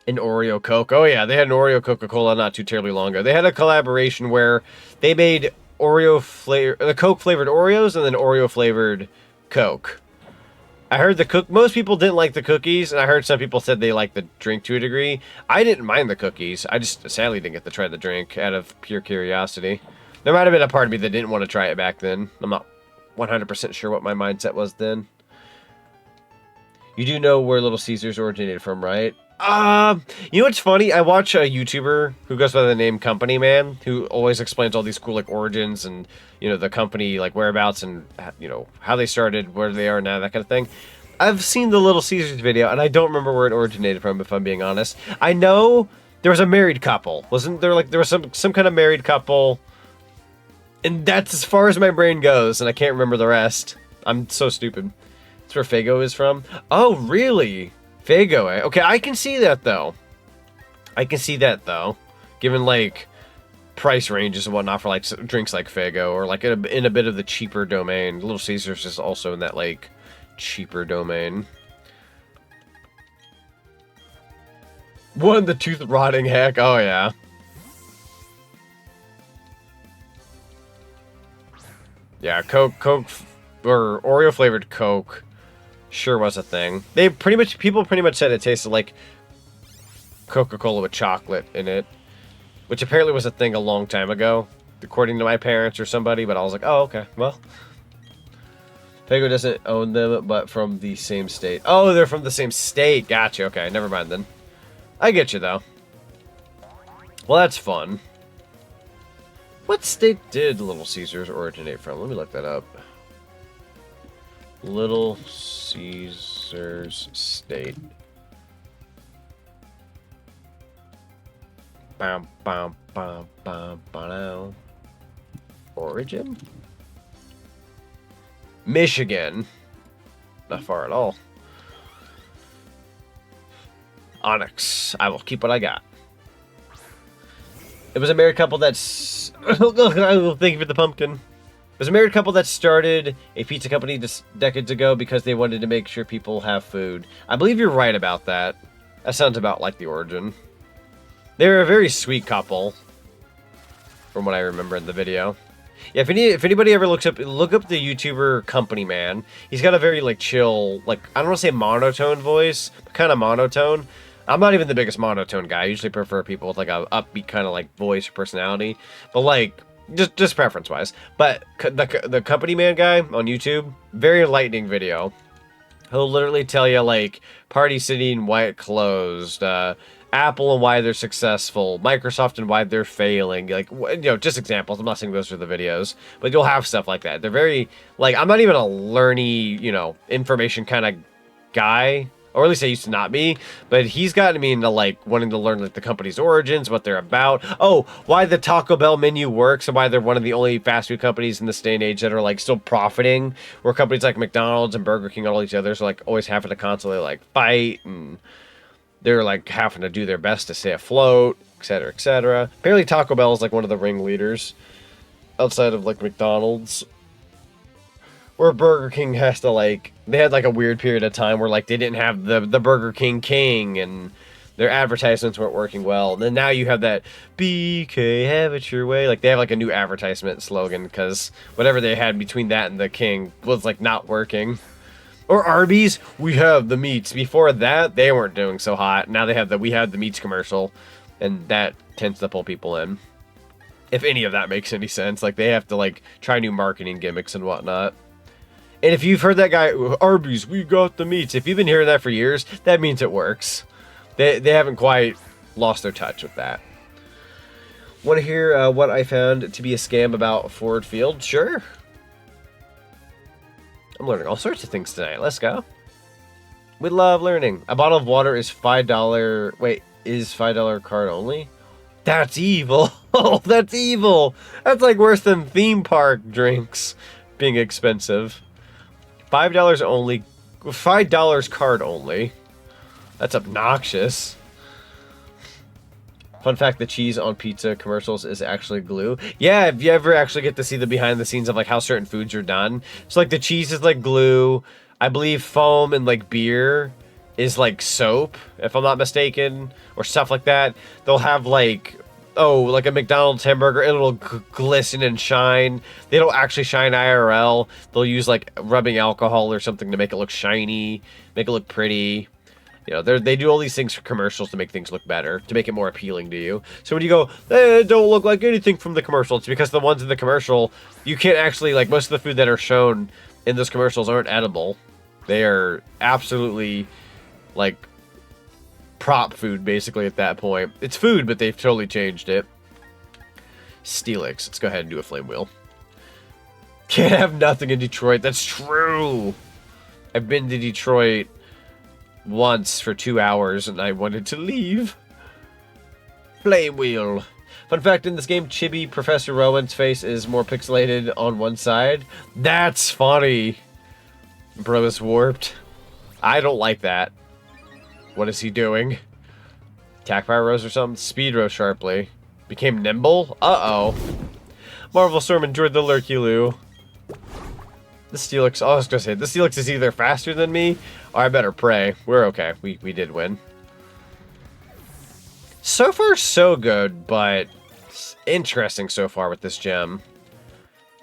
An Oreo Coke. Oh yeah, they had an Oreo Coca-Cola not too terribly long ago. They had a collaboration where they made the Coke flavored Oreos and then Oreo flavored Coke. I heard most people didn't like the cookies, and I heard some people said they liked the drink to a degree. I didn't mind the cookies. I just sadly didn't get to try the drink out of pure curiosity. There might have been a part of me that didn't want to try it back then. I'm not 100% sure what my mindset was then. You do know where Little Caesars originated from, right? You know what's funny? I watch a YouTuber who goes by the name Company Man, who always explains all these cool like origins and, you know, the company like whereabouts and, you know, how they started, where they are now, that kind of thing. I've seen the Little Caesars video, and I don't remember where it originated from, if I'm being honest. I know there was a married couple. Wasn't there, like, there was some kind of married couple, and that's as far as my brain goes, and I can't remember the rest. I'm so stupid. That's where Fago is from. Oh, really? Fago, eh? Okay, I can see that, though. I can see that, though. Given, like, price ranges and whatnot for, like, drinks like Fago, or, like, in a bit of the cheaper domain. Little Caesars is also in that, like, cheaper domain. What, the tooth rotting heck? Oh, yeah. Yeah, Coke, or Oreo flavored Coke sure was a thing. People pretty much said it tasted like Coca-Cola with chocolate in it, which apparently was a thing a long time ago, according to my parents or somebody, but I was like, oh, okay, well. Fago doesn't own them, but from the same state. Oh, they're from the same state. Gotcha. Okay, never mind then. I get you, though. Well, that's fun. What state did Little Caesars originate from? Let me look that up. Little Caesars state. Bam, bam, bam, bam, bam. Origin? Michigan. Not far at all. Onyx. I will keep what I got. It was a married couple that's... Thank you for the pumpkin. It was a married couple that started a pizza company just decades ago because they wanted to make sure people have food. I believe you're right about that. That sounds about like the origin. They're a very sweet couple, from what I remember in the video. Yeah, if anybody ever look up the YouTuber Company Man. He's got a very like chill, like I don't want to say monotone voice, but kind of monotone. I'm not even the biggest monotone guy. I usually prefer people with like a upbeat kind of like voice or personality, but like just preference wise. But the Company Man guy on YouTube, very enlightening video. He'll literally tell you like Party City and why it closed, Apple and why they're successful, Microsoft and why they're failing, like, you know, just examples. I'm not saying those are the videos, but you'll have stuff like that. They're very, like, I'm not even a learny, you know, information kind of guy, or at least I used to not be, but he's gotten me into, like, wanting to learn, like, the company's origins, what they're about, oh, why the Taco Bell menu works, and why they're one of the only fast food companies in this day and age that are, like, still profiting, where companies like McDonald's and Burger King and all each other are, like, always having to constantly, like, fight, and they're like having to do their best to stay afloat, etc., etc. Apparently Taco Bell is like one of the ringleaders outside of like McDonald's. Where Burger King has to like, they had like a weird period of time where like they didn't have the Burger King and their advertisements weren't working well. And then now you have that BK, have it your way. Like they have like a new advertisement slogan because whatever they had between that and the King was like not working. Or Arby's, we have the meats. Before that, they weren't doing so hot. Now they have we had the meats commercial, and that tends to pull people in. If any of that makes any sense. Like, they have to, like, try new marketing gimmicks and whatnot. And if you've heard that guy, Arby's, we got the meats. If you've been hearing that for years, that means it works. They haven't quite lost their touch with that. Want to hear what I found to be a scam about Ford Field? Sure. I'm learning all sorts of things tonight. Let's go. We love learning. A bottle of water is $5. Wait, is $5 card only? That's evil. Oh, that's evil. That's like worse than theme park drinks being expensive. $5 only. $5 card only. That's obnoxious. Fun fact, the cheese on pizza commercials is actually glue. Yeah, if you ever actually get to see the behind the scenes of like how certain foods are done. So like the cheese is like glue. I believe foam and like beer is like soap, if I'm not mistaken, or stuff like that. They'll have like, oh, like a McDonald's hamburger, it'll glisten and shine. They don't actually shine IRL. They'll use like rubbing alcohol or something to make it look shiny, make it look pretty. You know, they do all these things for commercials to make things look better, to make it more appealing to you. So when you go, it don't look like anything from the commercial, it's because the ones in the commercial, you can't actually, like, most of the food that are shown in those commercials aren't edible. They are absolutely, like, prop food, basically, at that point. It's food, but they've totally changed it. Steelix. Let's go ahead and do a flame wheel. Can't have nothing in Detroit. That's true. I've been to Detroit once for 2 hours, and I wanted to leave. Flame wheel. Fun fact, in this game, Chibi Professor Rowan's face is more pixelated on one side. That's funny. Bro is warped. I don't like that. What is he doing? Attack fire rose or something? Speed rose sharply. Became nimble? Uh-oh. Marvel Storm enjoyed the Lurky-Loo. The Steelix, I was gonna say, the Steelix is either faster than me, or I better pray. We're okay. We did win. So far, so good, but it's interesting so far with this gem.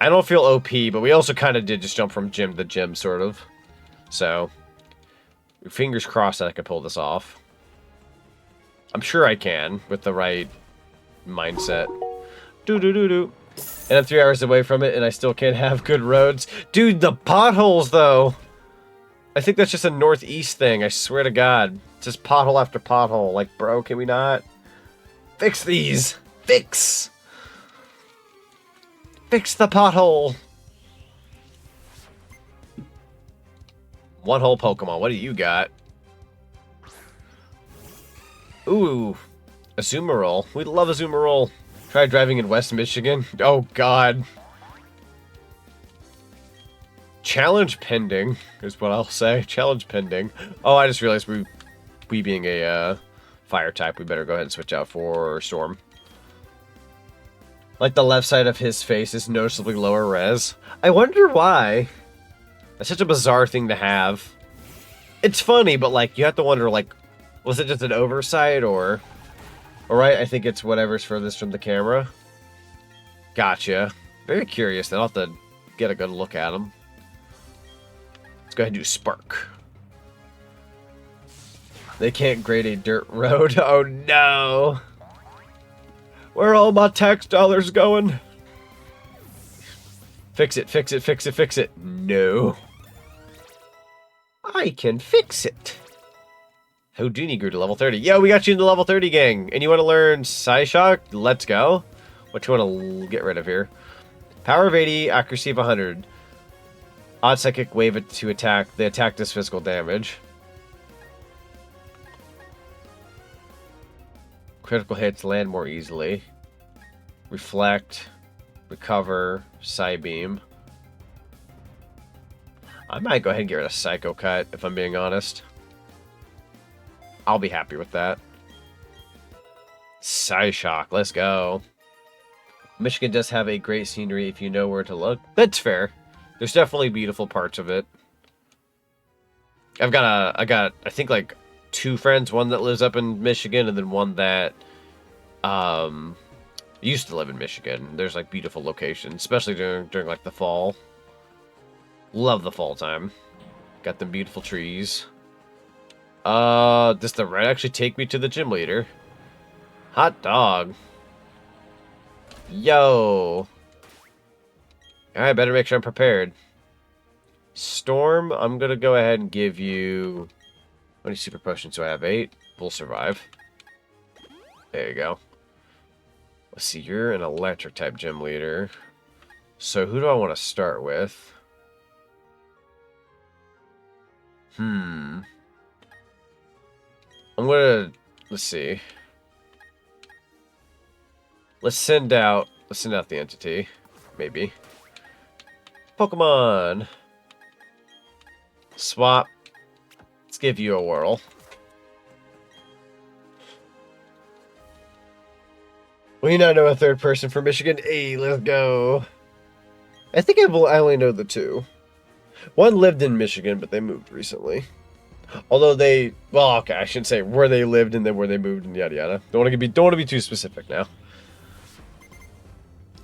I don't feel OP, but we also kind of did just jump from gym to gym, sort of. So, fingers crossed that I can pull this off. I'm sure I can, with the right mindset. Do-do-do-do. And I'm 3 hours away from it, and I still can't have good roads. Dude, the potholes, though! I think that's just a northeast thing, I swear to God. It's just pothole after pothole. Like, bro, can we not? Fix these! Fix! Fix the pothole! One whole Pokemon. What do you got? Ooh. Azumarill. We love Azumarill. Try driving in West Michigan. Oh, God. Challenge pending is what I'll say. Challenge pending. Oh, I just realized we being a fire type, we better go ahead and switch out for Storm. Like, the left side of his face is noticeably lower res. I wonder why. That's such a bizarre thing to have. It's funny, but, like, you have to wonder, like, was it just an oversight, or... Alright, I think it's whatever's furthest from the camera. Gotcha. Very curious, then I'll have to get a good look at him. Let's go ahead and do Spark. They can't grade a dirt road. Oh, no! Where are all my tax dollars going? Fix it, fix it, fix it, fix it. No. I can fix it. Houdini grew to level 30. Yo, we got you in the level 30, gang. And you want to learn Psyshock? Let's go. What you want to get rid of here? Power of 80, accuracy of 100. Odd psychic wave to attack. The attack does physical damage. Critical hits land more easily. Reflect. Recover. Psybeam. I might go ahead and get rid of Psycho Cut, if I'm being honest. I'll be happy with that. Psyshock, let's go. Michigan does have a great scenery if you know where to look. That's fair. There's definitely beautiful parts of it. I got I think like 2 friends, one that lives up in Michigan and then one that used to live in Michigan. There's like beautiful locations, especially during like the fall. Love the fall time. Got them beautiful trees. Does the red actually take me to the gym leader? Hot dog. Yo. Alright, better make sure I'm prepared. Storm, I'm gonna go ahead and give you... How many super potions do I have? 8? We'll survive. There you go. Let's see, you're an electric type gym leader. So who do I want to start with? I'm gonna... Let's see. Let's send out the entity. Maybe. Pokemon. Swap. Let's give you a whirl. We now know a third person from Michigan. Hey, let's go. I think I only know the 2. One lived in Michigan, but they moved recently. Although they... Well, okay, I shouldn't say where they lived and then where they moved and yada yada. Don't want to be too specific now.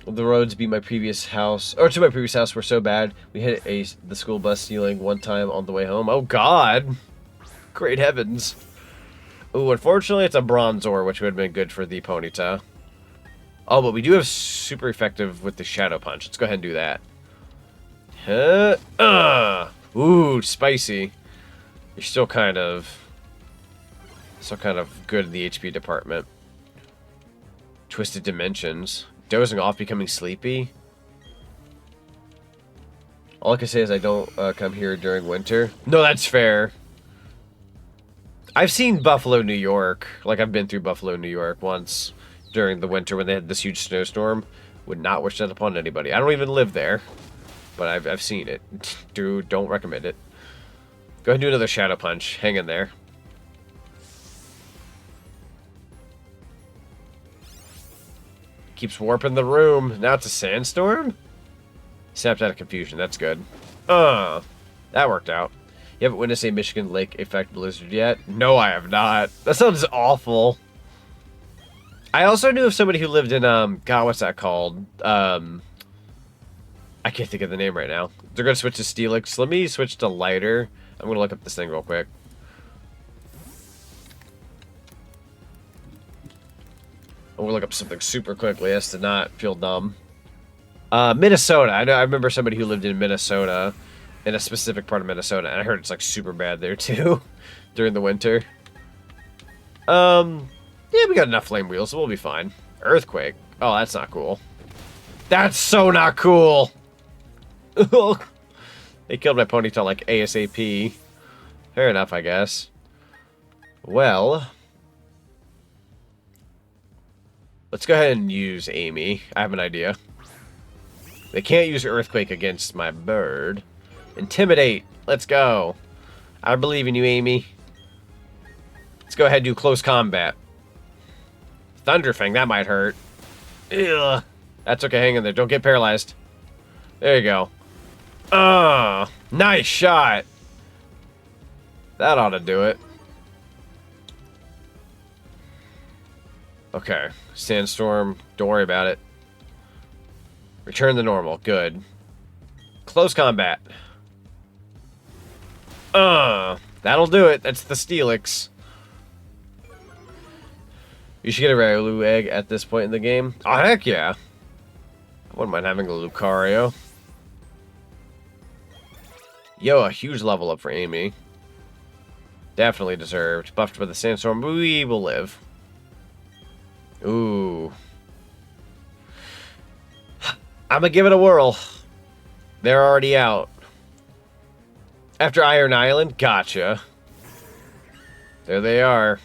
The roads be my previous house, or to my previous house, were so bad we hit the school bus ceiling one time on the way home. Oh God! Great heavens! Ooh, unfortunately, it's a Bronzor, which would have been good for the Ponyta. Oh, but we do have super effective with the Shadow Punch. Let's go ahead and do that. Ooh, spicy. You're still kind of good in the HP department. Twisted Dimensions. Dozing off, becoming sleepy. All I can say is I don't come here during winter. No, that's fair. I've seen Buffalo, New York. Like, I've been through Buffalo, New York once during the winter when they had this huge snowstorm. Would not wish that upon anybody. I don't even live there, but I've seen it. Dude, don't recommend it. Go ahead and do another Shadow Punch. Hang in there. Keeps warping the room. Now it's a sandstorm? Snapped out of confusion. That's good. That worked out. You haven't witnessed a Michigan Lake effect blizzard yet? No, I have not. That sounds awful. I also knew of somebody who lived in, God, what's that called? I can't think of the name right now. They're going to switch to Steelix. Let me switch to lighter. I'm going to look up this thing real quick. I'm going to look up something super quickly as to not feel dumb. Minnesota. I remember somebody who lived in Minnesota, in a specific part of Minnesota, and I heard it's like super bad there too during the winter. Yeah, we got enough flame wheels, so we'll be fine. Earthquake. Oh, that's not cool. That's so not cool. They killed my Ponyta like ASAP. Fair enough, I guess. Well, let's go ahead and use Amy. I have an idea. They can't use Earthquake against my bird. Intimidate. Let's go. I believe in you, Amy. Let's go ahead and do close combat. Thunderfang, that might hurt. Ugh. That's okay, hang in there. Don't get paralyzed. There you go. Nice shot. That ought to do it. Okay. Sandstorm, don't worry about it. Return to normal. Good. Close combat. That'll do it. That's the Steelix. You should get a Railu egg at this point in the game. Oh, heck yeah. I wouldn't mind having a Lucario. Yo, a huge level up for Amy. Definitely deserved. Buffed by the Sandstorm. We will live. Ooh. I'm gonna give it a whirl. They're already out. After Iron Island? Gotcha. There they are.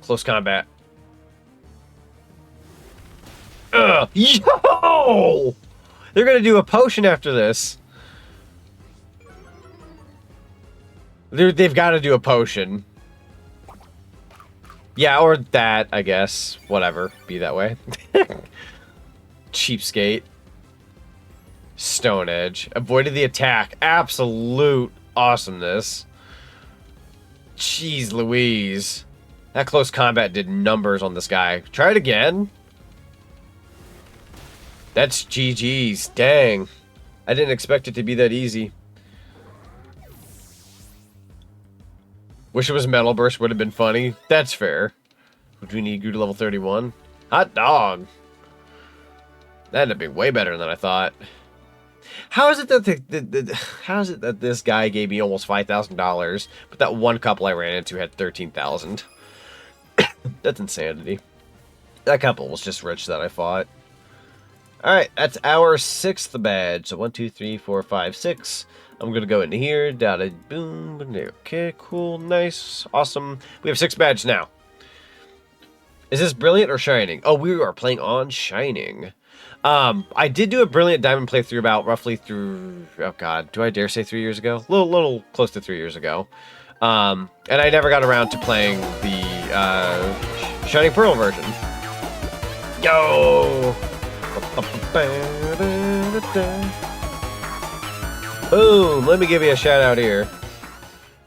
Close combat. Yo! They're gonna do a potion after this. They've got to do a potion. Yeah, or that, I guess. Whatever. Be that way. Cheapskate. Stone Edge. Avoided the attack. Absolute awesomeness. Jeez Louise. That close combat did numbers on this guy. Try it again. That's GG's. Dang. I didn't expect it to be that easy. Wish it was Metal Burst, would have been funny. That's fair. Would we need Goo to level 31? Hot dog. That ended up being way better than I thought. How is it that how is it that this guy gave me almost $5,000, but that one couple I ran into had 13,000? That's insanity. That couple was just rich that I fought. Alright, that's our 6th badge. So 1, 2, 3, 4, 5, 6. I'm gonna go in here, down, boom, okay, cool, nice, awesome. We have 6 badges now. Is this Brilliant or Shining? Oh, we are playing on Shining. I did do a Brilliant Diamond playthrough about roughly through, oh god, do I dare say 3 years ago? Little close to 3 years ago. And I never got around to playing the Shining Pearl version. Yo! Boom! Let me give you a shout out here.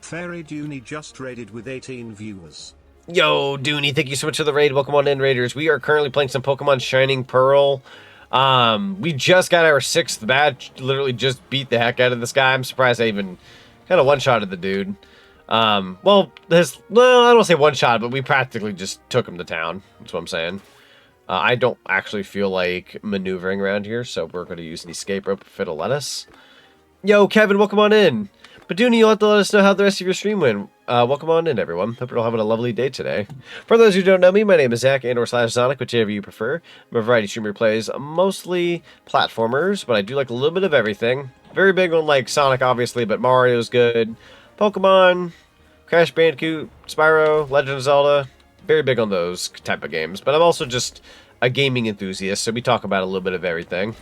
Fairy Dooney just raided with 18 viewers. Yo, Dooney, thank you so much for the raid. Welcome on in, Raiders. We are currently playing some Pokemon Shining Pearl. We just got our 6th badge. Literally just beat the heck out of this guy. I'm surprised I even kind of one-shotted the dude. Well, I don't want to say one shot, but we practically just took him to town. That's what I'm saying. I don't actually feel like maneuvering around here, so we're going to use the escape rope if it'll let us. Yo, Kevin, welcome on in. Baduni, you'll have to let us know how the rest of your stream went. Welcome on in, everyone. Hope you're all having a lovely day today. For those who don't know me, my name is Zach and/or /Zonic, whichever you prefer. I'm a variety streamer who plays mostly platformers, but I do like a little bit of everything. Very big on like Sonic, obviously, but Mario's good. Pokemon, Crash Bandicoot, Spyro, Legend of Zelda. Very big on those type of games. But I'm also just a gaming enthusiast, so we talk about a little bit of everything.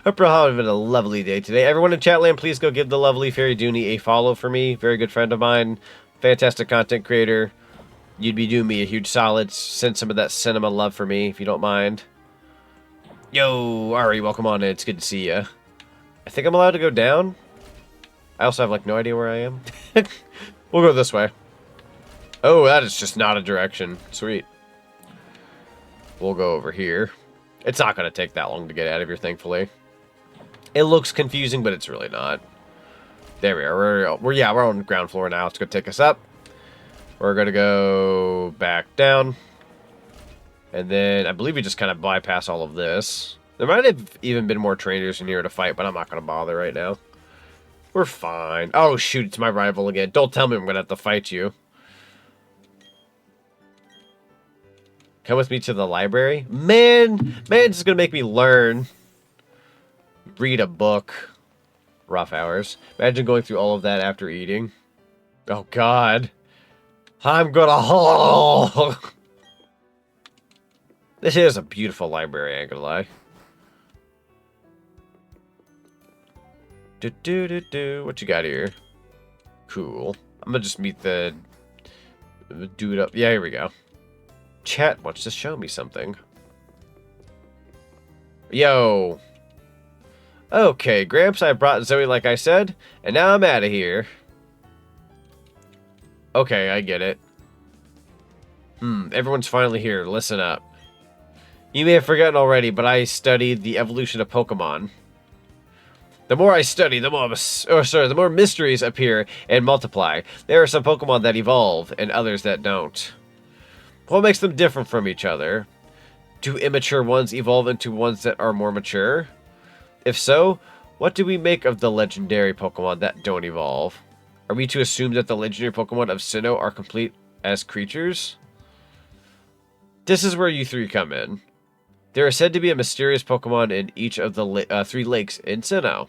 Hope you're all having a lovely day today. Everyone in Chatland, please go give the lovely Fairy Dooney a follow for me. Very good friend of mine. Fantastic content creator. You'd be doing me a huge solid. Send some of that cinema love for me, if you don't mind. Yo, Ari, welcome on in. It's good to see you. I think I'm allowed to go down. I also have, like, no idea where I am. We'll go this way. Oh, that is just not a direction. Sweet. We'll go over here. It's not going to take that long to get out of here, thankfully. It looks confusing, but it's really not. There we are. We're on the ground floor now. It's going to take us up. We're going to go back down. And then I believe we just kind of bypass all of this. There might have even been more trainers in here to fight, but I'm not going to bother right now. We're fine. Oh, shoot. It's my rival again. Don't tell me I'm going to have to fight you. Come with me to the library? Man, this is going to make me learn. Read a book. Rough hours. Imagine going through all of that after eating. Oh, God. I'm going to... This is a beautiful library, I ain't gonna lie. What you got here? Cool. I'm gonna just meet the dude up. Yeah, here we go. Chat wants to show me something. Yo. Okay, Gramps, I brought Zoe like I said, and now I'm out of here. Okay, I get it. Everyone's finally here. Listen up. You may have forgotten already, but I studied the evolution of Pokémon. The more I study, the more mysteries appear and multiply. There are some Pokémon that evolve, and others that don't. What makes them different from each other? Do immature ones evolve into ones that are more mature? If so, what do we make of the legendary Pokémon that don't evolve? Are we to assume that the legendary Pokémon of Sinnoh are complete as creatures? This is where you three come in. There is said to be a mysterious Pokemon in each of the 3 lakes in Sinnoh.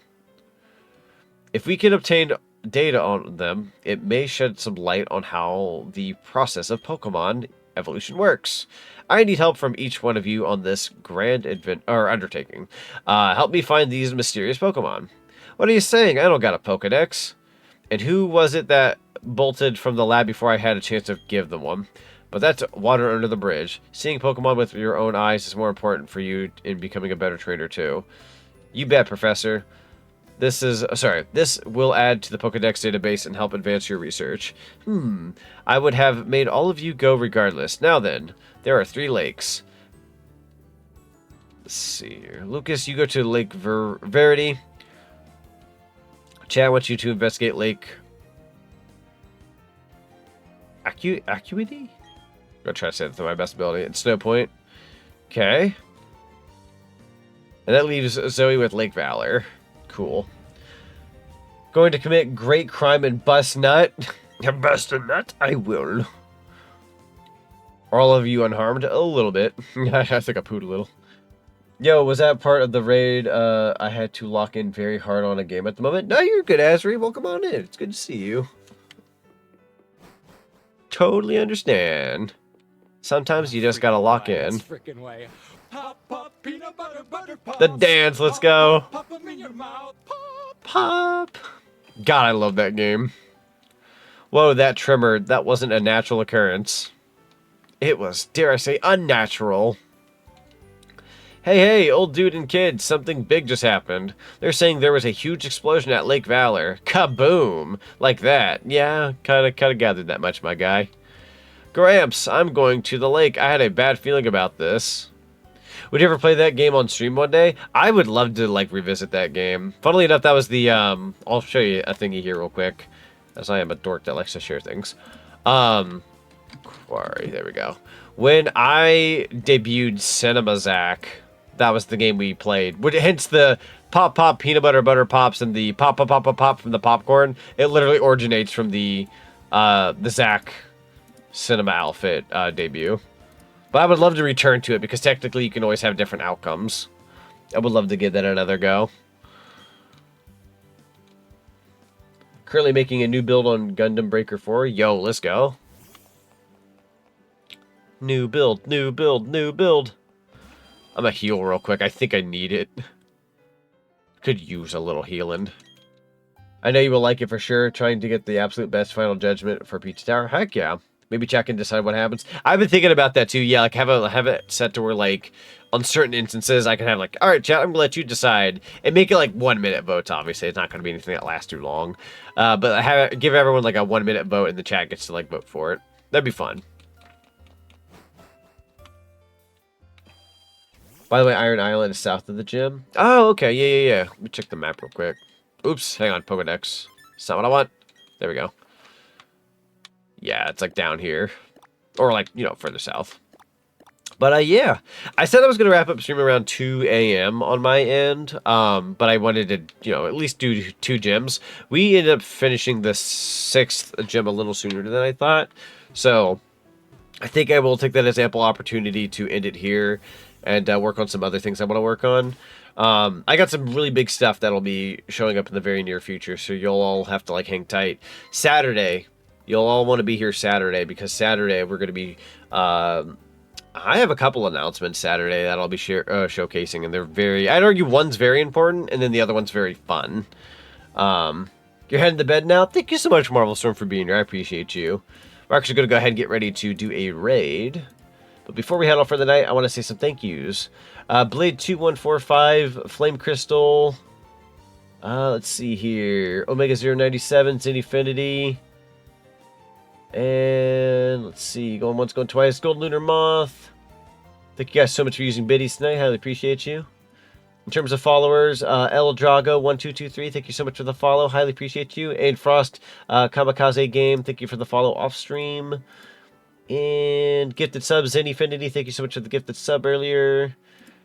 If we can obtain data on them, it may shed some light on how the process of Pokemon evolution works. I need help from each one of you on this grand undertaking. Help me find these mysterious Pokemon. What are you saying? I don't got a Pokedex. And who was it that bolted from the lab before I had a chance to give them one? But that's water under the bridge. Seeing Pokemon with your own eyes is more important for you in becoming a better trainer too. You bet, Professor. This will add to the Pokedex database and help advance your research. I would have made all of you go regardless. Now then, there are 3 lakes. Let's see here. Lucas, you go to Lake Verity. Chad wants you to investigate Lake Acuity? I'm gonna try to say that to my best ability. It's Snow Point. Okay. And that leaves Zoe with Lake Valor. Cool. Going to commit great crime and bust nut. Bust a nut? I will. Are all of you unharmed? A little bit. I think I pooed a little. Yo, was that part of the raid I had to lock in very hard on a game at the moment? No, you're good, Asri. Welcome on in. It's good to see you. Totally understand. Sometimes you just gotta lock in. The dance, let's go. Pop. God, I love that game. Whoa, that tremor, that wasn't a natural occurrence. It was, dare I say, unnatural. Hey, old dude and kid, something big just happened. They're saying there was a huge explosion at Lake Valor. Kaboom! Like that. Yeah, kinda gathered that much, my guy. Gramps, I'm going to the lake. I had a bad feeling about this. Would you ever play that game on stream one day? I would love to, like, revisit that game. Funnily enough, that was the, I'll show you a thingy here real quick. as I am a dork that likes to share things. Quarry, there we go. When I debuted Cinema Zack, that was the game we played. Hence the pop pop peanut butter pops and the pop pop pop pop pop from the popcorn. It literally originates from the Zack Cinema outfit debut. But I would love to return to it because technically you can always have different outcomes. I would love to give that another go. Currently making a new build on Gundam Breaker 4. Yo, let's go. New build, new build, new build. I'm gonna heal real quick. I think I need it. Could use a little healing. I know you will like it for sure. Trying to get the absolute best final judgment for Peach Tower. Heck yeah. Maybe check and decide what happens. I've been thinking about that too. Yeah, like have it set to where like on certain instances I can have like, all right, chat, I'm gonna let you decide and make it like 1 minute votes. Obviously, it's not gonna be anything that lasts too long. But give everyone like a 1 minute vote and the chat gets to like vote for it. That'd be fun. By the way, Iron Island is south of the gym. Oh, okay. Yeah. Let me check the map real quick. Oops, hang on, Pokedex. That's not what I want. There we go. Yeah, it's like down here. Or like, you know, further south. But yeah, I said I was going to wrap up stream around 2 a.m. on my end. But I wanted to, you know, at least do 2 gyms. We ended up finishing the 6th gym a little sooner than I thought. So I think I will take that as ample opportunity to end it here and work on some other things I want to work on. I got some really big stuff that'll be showing up in the very near future, so you'll all have to like hang tight. Saturday, you'll all want to be here Saturday, because Saturday we're going to be... I have a couple announcements Saturday that I'll be showcasing, and they're very... I'd argue one's very important, and then the other one's very fun. You're heading to bed now? Thank you so much, Marvel Storm, for being here. I appreciate you. We're actually going to go ahead and get ready to do a raid. But before we head off for the night, I want to say some thank yous. Blade2145, Flame Crystal. Let's see here. Omega097, Zinfinity. And let's see. Going once, going twice. Gold Lunar Moth. Thank you guys so much for using biddies tonight. Highly appreciate you. In terms of followers, El Drago1223, thank you so much for the follow. Highly appreciate you. Aid Frost, Kamikaze Game, thank you for the follow off stream. And gifted subs, Zinfinity, thank you so much for the gifted sub earlier.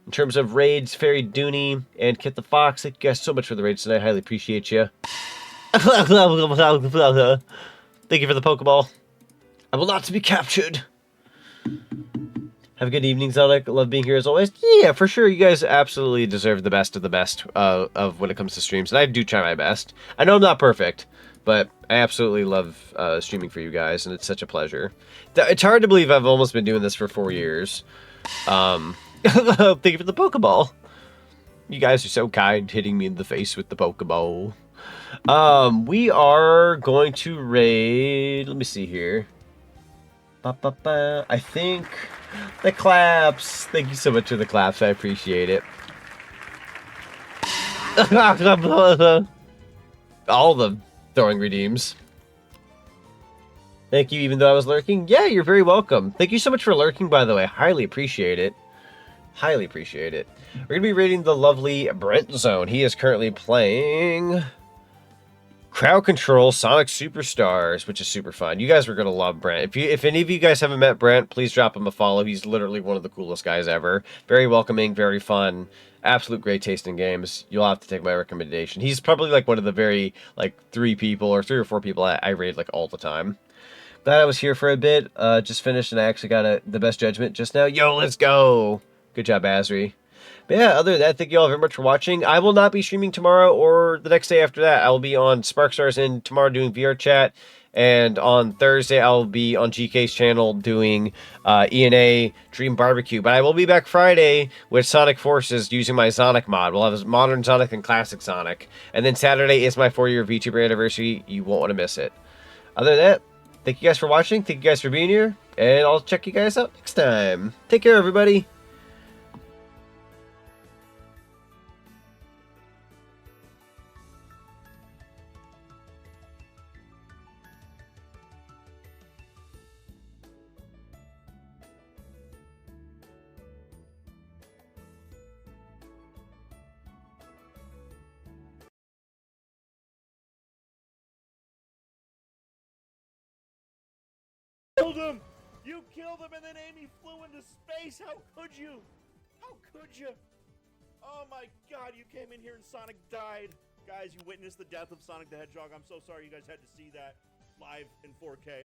In terms of raids, Fairy Dooney and Kit the Fox, thank you guys so much for the raids tonight. Highly appreciate you. Thank you for the Pokeball. I will not be captured. Have a good evening, Zonic. Love being here as always. Yeah, for sure. You guys absolutely deserve the best of the best of when it comes to streams. And I do try my best. I know I'm not perfect, but I absolutely love streaming for you guys, and it's such a pleasure. It's hard to believe I've almost been doing this for 4 years. Thank you for the Pokeball. You guys are so kind, hitting me in the face with the Pokeball. We are going to raid... Let me see here. I think... The claps. Thank you so much for the claps. I appreciate it. All the throwing redeems. Thank you, even though I was lurking. Yeah, you're very welcome. Thank you so much for lurking, by the way. Highly appreciate it. Highly appreciate it. We're going to be raiding the lovely Brent Zone. He is currently playing... Crowd Control Sonic Superstars, which is super fun. You guys are going to love Brent. If any of you guys haven't met Brent, please drop him a follow. He's literally one of the coolest guys ever. Very welcoming, very fun. Absolute great taste in games. You'll have to take my recommendation. He's probably like one of the very, like, 3 or 4 people I raid, like, all the time. Glad I was here for a bit. Just finished, and I actually got the best judgment just now. Yo, let's go! Good job, Asri. But yeah, other than that, thank you all very much for watching. I will not be streaming tomorrow or the next day after that. I will be on Sparkstars and tomorrow doing VR chat. And on Thursday, I'll be on GK's channel doing ENA Dream Barbecue. But I will be back Friday with Sonic Forces using my Zonic mod. We'll have Modern Sonic and Classic Sonic. And then Saturday is my 4-year VTuber anniversary. You won't want to miss it. Other than that, thank you guys for watching. Thank you guys for being here. And I'll check you guys out next time. Take care, everybody. killed him! You killed him and then Amy flew into space! How could you? How could you? Oh my god, you came in here and Sonic died. Guys, you witnessed the death of Sonic the Hedgehog. I'm so sorry you guys had to see that live in 4K.